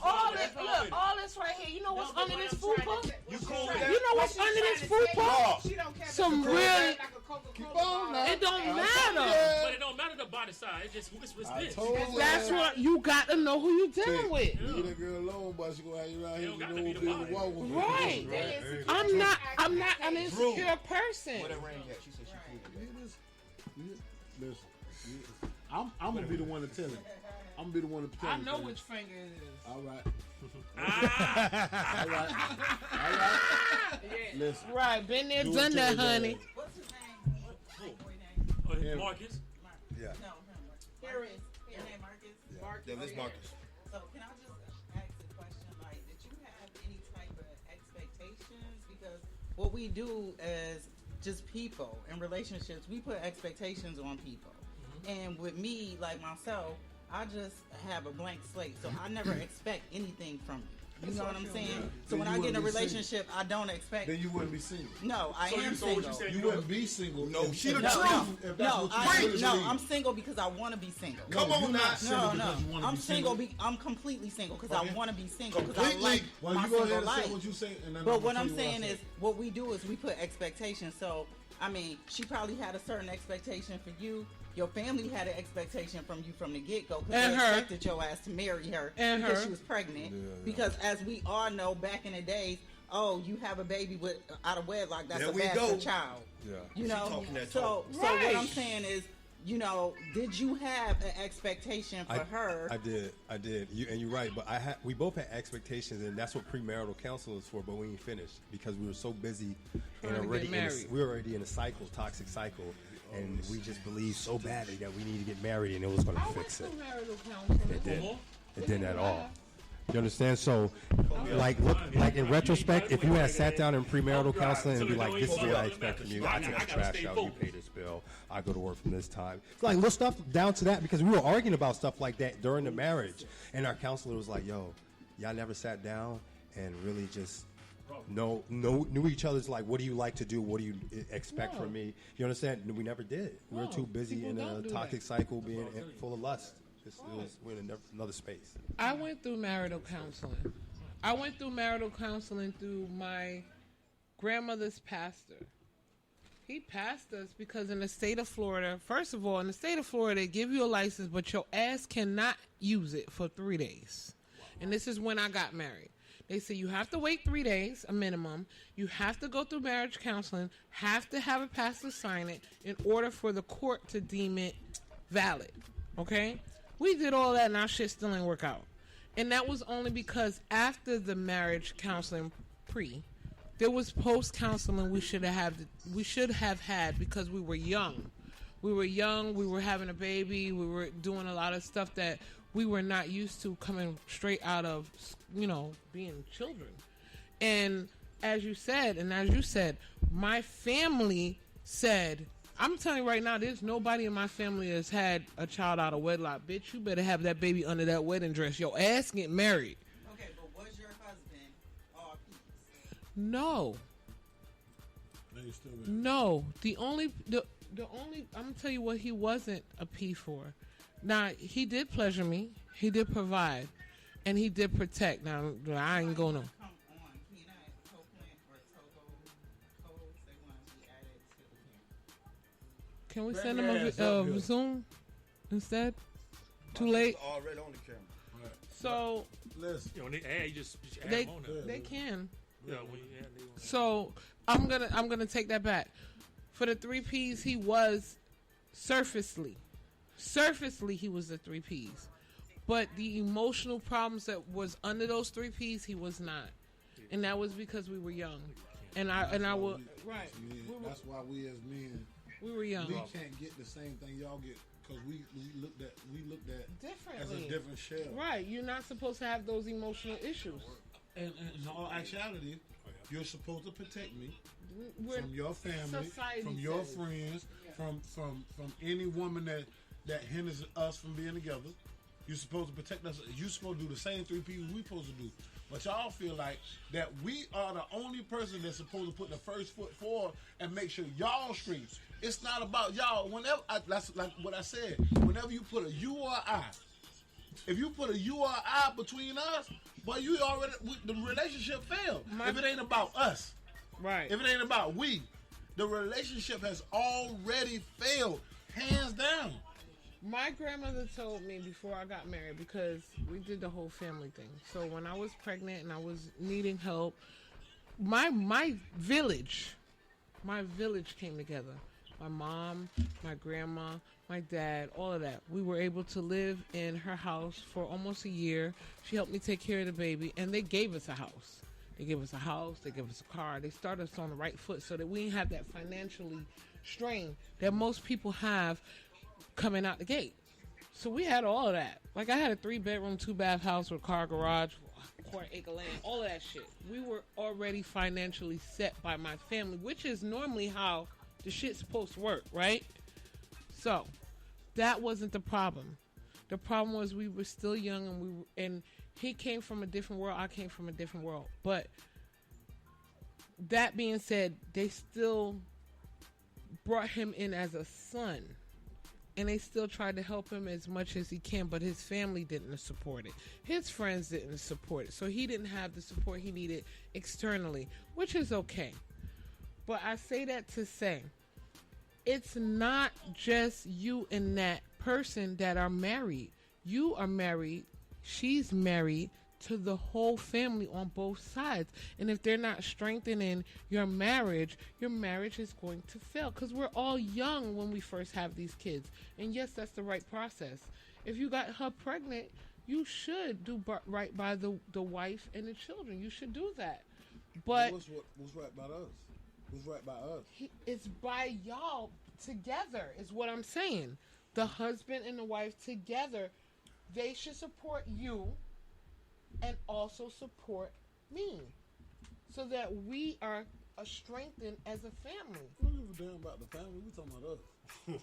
All this, look, all this right here. You know what's under this fupa? You cool with that? You know what's under this fupa? She don't care. Some really. It don't matter. But it don't matter the body size. It's just what's this. That's what you got to know who you're dealing with. Leave that girl alone, but she gonna have you around here. Don't gotta be the body. Right. I'm not an insecure person. Where that ring at? She said she cool with that. Listen, I'm gonna be the one to tell him. I'm gonna be the one to tell I him. know which finger it is. All right. All right. Listen. Right, been there, Do done it that, to the honey. What's his name? Yeah. Marcus. Yeah. No, Harris. Your name Marcus? Marcus. Yeah, this Marcus. So can I just ask a question? Like, did you have any type of expectations? Because what we do as just people in relationships, we put expectations on people. And with me, like myself, I just have a blank slate. So I never expect anything from you. You know what I'm saying? So when I get in a relationship, I don't expect. Then you wouldn't be single. No, I am so what single. you saying? You wouldn't be single. No, she the No, truth. If that's what you really no, believe. I'm single because I want to be single. Come on you're now. not single No, because you want to I'm be single. I'm completely single because I want to be single because I Completely? like Well, my you go single ahead and say life. what you say, and then But I'm what gonna I'm tell you saying I is, say. what we do is we put expectations. So, I mean, she probably had a certain expectation for you. Your family had an expectation from you from the get-go because And they her. expected your ass to marry her And because her. she was pregnant. Because as we all know, back in the days, oh, you have a baby with out of wedlock, that's There a we bastard go. child. Yeah. You know, talking that so talk. so what I'm Right. saying is, you know, did you have an expectation for her? I did. You're right. But we both had expectations, and that's what premarital counseling is for. But we ain't finished because we were so busy and Trying to get married. we were already in a cycle, toxic cycle, and we just believed so badly that we need to get married, and it was going to fix it. It didn't. It didn't at all. You understand? So, like in retrospect, if you had sat down in premarital counseling and be like, "This is what I expect from you. I take the trash out. You pay this bill. I go to work from this time." It's like little stuff down to that because we were arguing about stuff like that during the marriage, and our counselor was like, "Yo, y'all never sat down and really just." Knew each other's like, what do you like to do? What do you expect from me? You understand? We never did. We were too busy people in a don't do toxic that. cycle, being full of lust. We're in another space. I went through marital counseling. I went through marital counseling through my grandmother's pastor. He passed us because in the state of Florida, first of all, in the state of Florida, they give you a license, but your ass cannot use it for 3 days. And this is when I got married. They say you have to wait 3 days, a minimum. You have to go through marriage counseling, have to have a pastor sign it in order for the court to deem it valid. Okay? We did all that and our shit still didn't work out. And that was only because after the marriage counseling there was post counseling we should have had because we were young. We were young. We were having a baby. We were doing a lot of stuff that we were not used to coming straight out of, being children. And as you said, my family said, I'm telling you right now, there's nobody in my family that's had a child out of wedlock. Bitch, you better have that baby under that wedding dress. Your ass get married. Okay, but was your husband all peace? No. No. The only I'm gonna tell you what he wasn't a P for. Now, he did pleasure me, he did provide, and he did protect. Now, I ain't gonna. Can we send him a Zoom instead? Too late. Already on the camera. Right. So listen, when they add, you just add they them on there. they can. Yeah, when you add, they on there. So I'm gonna take that back. For the 3 Ps, he was surfacely he was the 3 Ps, but the emotional problems that was under those 3 Ps, he was not, and that was because we were young, and I will right. That's why we as men. We were young. We can't get the same thing y'all get because we looked at differently as a different shell. Right. You're not supposed to have those emotional issues. And in all actuality, you're supposed to protect me from your family, society from your says. friends, from any woman that hinders us from being together. You're supposed to protect us. You're supposed to do the same 3 P's we supposed to do. But y'all feel like that we are the only person that's supposed to put the first foot forward and make sure y'all straight. It's not about y'all. That's like what I said. Whenever you put a you or I, if you put a you or I between us, but the relationship failed. If it ain't about us, right? If it ain't about we, the relationship has already failed, hands down. My grandmother told me before I got married, because we did the whole family thing. So when I was pregnant and I was needing help, my village came together. My mom, my grandma, my dad, all of that. We were able to live in her house for almost a year. She helped me take care of the baby, and they gave us a house. They gave us a house. They gave us a car. They started us on the right foot so that we didn't have that financially strain that most people have coming out the gate. So we had all of that. Like, I had a 3-bedroom, 2-bath house with a car, garage, quarter-acre land, all of that shit. We were already financially set by my family, which is normally how the shit's supposed to work, right? So that wasn't the problem. The problem was we were still young, and he came from a different world. I came from a different world. But that being said, they still brought him in as a son, and they still tried to help him as much as he can, but his family didn't support it. His friends didn't support it. So he didn't have the support he needed externally, which is okay. But I say that to say, it's not just you and that person that are married. You are married, she's married to the whole family on both sides. And if they're not strengthening your marriage is going to fail. Because we're all young when we first have these kids. And yes, that's the right process. If you got her pregnant, you should do right by the wife and the children. You should do that. But what's right by us? What's right by us? It's by y'all together, is what I'm saying. The husband and the wife together, they should support you and also support me, so that we are strengthened as a family. We don't give a damn about the family. We talking about us.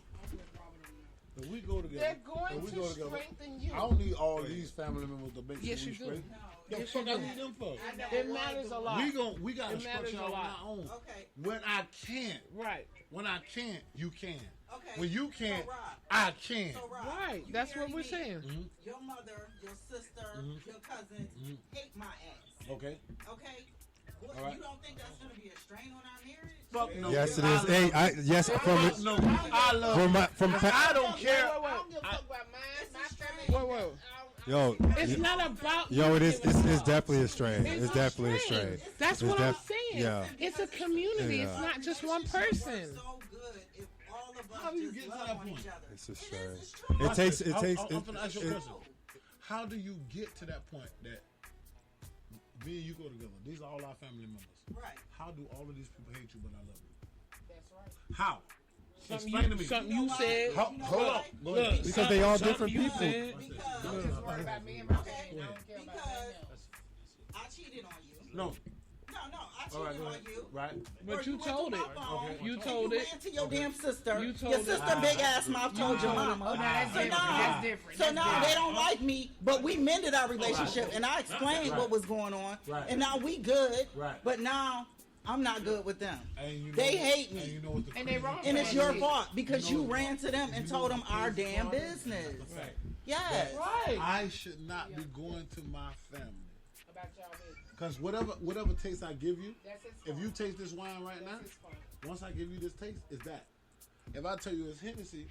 If we go together, they're going to strengthen you. I don't need all these family members to make yes, sure you we do. straight. No. The fuck I need them for? It matters a lot. We got to structure on our own. Okay. When I can't, right. When I can't, you can. Okay. When you can't, so Rob, I can. So Rob, right. That's what we're saying. Mm-hmm. Your mother, your sister, your cousins hate my ass. Okay. Okay. What, All right. You don't think that's going to be a strain on our marriage? Fuck no. Yes, it is. Hey, yes, I love. I don't care. Wait. Yo, it's not about. Yo, it's definitely a strain. It's definitely a strain. That's what I'm saying. Yeah. It's a community. Yeah. It's not just one person. So good if all of us How do you just get to love that on point? each other. It's a strain. I'm gonna ask you a question. How do you get to that point that Me and you go together. These are all our family members. Right. How do all of these people hate you but I love you? That's right. How? Something Explain to me. Something you said. Hold on. Go ahead. Because they all different you people. said. I'm just worried about me and my baby. I don't care about nothing else. I cheated on you. No. No, I All right, cheated go on ahead. you. Right. But Or you went told to it. my phone, You and told you it. ran to your damn sister. You told Your it. sister big ass mouth told your mama. Oh, no, that's So different. now, That's different. so That's now different. they don't like me, but we mended our relationship, and I explained what was going on, Right. and now we good. Right. But now I'm not good with them. And you know, They hate And me, you know what the And they wrong. and it's for your that. fault because You you know ran to them and you told know them the our crazy damn part is business. the fact Yes. Right. I should not be going to my family. About y'all business. Because whatever taste I give you, That's his if fault. you taste this wine right now, That's his fault. once I give you this taste, it's that. If I tell you it's Hennessy,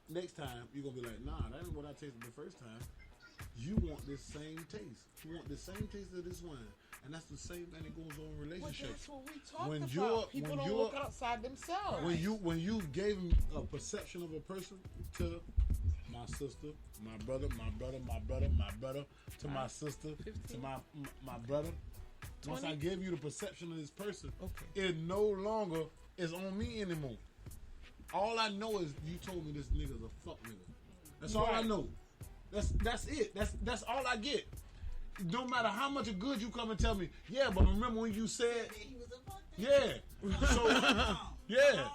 next time you're gonna be like, nah, that ain't what I tasted the first time. You want this same taste. You want the same taste of this wine. And that's the same thing that goes on in Well, relationships. that's what we talked When about. you're- People when don't you're- look outside themselves. When you gave a perception of a person to my sister, my brother, to my sister, to my brother. Once I gave you the perception of this person, it no longer is on me anymore. All I know is you told me this nigga's a fuck nigga. That's all I know. That's it. That's all I get. No matter how much of good you come and tell me, yeah, but remember when you said, yeah. So yeah.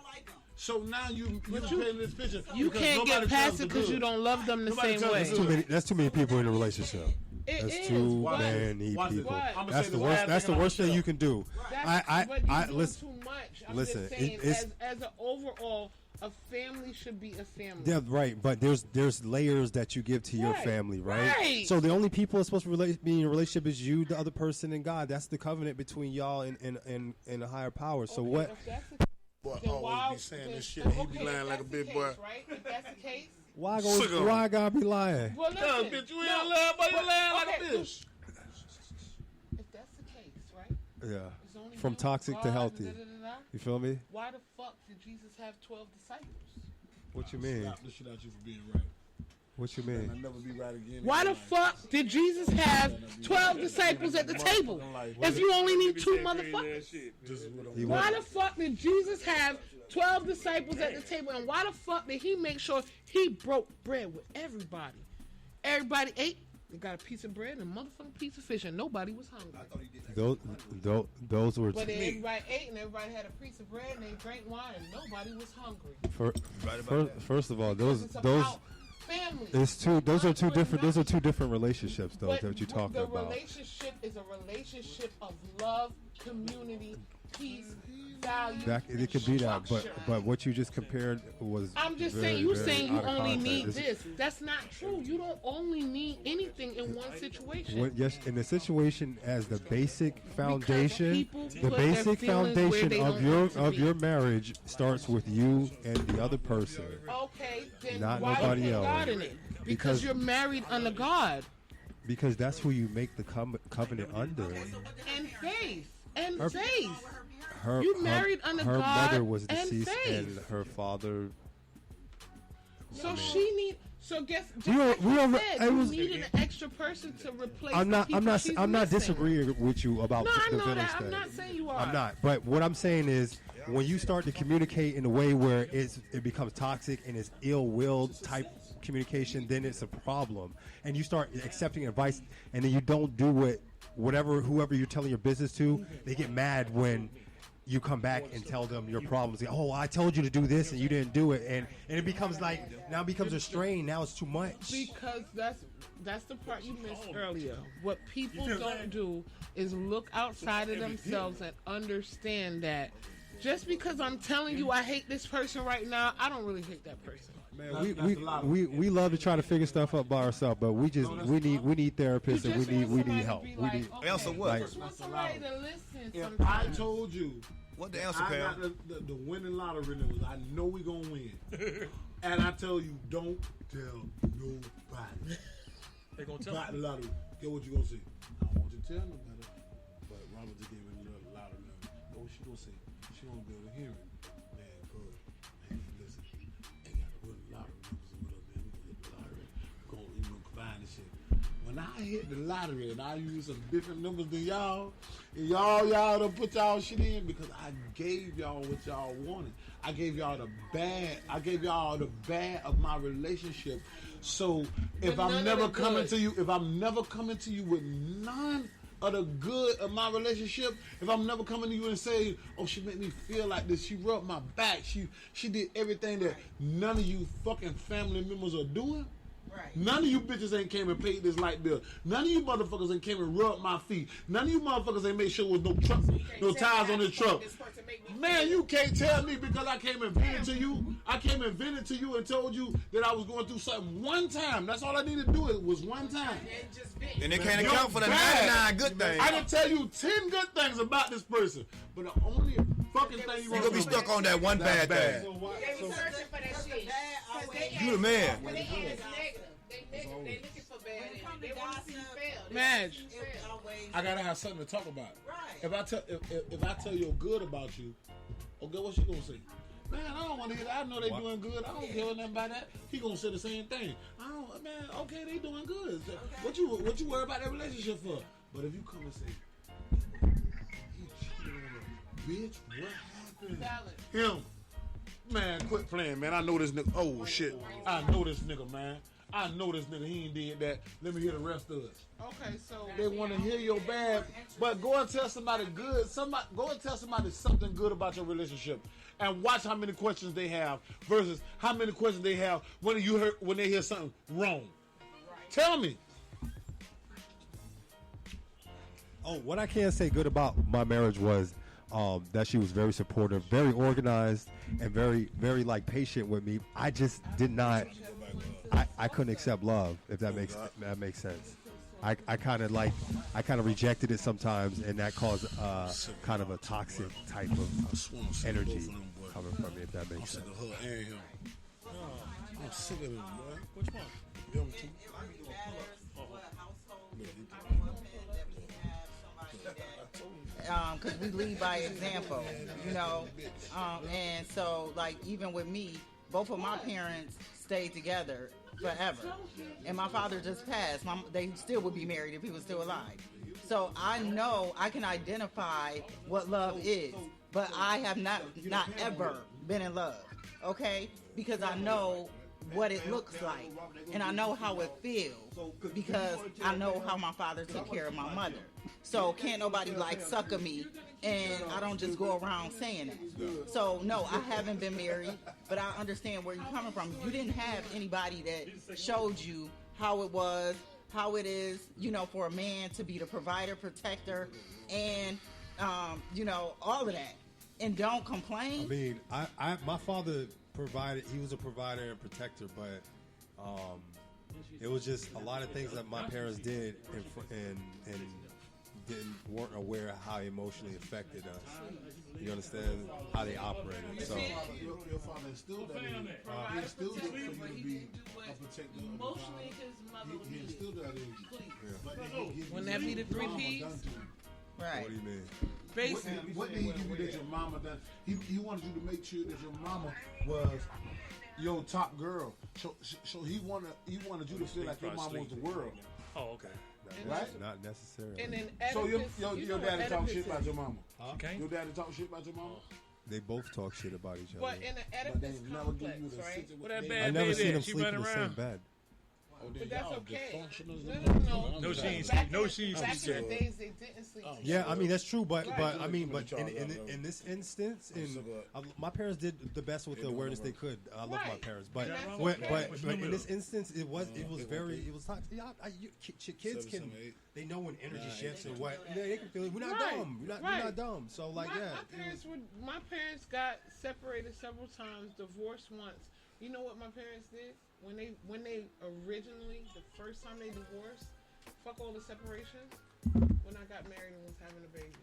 So now you painting this picture. You because can't nobody get past tells it the because good. you don't love them the Nobody same tells way. the That's too many people in a relationship. It That's is. too What? many Watch this. people. I'ma That's say the the worst. last That's the thing worst I'm thing gonna you can do. But you're doing listen. too much. I'm listen, just saying, it's- as an overall, a family should be a family. Yeah, right. But there's layers that you give to your Right, family, right? right. So the only people that's supposed to be in a relationship is you, the other person, and God. That's the covenant between y'all and a higher power. So what? If that's the Boy, then always why- be saying then- this shit. And he okay, be if lying like a that's the big case, boy. Right? If that's the case, Why gotta be lying? well, listen. bitch, you ain't lying, but you lying like a okay, bitch. If that's the case, right? Yeah. It's only From you, toxic to God, healthy. da-da-da-da. You feel me? Why the fuck did Jesus have 12 disciples? What you mean? Slap the shit out you for being right. What you And I'll mean? never be right again. Why the fuck did Jesus have 12 disciples at the table if you only need 2 motherfuckers? He Why went- the fuck did Jesus have 12 disciples at the table, and why the fuck did he make sure he broke bread with everybody? Everybody ate. They got a piece of bread and a motherfucking piece of fish, and nobody was hungry. Those were But everybody ate, and everybody had a piece of bread, and they drank wine, and nobody was hungry. first of all, Because those it's about family. it's two. Those are two Not different. Those are two much. different relationships, though, But that you're talking the about. relationship is a relationship of love, community, peace, value. It could be that, structure. but what you just compared was. I'm just very, saying, you very saying you out of only context. need It's- this. That's not true. You don't only need anything in one situation. Yes, in the situation as the basic foundation, people the put their basic feelings where foundation they of don't your need to be. marriage starts with you and the other person. Okay, then Not why nobody you put else. God in it? Because Because- you're married under God Because that's who you make the covenant under. and faith and Her- faith. Her, You married under her God mother was and deceased, faith. and her father. So she need. So guess. Just We don't- like we you don't- said, it you was- needed an extra person to replace. I'm not. The I'm people not. she's I'm not missing. disagreeing with you about No, I the know village that. I'm thing. not saying you are. I'm not. But what I'm saying is, when you start to communicate in a way where it becomes toxic and it's ill-willed type communication, then it's a problem. And you start accepting advice, and then you don't do whoever you're telling your business to, they get mad when you come back and tell them your problems. Oh, I told you to do this and you didn't do it, and it becomes like now it becomes a strain. Now it's too much. Because that's the part you missed earlier. What people don't do is look outside of themselves and understand that just because I'm telling you I hate this person right now, I don't really hate that person. Man, We love to try to figure stuff out by ourselves, but we need therapists and we need help. We need Answer what? I just want somebody to listen. If sometimes. I told you What the answer, I Pam? got the winning lottery numbers, I know we gonna win. And I tell you, don't tell nobody. They gonna tell About the lottery. Get what you gonna say. I don't want you to tell nobody. But Robert just gave me a little lottery number. Know what she gonna say? She gonna be able to hear it. Man, good. Man, listen. Ain't got to put lottery numbers in with us, man. We gonna get the lottery. Go, combine this shit. When when I hit the lottery and I use some different numbers than y'all, and y'all done put y'all shit in because I gave y'all what y'all wanted. I gave y'all the bad. I gave y'all the bad of my relationship. So if I'm never coming to you, with none of the good of my relationship, if I'm never coming to you and say, oh, she made me feel like this, she rubbed my back, she did everything that none of you fucking family members are doing. Right. None of you bitches ain't came and paid this light bill. None of you motherfuckers ain't came and rubbed my feet. None of you motherfuckers ain't made sure there was no truck, no tires on the truck. Man, you can't tell me because I came and vented to you. I came and vented to you and told you that I was going through something one time. That's all I needed to do. It was one time. And they can't account for the 99 good things. I can tell you 10 good things about this person, but the only fucking thing you're gonna be stuck on that one bad thing. They be searching for that shit. You the man. They ain't as negative. They looking for bad. They want to see you fail. Madge, I gotta have something to talk about. If I tell you good about you, okay, what she gonna say? Man, I don't want to hear that. I know they doing good. I don't care nothing about that. He gonna say the same thing. Man, okay, they doing good. What you worry about that relationship for? But if you come and say, he cheated on her, bitch, what happened? Him. Man, quit playing, man. I know this nigga. Oh, shit. I know this nigga, man. I know this nigga. He ain't did that. Let me hear the rest of it. Okay, so They want to hear your bad, but go and tell somebody good. Go and tell somebody something good about your relationship, and watch how many questions they have versus how many questions they have when they hear something wrong. Tell me. Oh, what I can say good about my marriage was that she was very supportive, very organized, and very, very like patient with me. I just did not. I couldn't accept love, if that makes sense. I kind of rejected it sometimes, and that caused kind of a toxic type of energy coming from me, if that makes sense. I'm sick of her and him. I'm sick of them, boy. Which one? Them two. Because we lead by example, you know. And so, like, even with me, both of my parents stayed together forever. And my father just passed. They still would be married if he was still alive. So I know I can identify what love is, but I have not ever been in love, okay? Because I know what it looks like, and I know how it feels, because I know how my father took care of my mother. So can't nobody like sucker me, and I don't just go around saying that. So no, I haven't been married, but I understand where you're coming from. You didn't have anybody that showed you how it was, how it is, you know, for a man to be the provider, protector, and you know, all of that. And don't complain. I mean, my father provided. He was a provider and protector, but it was just a lot of things that my parents did and weren't aware of how emotionally affected us. You understand how they operated. So your father instilled that in you. He instilled it for you to be a protector. Emotionally, his mother he instilled that in you. But then he give Wouldn't that be the 3 Ps? Right. what do you mean? Basically. What did he give you that your mama done? He wanted you to make sure that your mama was your top girl. So he wanted you to feel like your mama was the world. Oh, okay. Right? Not necessarily. And then So Oedipus, your daddy talk shit about your mama. Okay. Your daddy talk shit about your mama. They both talk shit about each other. But in the But they Oedipus never give complex, you the right? situation. What that I bad never baby seen at? them She sleep in running the same around. bed. But that's okay. No, she ain't Back sleep. No, in- she ain't back sleep. in the days, they didn't sleep together. Yeah, I mean that's true, but I mean, Right. but in this instance, my parents did the best with the awareness they could. I love my Right. parents, but And that's when, okay. but in this instance, it was toxic. Yeah, kids can they know when energy shifts or what they can feel it. We're not Right. dumb. We're Right. not dumb. So like My parents got separated several times, divorced once. You know what my parents did when they originally, the first time they divorced, fuck all the separations. When I got married and was having a baby,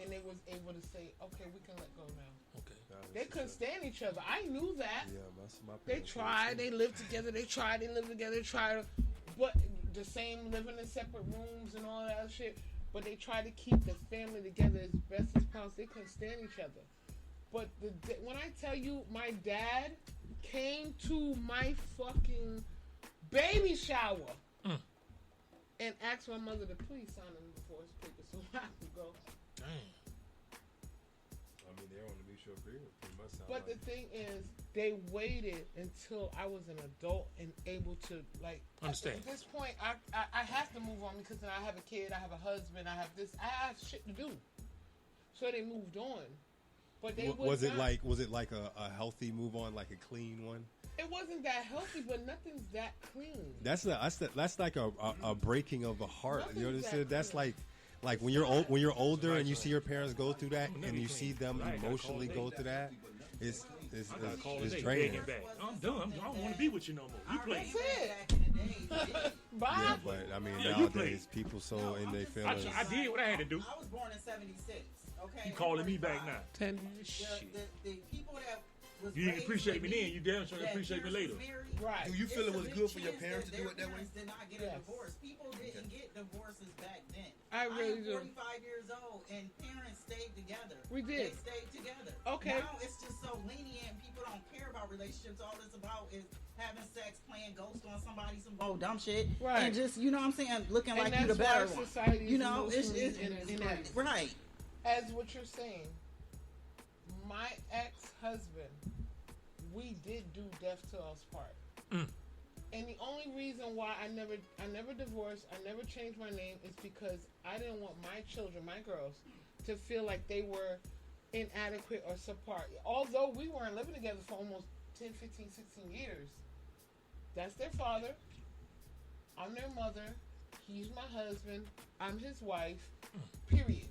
and they was able to say, okay, we can let go now. Okay. They couldn't stand each other. I knew that. Yeah, my They parents tried. They lived together. They lived together. They tried, but the same living in separate rooms and all that shit. But they tried to keep the family together as best as possible. They couldn't stand each other. But when I tell you, my dad came to my fucking baby shower. and asked my mother to please sign the divorce papers so I could go. Damn. I mean, they're on a mutual agreement. Pretty much. But the thing is, they waited until I was an adult and able to understand. At this point, I have to move on because then I have a kid, I have a husband, I have this, I have shit to do. So they moved on. But they was it like a healthy move on, like a clean one? It wasn't that healthy, but nothing's that clean. That's like a breaking of the heart. Nothing's You understand? that That's clean. like when you're older and you see your parents go through that and you see them emotionally go through that. It's draining. I'm done. I don't want to be with you no more. You play. That's it. Bye. Yeah, but I mean nowadays people so in their feelings. I did what I had to do. I was born in '76. Okay. You calling me back now? The people that was you didn't raised appreciate me with then. You damn sure that appreciate me parents later. was married, Right. Do you feel it was It's a good big for your chance parents to that do their it that way? parents did not get a divorce. People didn't get divorces back then. I really do. am 45 years old, and parents stayed together. We did. They stayed together. Okay. Now it's just so lenient. People don't care about relationships. All it's about is having sex, playing ghost on somebody, some dumb shit, Right. and just you know what I'm saying, looking And like you the that's why better one. society is You know, it's emotionally inept. right. As what you're saying, my ex-husband, we did do death to us part. And the only reason why I never divorced, I never changed my name is because I didn't want my children, my girls, to feel like they were inadequate or subpar. Although we weren't living together for almost 10, 15, 16 years. That's their father. I'm their mother. He's my husband. I'm his wife. Period.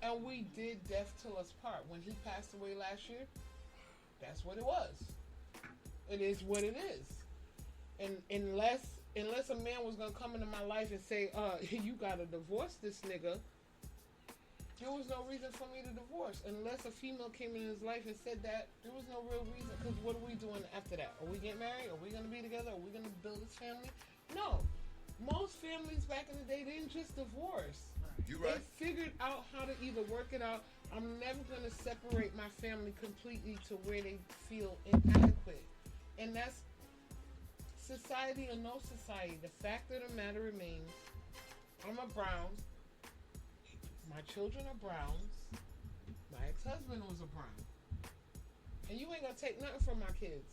And we did death till us part. When he passed away last year, that's what it was. It is what it is. And unless a man was gonna come into my life and say, you gotta divorce this nigga, there was no reason for me to divorce. Unless a female came in his life and said that, there was no real reason. Because what are we doing after that? Are we getting married? Are we gonna be together? Are we gonna build this family? No. Most families back in the day didn't just divorce. You right. They figured out how to either work it out. I'm never going to separate my family completely to where they feel inadequate. And that's society or no society. The fact of the matter remains, I'm a Browns. My children are Browns. My ex-husband was a Brown. And you ain't going to take nothing from my kids.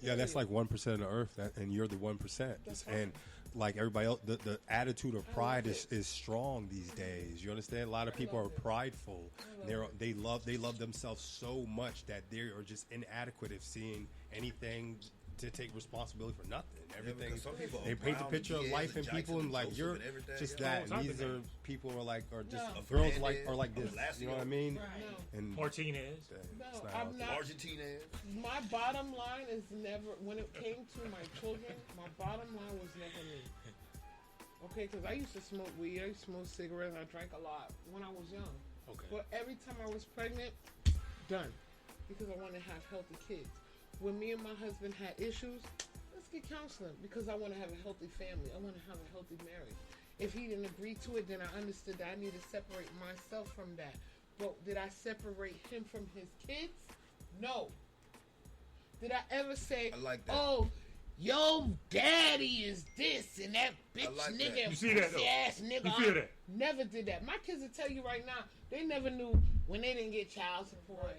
Yeah, that's like 1% of the earth, and you're the 1%. That's And like everybody else, the attitude of pride is strong these days. You understand? A lot of people are prideful. They love themselves so much that they are just inadequate of seeing anything to take responsibility for nothing. Everything. Some people They are paint the Brown, picture of Diaz, life and Jackson, people and like Joseph, you're and everything just else. that. And these are people are just No. girls Fernandez, are like this. You know what I mean? No. And Martinez. No, it's not I'm healthy. not. Argentina. My bottom line is never, when it came to my children, my bottom line was never me. Okay, because I used to smoke weed, I used to smoke cigarettes, I drank a lot when I was young. Okay. But every time I was pregnant, done. Because I wanted to have healthy kids. When me and my husband had issues, let's get counseling because I want to have a healthy family. I want to have a healthy marriage. If he didn't agree to it, then I understood that I need to separate myself from that. But did I separate him from his kids? No. Did I ever say, I like that. oh, yo daddy is this and that bitch like nigga that. You see that, pussy though? ass nigga? You feel that? Never did that. My kids will tell you right now, they never knew when they didn't get child support.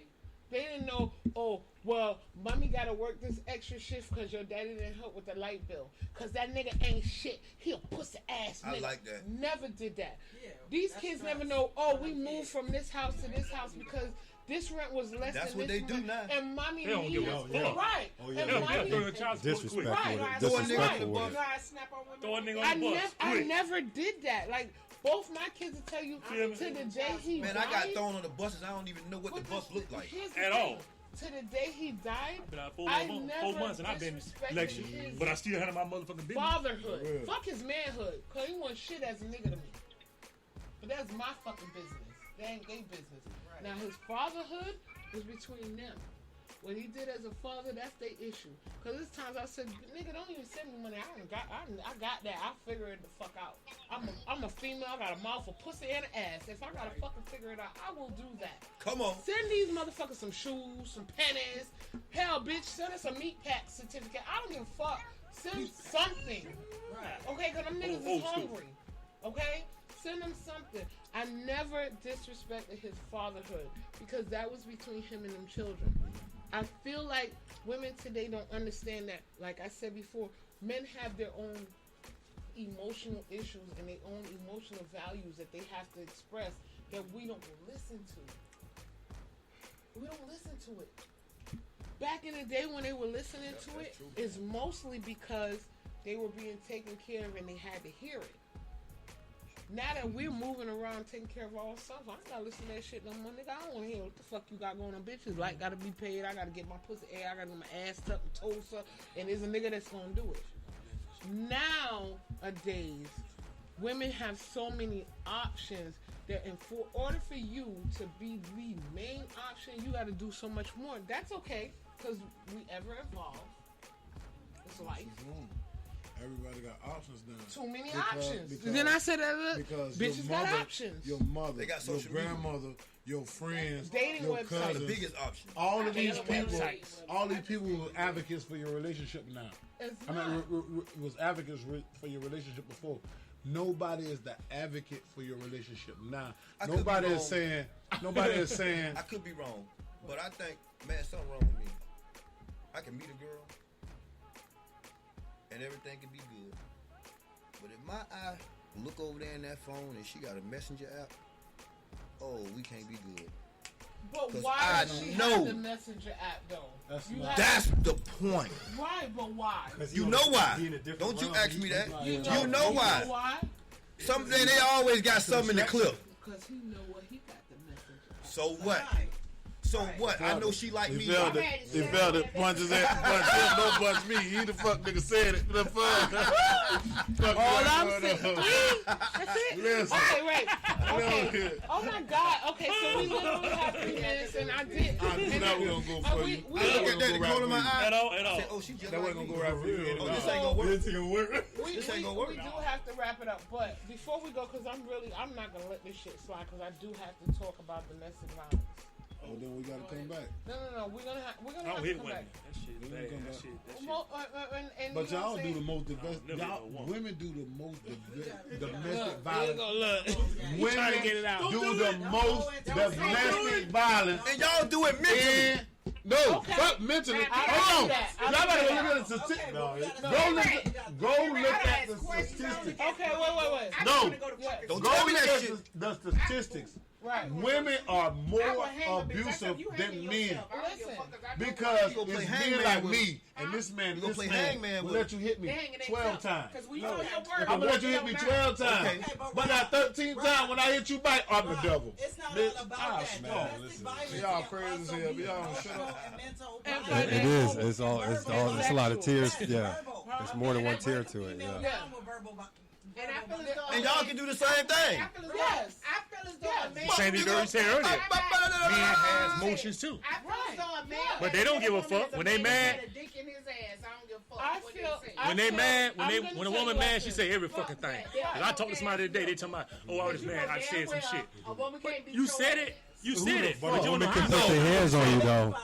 They didn't know, oh, well, mommy got to work this extra shift because your daddy didn't help with the light bill. Because that nigga ain't shit. He a pussy ass nigga. I like that. Never did that. Yeah, These that's kids facts. never know, oh, we moved from this house to this house because this rent was less That's than what this they do month, now. And mommy They don't give needs a it. fuck. Right. Oh, yeah. And They'll mommy, throw your child support quick. Disrespectful. Right. Disrespectful Right. with it. I snap on women. Throw a nigga on the bus. I quick. never did that. Like, both my kids will tell you Feel me? to the day he Man, died. I got thrown on the buses. I don't even know what the But bus looked like. here's the At thing. all. To the day he died, Been out I 4 never months and I've been disrespected lectured, his but I still had my motherfucking business. fatherhood. Fuck his manhood. Because he wasn't shit as a nigga to me. But that's my fucking business. That ain't gay business. Now, his fatherhood was between them. What he did as a father, that's their issue. Because there's times I said, nigga, don't even send me money. I got that. I'll figure it the fuck out. I'm a female. I got a mouth, a pussy, and an ass. If I gotta fucking figure it out, I will do that. Come on. Send these motherfuckers some shoes, some panties. Hell, bitch, send us a meat pack certificate. I don't give a fuck. Send something. Right. Okay, because them niggas niggas is hungry. Okay? Send him something. I never disrespected his fatherhood because that was between him and them children. I feel like women today don't understand that. Like I said before, men have their own emotional issues and their own emotional values that they have to express that we don't listen to. We don't listen to it. Back in the day when they were listening to it, it's mostly because they were being taken care of and they had to hear it. Now that we're moving around taking care of our stuff, I ain't gotta listen to that shit no more, nigga. I don't wanna hear what the fuck you got going on, bitches. Like, gotta be paid. I gotta get my pussy air. I gotta get my ass tucked and toes up. And there's a nigga that's gonna do it. Nowadays, women have so many options that for order for you to be the main option, you gotta do so much more. That's okay, because we ever evolve. It's life. Everybody got options now. Too many options. Then I said that because bitches your mother, got options. Your mother, They got your social media. grandmother, your friends, Dating your websites. cousins, The biggest option. all of these Dating people, websites. all these people were advocates for your relationship now. It's I not. mean, was advocates for your relationship before. Nobody is the advocate for your relationship now. I could be Nobody is wrong. saying. Nobody is saying. I could be wrong, but I think, man, something wrong with me. I can meet a girl, and everything can be good. But if my eye look over there in that phone and she got a messenger app, oh, we can't be good. But 'Cause why I does she know- have the messenger app though? That's You not- have- That's the point. right, but why? You know why? Don't you ask me that. You know why? Something they always got something in the clip. Because he know what he got the messenger app. So what? So what? I know she like me. He felt it. Punches at punch him, don't punch me. He the fuck nigga said it. The fuck. All I'm saying, that's it. Listen. Right. Okay. Oh my God. Okay, so we literally have 3 minutes, and I did. I knew that was gonna go for you. I look at that to go to my eye. At all. I said, oh, she just That like wasn't me. gonna go right for you. Oh, this ain't gonna work. This ain't gonna work. This ain't gonna work. We do have to wrap it up, but before we go, because I'm not gonna let this shit slide, because I do have to talk about domestic violence. Oh, then we gotta come back. No. We're gonna have I to don't hit come women. back. That shit bad. That shit. And But you know y'all what I'm do the saying? most never y'all hit a woman. women do the most domestic Look, violence. look. Women trying to get it out. do the most domestic violence. And y'all do it mentally. No, fuck mentally. Hold on. Y'all better look at the statistics. Go look at the statistics. Okay, wait. No, Don't go tell me look that at shit. the statistics. Right. Women are more abusive than men because You gonna play it's hangman men like with me and this man. You gonna This play man hangman will with let you hit me 12 times. Because we know your word. I'm gonna let you hit me 12 times. But that 13th time when I hit you back, I'm the devil. It's not Bitch, all about ah, that. man, Domestic listen. violence Y'all can crazy as also hell, but be y'all don't shut emotional up. and mental And violence. It is. It's all. It's a lot of tears. Yeah. There's more than one tier to it. Yeah. And I feel as though And y'all can do the same thing. I feel as though, Yes. I feel as though a man. Same thing you said earlier. Men has motions too. I feel as though a man. But they don't give a fuck. When they mad- A dick in his ass. I don't give a fuck. I what feel. they say. When they mad, when I'm a gonna woman tell you mad, she like say this. every fucking thing. 'Cause I talked to somebody today. They talking about, oh, I was mad. I said some shit. A woman can't be You so said it. You said it. But But a you woman don't can know put how. their hands on you though.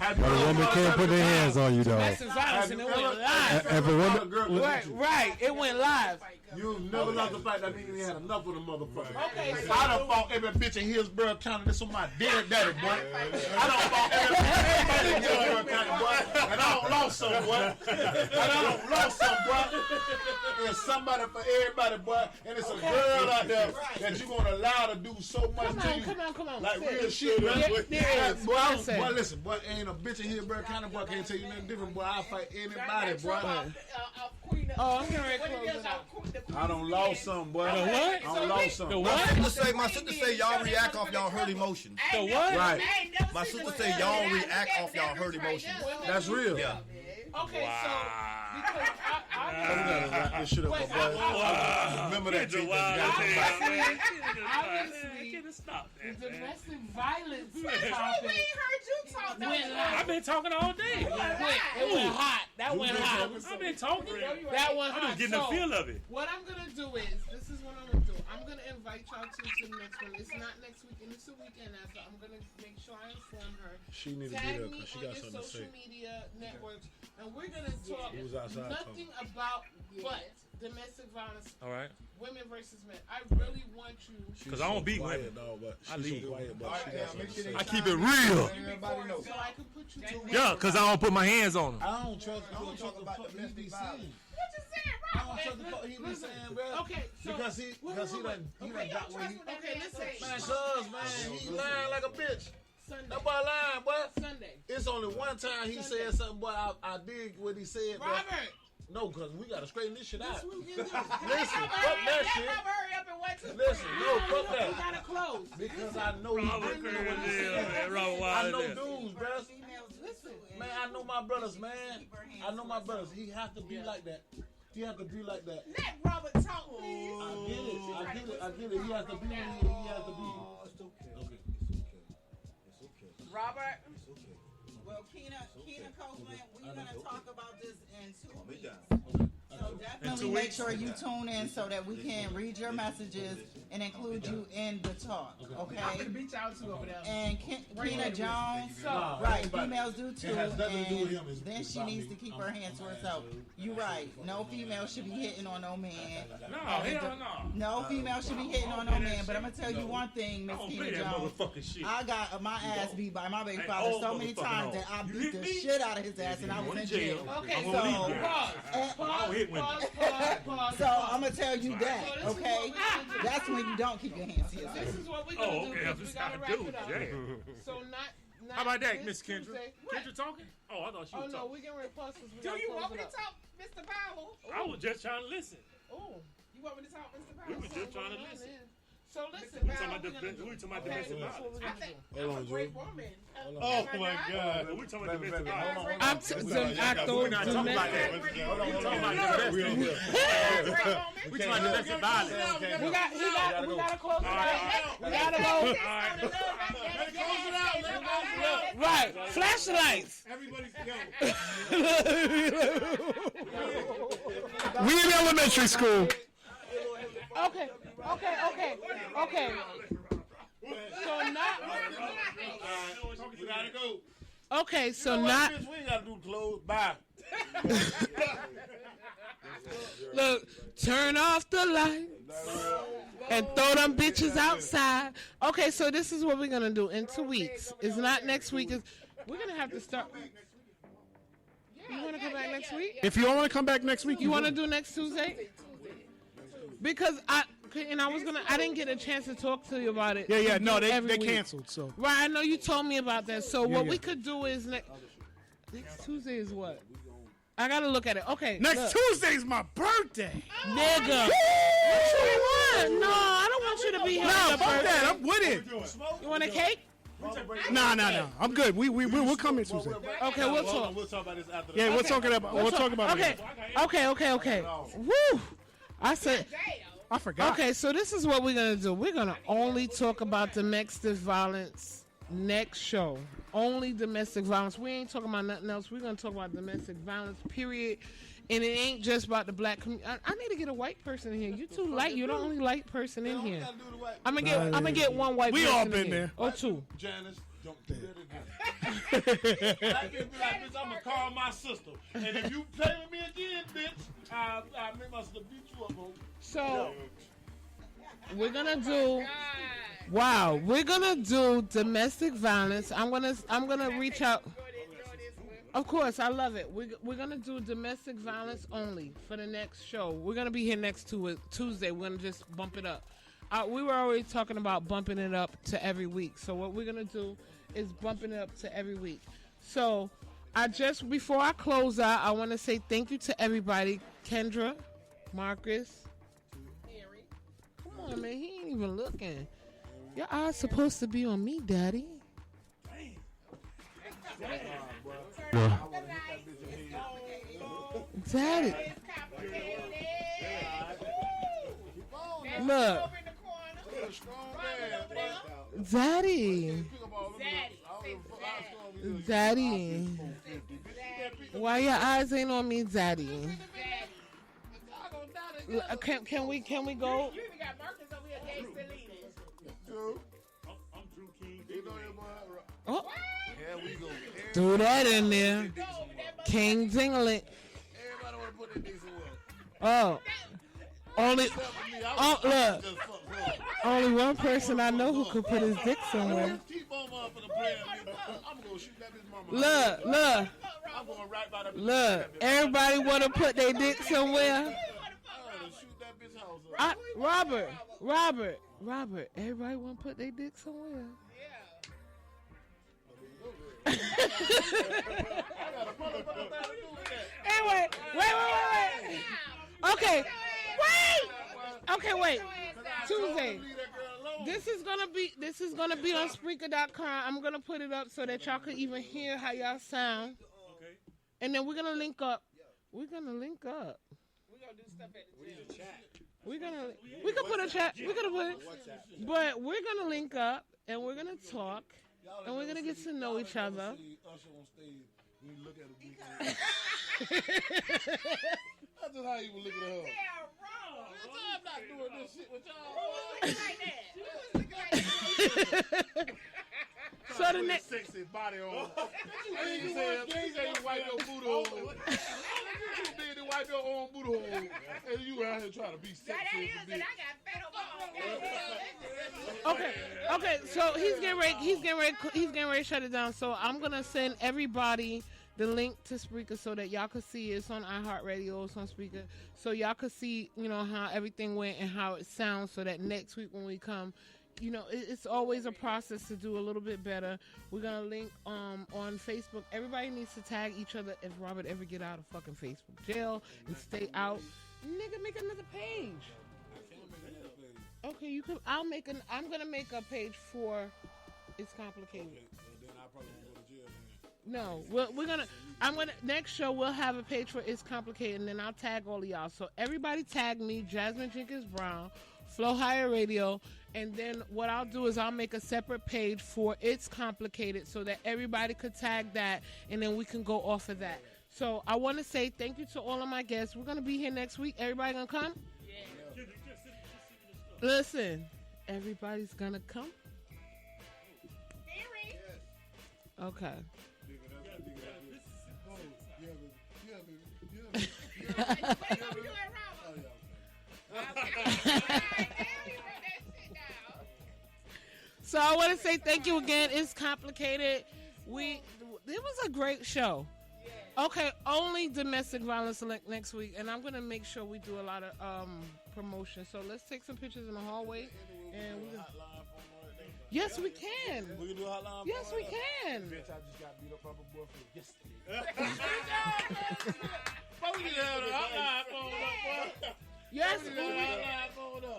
But a woman can't put their hands on you though. Domestic violence and it went live. If a woman, Right. It went live. You never lost the fight. That means you had enough of the motherfucker. Okay, so I done fought every bitch in Hillsborough County. This on my dead daddy, boy. I done fought everybody in Hillsborough County, boy. And I don't lost some, boy. There's somebody for everybody, boy. And it's a girl out there that you gonna allow to do so much to you. Come on. Like Sis. real shit, bro. There is. Boy, Listen. boy, listen, boy, ain't a bitch in Hillsborough County, boy, can't tell you nothing different, boy. I fight anybody, boy. Oh, I'm getting ready to close it out. I done lost some, boy. The what? I done lost some. The what? My sister say y'all react off y'all hurt emotions. The what? Right. My sister say y'all react off y'all hurt emotions. That's real. Yeah. Okay, so because We gotta wrap this shit up, Wait, boy. Remember that tape that Get it stopped, the man. domestic violence We topic heard you talk. went live. I've been talking all day. It went hot. That went hot. I've been talking. That went I'm hot. just getting the So, feel of it. what I'm gonna do is, this is what I'm gonna do. I'm gonna invite y'all to the next one. It's not next weekend. It's the weekend after. I'm gonna make sure I inform her. She need to Tag get up me because she on got your something to social say. media networks, and we're gonna talk Who's outside nothing about but domestic violence. All right. Women versus men. I really want you. Because I don't beat women. I leave. I keep it real. So I can put you to Yeah, because I don't put my hands on them. I don't trust the fuck he be saying. What you saying, I Rob? don't trust the fuck he be saying, bro. Okay, so because he done got where he. Okay, listen. Man, cuz, man, he lying like a bitch. Sunday. That boy lying, boy. Sunday. It's only one time he said something, boy. I dig what he said, bro. Robert. No, cause we gotta straighten this shit out. Listen, fuck that shit. Hurry up and wait till Listen, no, fuck that. We gotta close. Because I know he I know dudes, bro. Man, I know my brothers, man. I know my brothers. He have to be like that. He have to be like that. Let Robert talk, please. I get it. He has to be. He has to be. Okay. Robert. Well, Keena Copeland, we're going to talk about this in 2 weeks. So definitely make sure you tune in so that we can read your messages and include you in the talk, okay? I'm going to beat y'all two over there. And Keena Jones, right, females do too, and then she needs to keep her hands to herself. You right, no female should be hitting on no man. No, hell no. No female should be hitting on no man, but I'm going to tell you one thing, Miss Keena Jones. I got my ass beat by my baby father so many times that I beat the shit out of his ass and I was in jail. Okay, so I'm gonna tell you that, okay? That's when you don't keep your hands to yourself. This is what we're gonna do. We gotta wrap it up. So not How about that, Miss this Kendra? Tuesday. Kendra talking? Oh, I thought she was Oh no, talking. we're getting ready to pause this. Do you want me to talk, Mr. Powell? I was just trying to listen. Oh, You want me to talk, Mr. We Powell? were just trying to listen. So listen, We talking about domestic violence. I think I'm a great woman. Oh my God! We talking about domestic violence. We're not talking about that. We talking about domestic violence. We gotta close it out. We gotta go. Right, flash the lights. Everybody go. We in elementary school. Okay. So not. We gotta go. Okay, so You know what, not. bitch, we ain't gotta do clothes. Bye. Look, turn off the lights and throw them bitches outside. Okay, so this is what we're gonna do in 2 weeks. It's not next week. We're gonna have to start. You want to come back next week? If you don't want to come back next week, You want to do next Tuesday? Because I didn't get a chance to talk to you about it. Yeah. No, they Every week. canceled. So Right, I know you told me about that. So what yeah. we could do is next Tuesday is what? I gotta look at it. Okay. next Tuesday's my birthday. Nigga. What you want? No, I don't want you to be here. Nah, fuck that. I'm with it. You want a cake? Nah. I'm good. We'll come in Tuesday. Okay, we'll talk. We'll talk about this after. Yeah, we'll talk about it. Okay. Woo. I said. I forgot. Okay, so this is what we're gonna do. We're gonna only talk about domestic violence next show. Only domestic violence. We ain't talking about nothing else. We're gonna talk about domestic violence. Period. And it ain't just about the black community. I need to get a white person in here. You too light. You're the only light person in here. I'm gonna get one white. We person all in been here. there. Or two. Janice, don't do that again. Like, bitch, I'm gonna call my sister, and if you play with me again, bitch, I must beat you up, bro. So we're gonna do. Wow, we're gonna do domestic violence. I'm gonna reach out. Of course, I love it. We're gonna do domestic violence only for the next show. We're gonna be here next Tuesday. We're gonna just bump it up. We were already talking about bumping it up to every week. So what we're gonna do is bumping it up to every week. So before I close out, I want to say thank you to everybody. Kendra, Marcus. Come on, man. He ain't even looking. Your eyes supposed to be on me, Daddy. Daddy. Look. Daddy. Why your eyes ain't on me, Daddy? Can we go? You even got Marcus over here gangster leading. Oh. Threw that in there. King Dingling. Everybody want to put their dick somewhere. Oh. Only, look. Only one person I know who could put his dick somewhere. Keep on motherfucking playing. I'm gonna shoot that bitch mama. Look. I'm going right by that bitch. Look. Everybody want to put their dick somewhere. I'm gonna shoot that bitch house up. Robert. Everybody want to put their dick somewhere. Anyway, wait. Okay, wait. Tuesday. This is gonna be on Spreaker.com. I'm gonna put it up so that y'all can even hear how y'all sound. Okay. And then we're gonna link up. We're gonna do stuff at the gym. We can put a chat. We're gonna put it. But we're gonna link up and we're gonna talk and we're gonna get to know each other. That's just how you would look at her. I'm not doing this shit with y'all. So the next sexy body on. You say you wipe your booty hole. You big to wipe your own booty hole, and you out here trying to be sexy. Okay. So he's getting ready to shut it down. So I'm gonna send everybody the link to Spreaker so that y'all can see it's on iHeartRadio, it's on Spreaker, so y'all can see, how everything went and how it sounds, so that next week when we come, it's always a process to do a little bit better. We're gonna link on Facebook. Everybody needs to tag each other if Robert ever get out of fucking Facebook jail and stay out. Nigga, make another page. Okay, you can. I'm gonna make a page for It's Complicated. Okay, then I probably won't go to jail. No, next show we'll have a page for It's Complicated, and then I'll tag all of y'all. So everybody tag me, Jasmine Jenkins Brown, Flow Higher Radio, and then what I'll do is I'll make a separate page for It's Complicated so that everybody could tag that, and then we can go off of that. So I want to say thank you to all of my guests. We're going to be here next week. Everybody going to come? Yeah. Listen, everybody's going to come? Okay. So I want to say thank you again. It's Complicated. It was a great show. Okay, only domestic violence next week, and I'm gonna make sure we do a lot of promotion. So let's take some pictures in the hallway, and yes, we can. We can do a hotline. Yes, we can. Bitch, I just got beat up by my boyfriend yesterday. But we can have a hotline phone up, boy. Yes,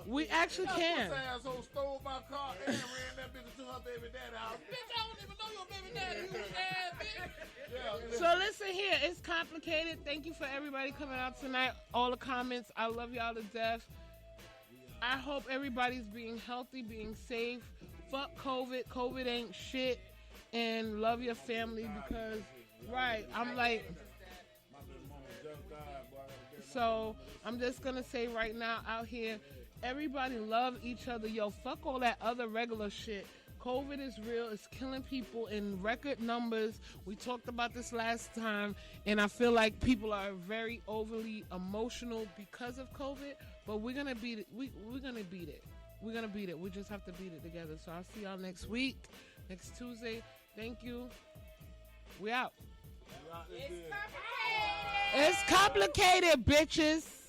we actually can. This asshole stole my car and ran that bitch to her baby daddy's house. Bitch, I don't even know your baby daddy. You ass bitch. So listen here, It's Complicated. Thank you for everybody coming out tonight. All the comments, I love y'all to death. I hope everybody's being healthy, being safe. Fuck COVID. COVID ain't shit. And love your family because, right, I'm like... So I'm just going to say right now out here, everybody love each other. Yo, fuck all that other regular shit. COVID is real. It's killing people in record numbers. We talked about this last time, and I feel like people are very overly emotional because of COVID, but we're going to beat it. We're going to beat it. We're going to beat it. We just have to beat it together. So I'll see y'all next week, next Tuesday. Thank you. We out. It's complicated, bitches.